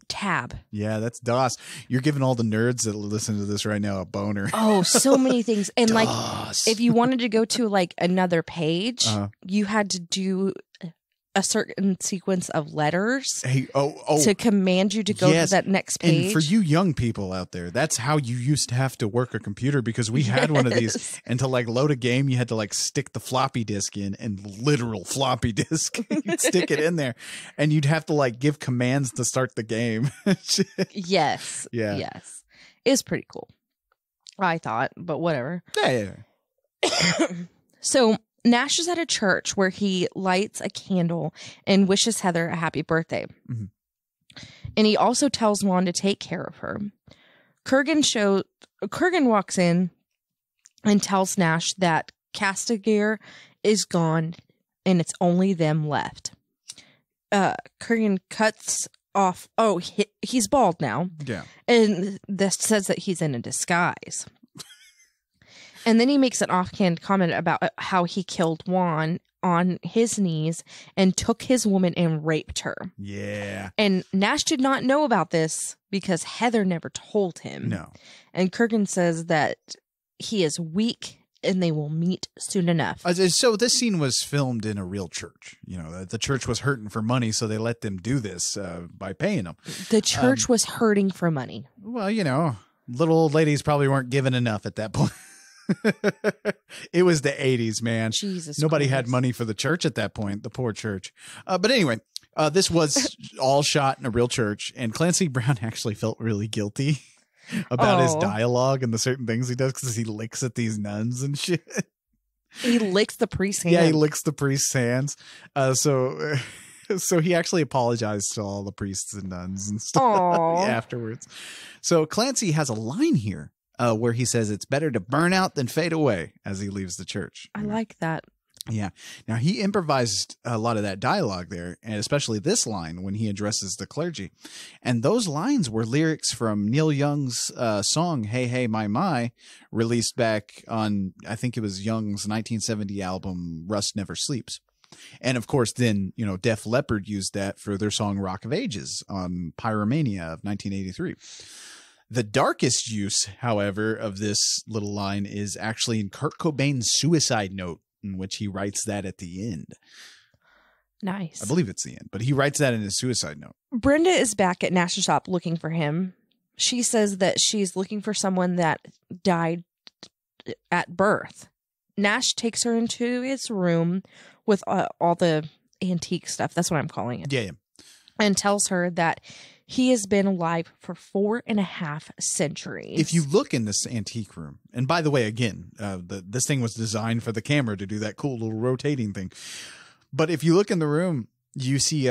tab. Yeah, that's DOS. You're giving all the nerds that listen to this right now a boner. Oh, so many things. And DOS. like, if you wanted to go to like another page, you had to do a certain sequence of letters to command you to go to that next page. And for you young people out there, that's how you used to have to work a computer, because we had one of these, and to like load a game, you had to like stick the floppy disk in, and literal floppy disk. You'd stick it in there, and you'd have to like give commands to start the game. Yes. Yeah. Yes. It's pretty cool, I thought, but whatever. Yeah. So Nash is at a church where he lights a candle and wishes Heather a happy birthday. And he also tells Juan to take care of her. Kurgan walks in and tells Nash that Castigar is gone and it's only them left. Kurgan cuts off. Oh, he's bald now. Yeah. And this says that he's in a disguise. And then he makes an offhand comment about how he killed Juan on his knees and took his woman and raped her. Yeah. And Nash did not know about this because Heather never told him. No. And Kurgan says that he is weak and they will meet soon enough. So this scene was filmed in a real church. The church was hurting for money, so they let them do this by paying them. The church was hurting for money. Well, little old ladies probably weren't given enough at that point. It was the 80s, man. Jesus Nobody Christ. had money for the church at that point, the poor church. But anyway, this was all shot in a real church, and Clancy Brown actually felt really guilty about his dialogue and the certain things he does, because he licks at these nuns and shit. He licks the priest's hand. Yeah, he licks the priest's hands. So he actually apologized to all the priests and nuns and stuff afterwards. So Clancy has a line here where he says it's better to burn out than fade away as he leaves the church. I like that. Yeah. Now, he improvised a lot of that dialogue there, and especially this line when he addresses the clergy. And those lines were lyrics from Neil Young's song, Hey, Hey, My, released back on, I think it was Young's 1970 album, Rust Never Sleeps. And of course, then, Def Leppard used that for their song Rock of Ages on Pyromania of 1983. The darkest use, however, of this little line is actually in Kurt Cobain's Suicide Note, in which he writes that at the end. Nice. I believe it's the end, but he writes that in his Suicide Note. Brenda is back at Nash's shop looking for him. She says that she's looking for someone that died at birth. Nash takes her into his room with all the antique stuff. That's what I'm calling it. Yeah. and tells her that he has been alive for 4.5 centuries. If you look in this antique room, and by the way, again, this thing was designed for the camera to do that cool little rotating thing. But if you look in the room, you see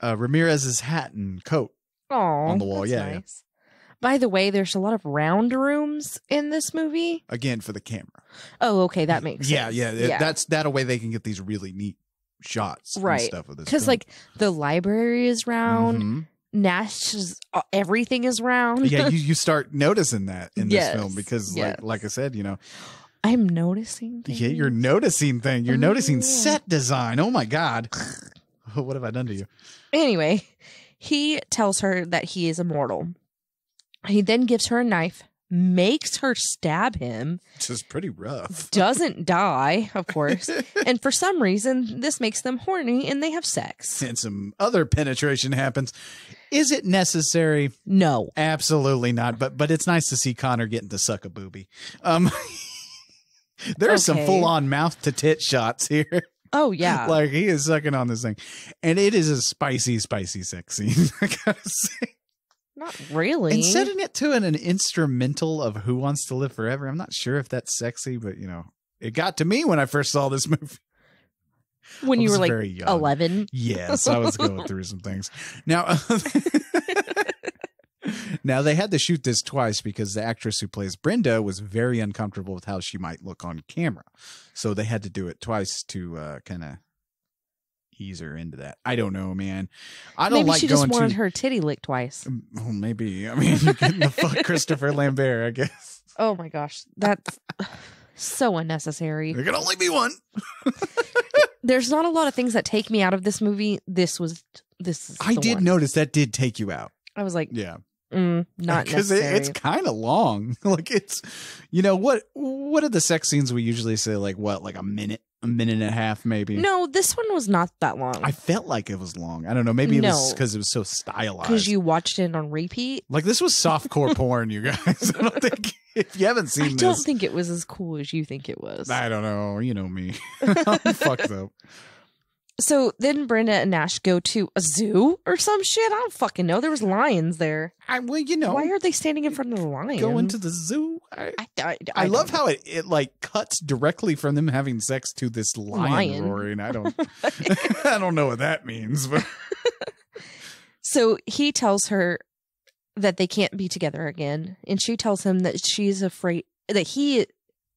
Ramirez's hat and coat on the wall. That's Yeah, nice. By the way, there's a lot of round rooms in this movie. Again, for the camera. Oh, okay, that makes Yeah, sense. yeah. That's that a way they can get these really neat shots, Right. And stuff with this. Because film. like the library is round, Mhm. Nash's everything is round. Yeah, you start noticing that in this Yes, film because, yes. like I said, I'm noticing things. yeah, you're noticing things. You're Oh, noticing yeah. set design. Oh my god, what have I done to you? Anyway, he tells her that he is immortal. He then gives her a knife, makes her stab him, This is pretty rough. doesn't die, of course. And for some reason, this makes them horny and they have sex. And some other penetration happens. Is it necessary? No. Absolutely not. But it's nice to see Connor getting to suck a boobie. There's some Okay. full on mouth to tit shots here. Oh, yeah. Like he is sucking on this thing, and it is a spicy sex scene. I gotta say. Not really. And setting it to an instrumental of Who Wants to Live Forever, I'm not sure if that's sexy, but it got to me when I first saw this movie. when I you was were like very young. 11. Yes, I was going through some things. Now, now they had to shoot this twice because the actress who plays Brenda was very uncomfortable with how she might look on camera. So they had to do it twice to kind of ease her into that. I don't know, man. I don't Maybe like she just going wanted to her titty licked twice. Well, maybe. I mean, you're getting the fuck Christopher Lambert, I guess. Oh my gosh. That's so unnecessary. There can only be one. There's not a lot of things that take me out of this movie. This is I the did one. notice that did take you out. I was like, Yeah. not Because necessary. it's kind of long. Like it's, what are the sex scenes we usually say? Like what? Like a minute and a half, maybe. No, this one was not that long. I felt like it was long. I don't know. Maybe it was No. because it was so stylized. Because you watched it on repeat. Like this was softcore porn, you guys. I don't think if you haven't seen I don't this, think it was as cool as you think it was. I don't know. You know me. I'm fucked up. So then Brenda and Nash go to a zoo or some shit. I don't fucking know. There was lions there. Well, Why are they standing in front of the lions? going to the zoo. I love don't how it like cuts directly from them having sex to this lion roaring. I don't I don't know what that means, but So he tells her that they can't be together again, and she tells him that she's afraid that he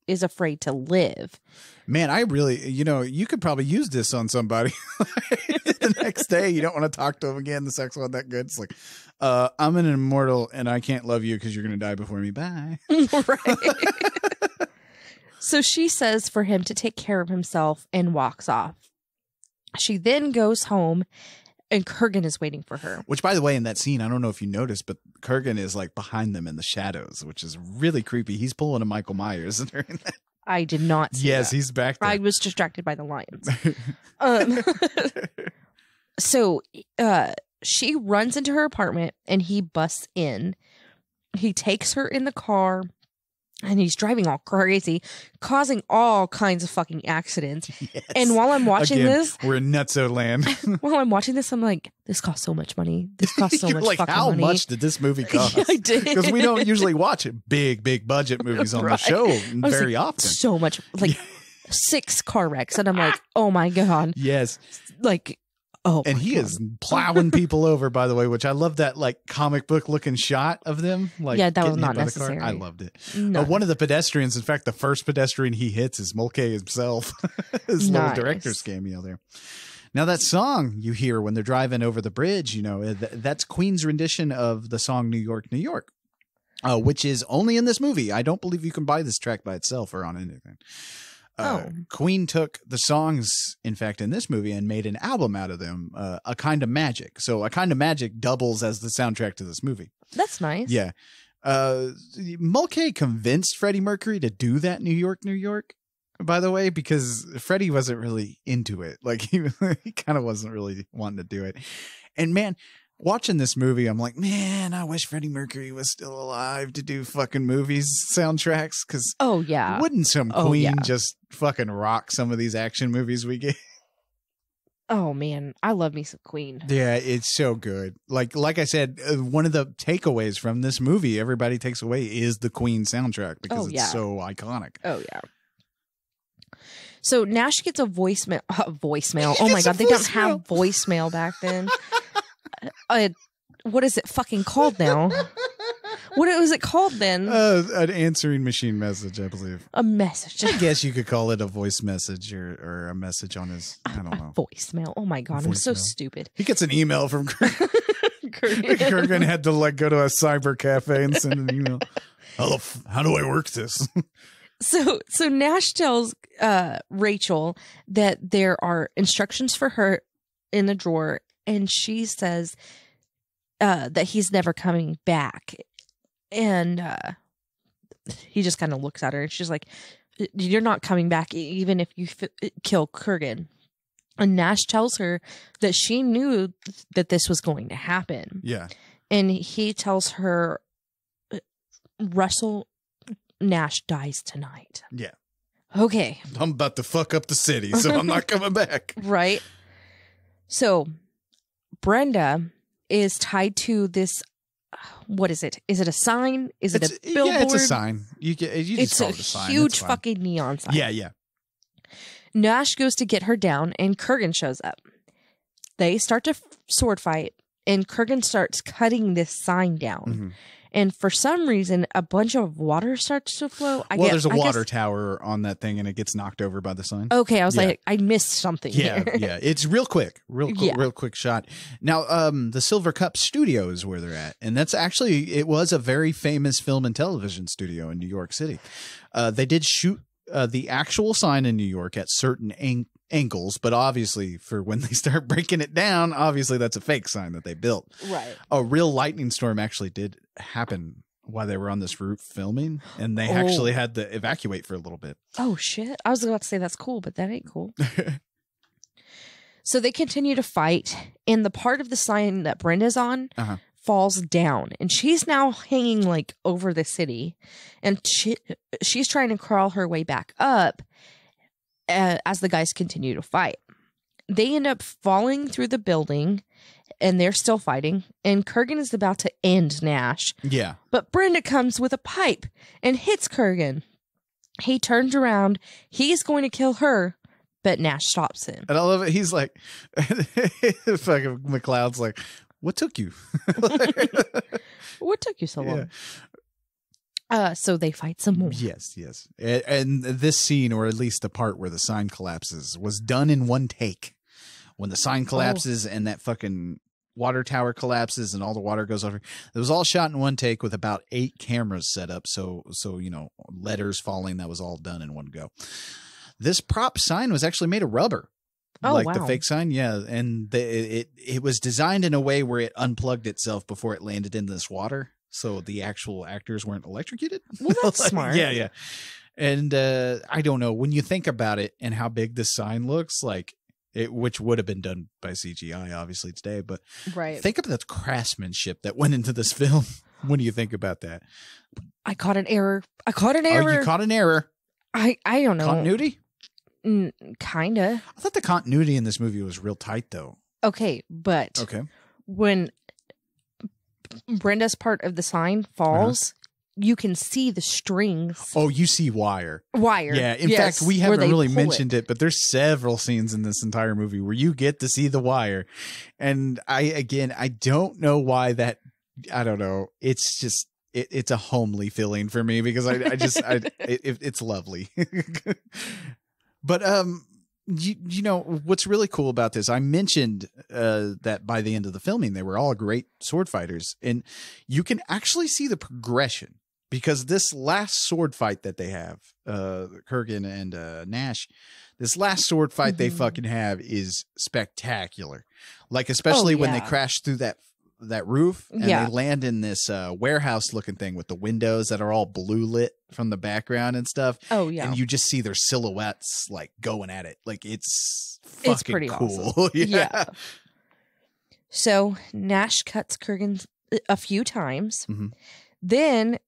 is afraid to live. man, I really, you could probably use this on somebody. The next day, you don't want to talk to them again. The sex wasn't that good. It's like, I'm an immortal and I can't love you because you're going to die before me. Bye. Right. So she says for him to take care of himself and walks off. She then goes home and Kurgan is waiting for her. Which, by the way, in that scene, I don't know if you noticed, but Kurgan is like behind them in the shadows, which is really creepy. He's pulling a Michael Myers during that. I did not see Yes, that. he's back there. I was distracted by the lions. So she runs into her apartment and he busts in. He takes her in the car and he's driving all crazy, causing all kinds of fucking accidents. Yes. And while I'm watching Again, this, we're in nutso land. I'm like, this costs so much money. This costs so You're much like, fucking how money. much did this movie cost? Yeah, I did. Because we don't usually watch big budget movies on the Right. show I was very like, often. So much, like 6 car wrecks. And I'm like, oh my God. Yes. Like, oh. And my he God. is plowing people over, by the way, which I love that like comic book looking shot of them. Like, Yeah, that was getting hit not by the car. necessary. I loved it. No. One of the pedestrians, in fact, the first pedestrian he hits is Mulcahy himself. His little Nice. director's cameo there. Now that song you hear when they're driving over the bridge, that's Queen's rendition of the song New York, New York, which is only in this movie. I don't believe you can buy this track by itself or on anything. Queen took the songs, in fact, in this movie and made an album out of them, A Kind of Magic. So A Kind of Magic doubles as the soundtrack to this movie. That's nice. Yeah. Mulcahy convinced Freddie Mercury to do that New York, New York, by the way, because Freddie wasn't really into it. Like he kind of wasn't really wanting to do it. And man, watching this movie, I'm like, man, I wish Freddie Mercury was still alive to do fucking movies soundtracks. Because Oh, yeah. wouldn't some Oh, Queen yeah. just fucking rock some of these action movies we get? Oh man, I love me some Queen. Yeah, it's so good. Like I said, one of the takeaways from this movie, everybody takes away, is the Queen soundtrack because it's so iconic. Oh yeah. So Nash gets a voicemail. Oh my god, they don't have voicemail back then. What is it fucking called now? What was it called then? An answering machine message, I believe. A message. I guess you could call it a voice message or a message on his, I don't know. Voicemail. Oh my god, I'm so stupid. He gets an email from Kurgan had to go to a cyber cafe and send an email. How do I work this? So Nash tells Rachel that there are instructions for her in the drawer, and she says that he's never coming back. And he just kind of looks at her, and she's like, "You're not coming back, even if you kill Kurgan." And Nash tells her that she knew that this was going to happen. Yeah. And he tells her, Russell Nash dies tonight. Yeah. Okay. I'm about to fuck up the city, so I'm not coming back. Right. So Brenda is tied to this. What is it? Is it a sign? Is it a billboard? Yeah, it's a sign. You just call it a sign. It's a huge fucking neon sign. Yeah, yeah. Nash goes to get her down, and Kurgan shows up. They start to sword fight, and Kurgan starts cutting this sign down. Mm-hmm. And for some reason, a bunch of water starts to flow. There's a water tower on that thing, and it gets knocked over by the sign. Okay, I was like, I missed something here. Yeah. It's real quick, real quick shot. Now, the Silver Cup Studio is where they're at, and that's actually, it was a very famous film and television studio in New York City. They did shoot the actual sign in New York at certain angles, but obviously for when they start breaking it down, obviously that's a fake sign that they built. Right. A real lightning storm actually did happen while they were on this roof filming, and they actually had to evacuate for a little bit. Oh shit. I was about to say that's cool, but that ain't cool. So they continue to fight, and the part of the sign that Brenda's on falls down, and she's now hanging like over the city, and she's trying to crawl her way back up as the guys continue to fight. They end up falling through the building, and they're still fighting, and Kurgan is about to end Nash. Yeah. But Brenda comes with a pipe and hits Kurgan. He turns around. He's going to kill her, but Nash stops him. And I love it. He's like, fucking McLeod's like, what took you? What took you so long? Yeah. So they fight some more. Yes. And this scene, or at least the part where the sign collapses, was done in one take. When the sign collapses and that fucking water tower collapses and all the water goes over, it was all shot in one take with about 8 cameras set up. So letters falling, that was all done in one go. This prop sign was actually made of rubber. The fake sign, yeah. And it was designed in a way where it unplugged itself before it landed in this water. So the actual actors weren't electrocuted. Well, that's smart. Yeah. And I don't know. When you think about it and how big this sign looks, which would have been done by CGI, obviously, today. But think of the craftsmanship that went into this film. When do you think about that? I caught an error. Oh, you caught an error. I don't know. Continuity? Kinda. I thought the continuity in this movie was real tight, though. Okay, but when Brenda's part of the sign falls, you can see the strings. Oh, you see wire. Yeah. In fact, we haven't really mentioned it, but there's several scenes in this entire movie where you get to see the wire. And I don't know why that. I don't know. It's just it's a homely feeling for me because it's lovely. But you know what's really cool about this? I mentioned that by the end of the filming, they were all great sword fighters, and you can actually see the progression because this last sword fight that they have, Kurgan and Nash, this last sword fight they fucking have is spectacular. Especially when they crash through that roof and they land in this warehouse looking thing with the windows that are all blue lit from the background and stuff. Oh yeah. And you just see their silhouettes going at it. It's fucking pretty cool. Awesome. Yeah. So Nash cuts Kurgan a few times. Mm-hmm. Then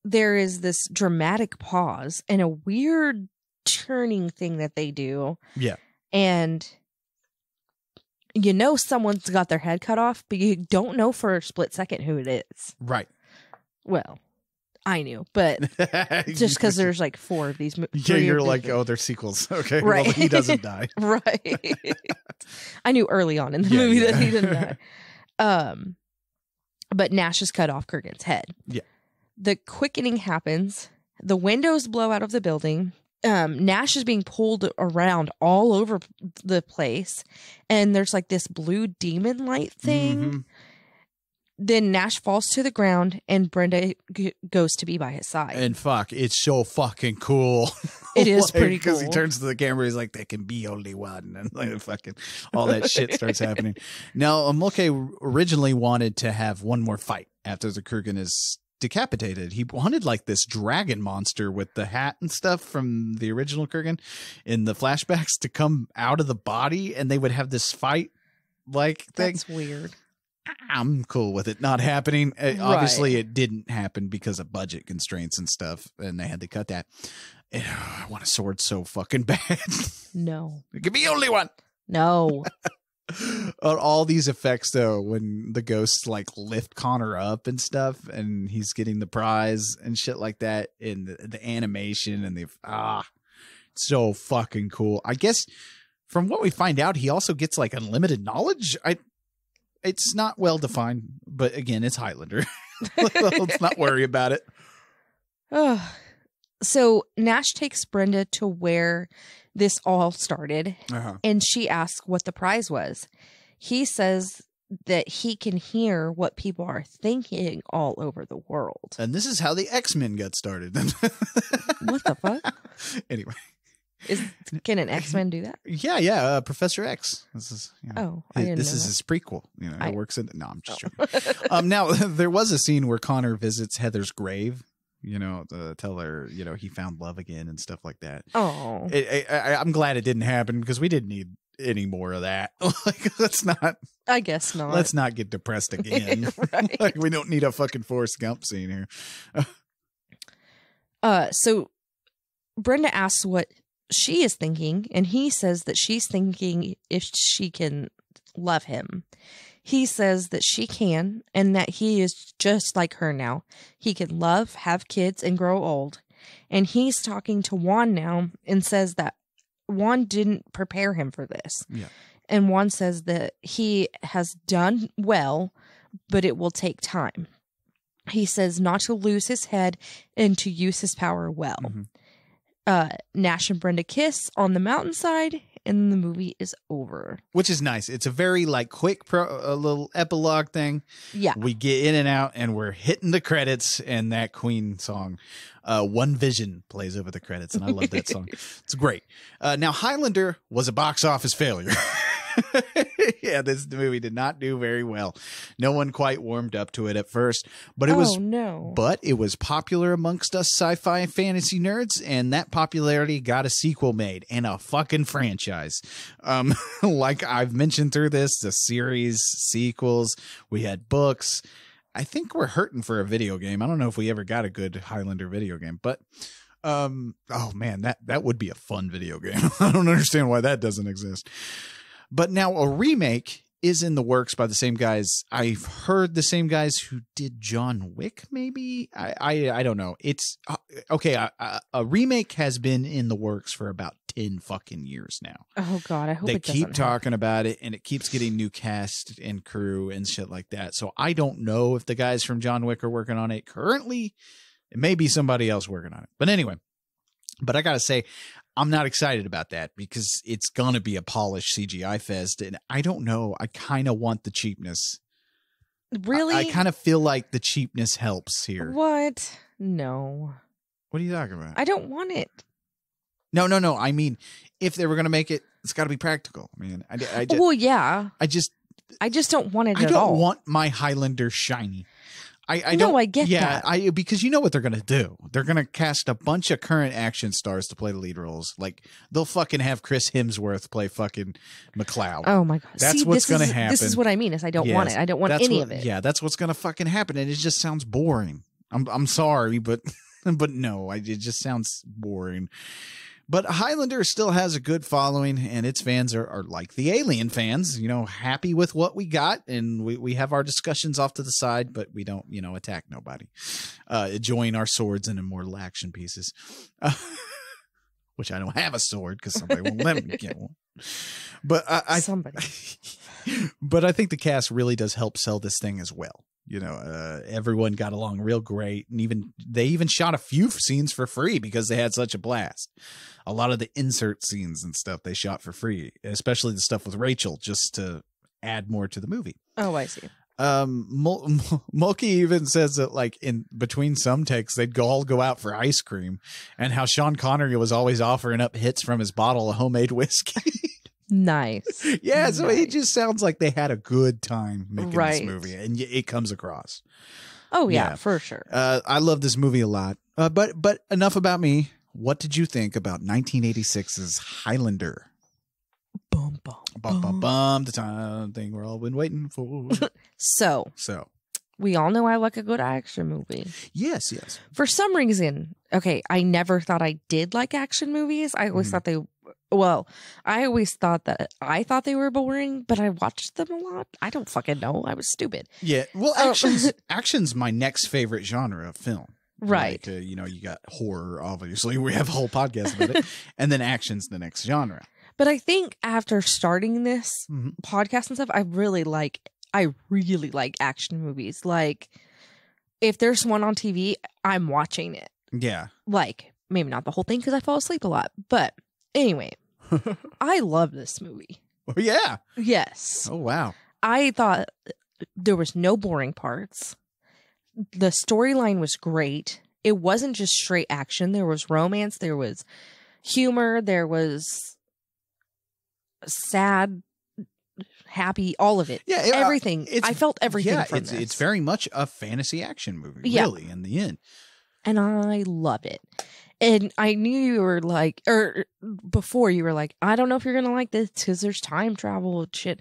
there is this dramatic pause and a weird turning thing that they do. Yeah. And you know someone's got their head cut off, but you don't know for a split second who it is. Right. Well, I knew, but just because there's like 4 of these movies. Yeah, you're like, oh, they're sequels. Okay, right. Well, he doesn't die. Right. I knew early on in the movie that he didn't die. But Nash has cut off Kurgan's head. Yeah. The quickening happens. The windows blow out of the building. Nash is being pulled around all over the place. And there's like this blue demon light thing. Mm-hmm. Then Nash falls to the ground and Brenda goes to be by his side. And fuck, it's so fucking cool. It is pretty cool. Because he turns to the camera, he's like, there can be only one. And like fucking all that shit starts happening. Now, Mulcahy originally wanted to have one more fight after the Kurgan is decapitated. He wanted like this dragon monster with the hat and stuff from the original Kurgan in the flashbacks to come out of the body and they would have this fight like thing. That's weird. I'm cool with it not happening. Obviously, it didn't happen because of budget constraints and stuff, and they had to cut that. I want a sword so fucking bad. No. It could be only one. No. All these effects, though, when the ghosts like lift Connor up and stuff, and he's getting the prize and shit like that, and the animation and so fucking cool. I guess from what we find out, he also gets like unlimited knowledge. It's not well defined, but again, it's Highlander. Let's not worry about it. So Nash takes Brenda to where this all started, and she asks what the prize was. He says that he can hear what people are thinking all over the world. And this is how the X-Men got started. What the fuck? Anyway. Can an X-Men do that? Yeah. Professor X. This is I didn't this know is that. his prequel. It works in. No, I'm just joking. Now there was a scene where Connor visits Heather's grave. To tell her he found love again and stuff like that. Oh, I'm glad it didn't happen because we didn't need any more of that. Like, let's not. I guess not. Let's not get depressed again. Right. Like, we don't need a fucking Forrest Gump scene here. So Brenda asks what she is thinking, and he says that she's thinking if she can love him. He says that she can, and that he is just like her now. He can love, have kids, and grow old. And he's talking to Juan now and says that Juan didn't prepare him for this. Yeah. And Juan says that he has done well, but it will take time. He says not to lose his head and to use his power well. Mm-hmm. Nash and Brenda kiss on the mountainside, and the movie is over. Which is nice. It's a very quick a little epilogue thing. Yeah. We get in and out, and we're hitting the credits, and that Queen song, One Vision, plays over the credits, and I love that song. It's great. Now, Highlander was a box office failure. Yeah, this movie did not do very well. No one quite warmed up to it at first, but it was popular amongst us sci-fi and fantasy nerds, and that popularity got a sequel made and a fucking franchise. Like I've mentioned through this, the series, sequels, we had books. I think we're hurting for a video game. I don't know if we ever got a good Highlander video game, but oh man, that would be a fun video game. I don't understand why that doesn't exist. But now a remake is in the works by the same guys. I've heard the same guys who did John Wick, maybe? I don't know. It's okay. A remake has been in the works for about 10 fucking years now. Oh God, I hope they it keep talking about it, and it keeps getting new cast and crew and shit like that. So I don't know if the guys from John Wick are working on it currently. It may be somebody else working on it. But anyway, but I got to say, I'm not excited about that because it's going to be a polished CGI fest. And I don't know. I kind of want the cheapness. Really? I kind of feel like the cheapness helps here. What? No. What are you talking about? I don't want it. No. I mean, if they were going to make it, it's got to be practical. I mean, well, yeah. I just don't want it at all. I don't want my Highlander shiny. I no, don't. I get that. Because you know what they're gonna do. They're gonna cast a bunch of current action stars to play the lead roles. Like they'll fucking have Chris Hemsworth play fucking McLeod. Oh my God! That's what's gonna happen. This is what I mean. Is I don't want it. I don't want any of it. Yeah, that's what's gonna fucking happen, and it just sounds boring. I'm sorry, but no, it just sounds boring. But Highlander still has a good following, and its fans are like the Alien fans, happy with what we got, and we have our discussions off to the side, but we don't, attack nobody. Enjoying our swords and immortal action pieces. Which I don't have a sword because somebody won't let me get one. But Somebody. But I think the cast really does help sell this thing as well. Everyone got along real great, and they even shot a few scenes for free because they had such a blast. A lot of the insert scenes and stuff they shot for free, especially the stuff with Rachel, just to add more to the movie. Oh, I see. Mulkey even says that like in between some takes they'd all go out for ice cream, and how Sean Connery was always offering up hits from his bottle of homemade whiskey. Nice. Yeah, so it just sounds like they had a good time making Right. this movie, and it comes across. Oh yeah, Yeah. for sure. I love this movie a lot. But enough about me. What did you think about 1986's Highlander? Boom, boom, Bum, bum, bum, the time thing we're all been waiting for. So So, we all know I like a good action movie. yes. For some reason, okay, I never thought I did like action movies. I always thought I thought they were boring, but I watched them a lot. I don't fucking know. I was stupid. Yeah. Well, action's my next favorite genre of film. Right. Like, you got horror, obviously. We have a whole podcast about it. And then action's the next genre. But I think after starting this Mhm. podcast and stuff, I really like action movies. Like, if there's one on TV, I'm watching it. Yeah. Like, maybe not the whole thing because I fall asleep a lot. But anyway, I love this movie. Oh, yeah. Yes. Oh, wow. I thought there was no boring parts. The storyline was great. It wasn't just straight action. There was romance. There was humor. There was sad, happy, all of it. Yeah. Everything. I felt everything from this. It's very much a fantasy action movie, Yeah. really, in the end. And I love it. And I knew you were like, or before you were like, I don't know if you're going to like this because there's time travel and shit.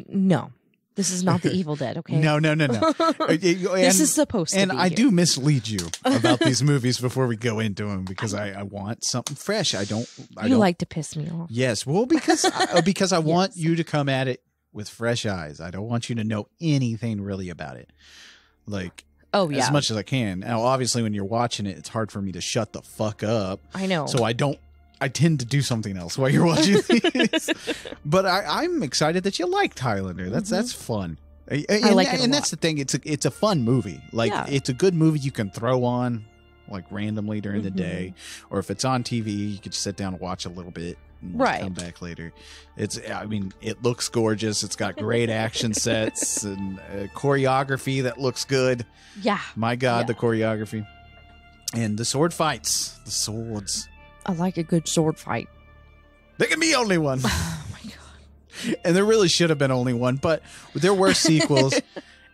No, this is not the Evil Dead, okay? No. This is supposed to be. And I do mislead you about these movies before we go into them because I want something fresh. I don't like to piss me off. Yes, well, because I want you to come at it with fresh eyes. I don't want you to know anything really about it. Like, oh, yeah. as much as I can. Now, obviously, when you're watching it, it's hard for me to shut the fuck up. I know. So I tend to do something else while you're watching these. But I'm excited that you liked Highlander. That's fun. I like it a and lot. that's the thing. It's a fun movie. Like, Yeah. it's a good movie you can throw on like randomly during the Mhm. day, or if it's on TV, you could just sit down and watch a little bit. And Right. come back later. It looks gorgeous. It's got great action sets and choreography that looks good. Yeah. My God, Yeah. the choreography. And the sword fights. The swords. I like a good sword fight. There can be only one. Oh, my God. And there really should have been only one, but there were sequels.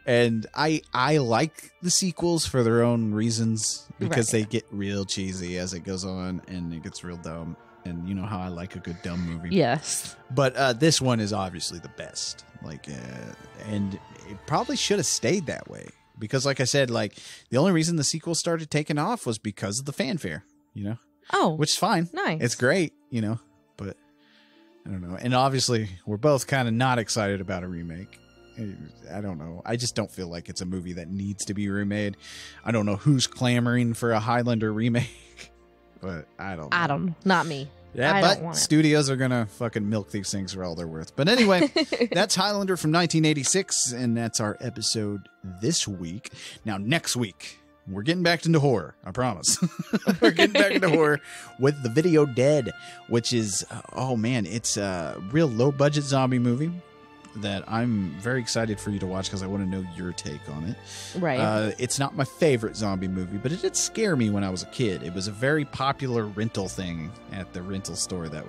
And I like the sequels for their own reasons because Right. they get real cheesy as it goes on and it gets real dumb. And you know how I like a good dumb movie. Yes. But this one is obviously the best. Like, and it probably should have stayed that way because, like I said, like the only reason the sequel started taking off was because of the fanfare. Oh, Which is fine. nice. It's great. But I don't know. And obviously, we're both kind of not excited about a remake. I don't know. I just don't feel like it's a movie that needs to be remade. I don't know who's clamoring for a Highlander remake, but I don't know. Not me. Yeah, I but don't want it. studios are going to fucking milk these things for all they're worth. But anyway, that's Highlander from 1986, and that's our episode this week. Now, next week, we're getting back into horror. I promise. We're getting back into horror with The Video Dead, which is, it's a real low-budget zombie movie that I'm very excited for you to watch because I want to know your take on it. Right. It's not my favorite zombie movie, but it did scare me when I was a kid. It was a very popular rental thing at the rental store that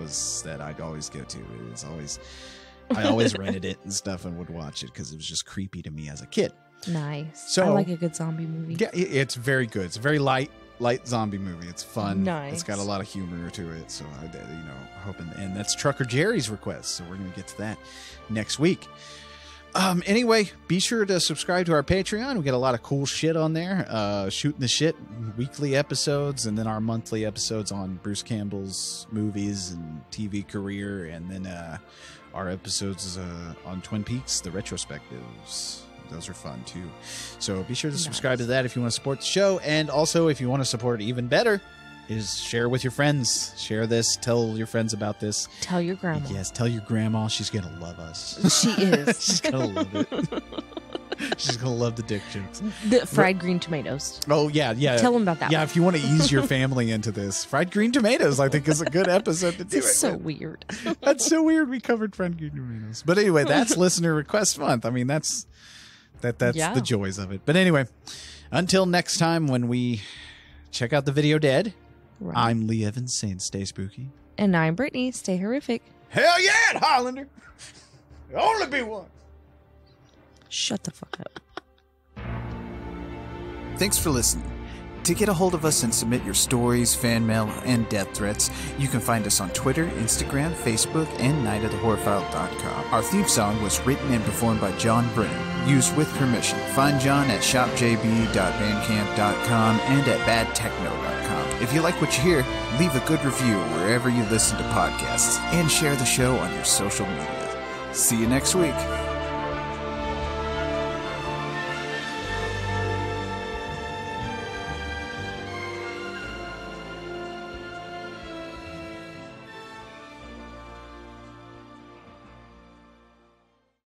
I'd always go to. I always rented it and stuff and would watch it because it was just creepy to me as a kid. Nice. So- I like a good zombie movie. Yeah, it's very good. It's a very light zombie movie. It's fun. Nice. It's got a lot of humor to it. So hoping, and that's Trucker Jerry's request. So we're gonna get to that next week. Anyway, be sure to subscribe to our Patreon. We get a lot of cool shit on there. Shooting the Shit, weekly episodes, and then our monthly episodes on Bruce Campbell's movies and TV career, and then our episodes on Twin Peaks, the retrospectives. Those are fun too. So be sure to subscribe to that if you want to support the show. And also, if you want to support it even better, is share with your friends. Share this. Tell your friends about this. Tell your grandma. Yes, tell your grandma. She's going to love us. She is. She's going to love it. She's going to love the dick jokes. The fried green tomatoes. Oh, yeah. Tell them about that Yeah, one. if you want to ease your family into this. Fried green tomatoes, I think, is a good episode to do it. It's so with. weird. That's so weird. We covered fried green tomatoes. But anyway, that's Listener Request Month. I mean, that's the joys of it. But anyway, until next time when we check out the video Dead, Right. I'm Lee Evans saying stay spooky. And I'm Brittany. Stay horrific. Hell yeah, Highlander. There'll only be one. Shut the fuck up. Thanks for listening. To get a hold of us and submit your stories, fan mail, and death threats, you can find us on Twitter, Instagram, Facebook, and nightofthehorrorfile.com. Our theme song was written and performed by John Brennan, used with permission. Find John at shopjb.bandcamp.com and at badtechno.com. If you like what you hear, leave a good review wherever you listen to podcasts, and share the show on your social media. See you next week.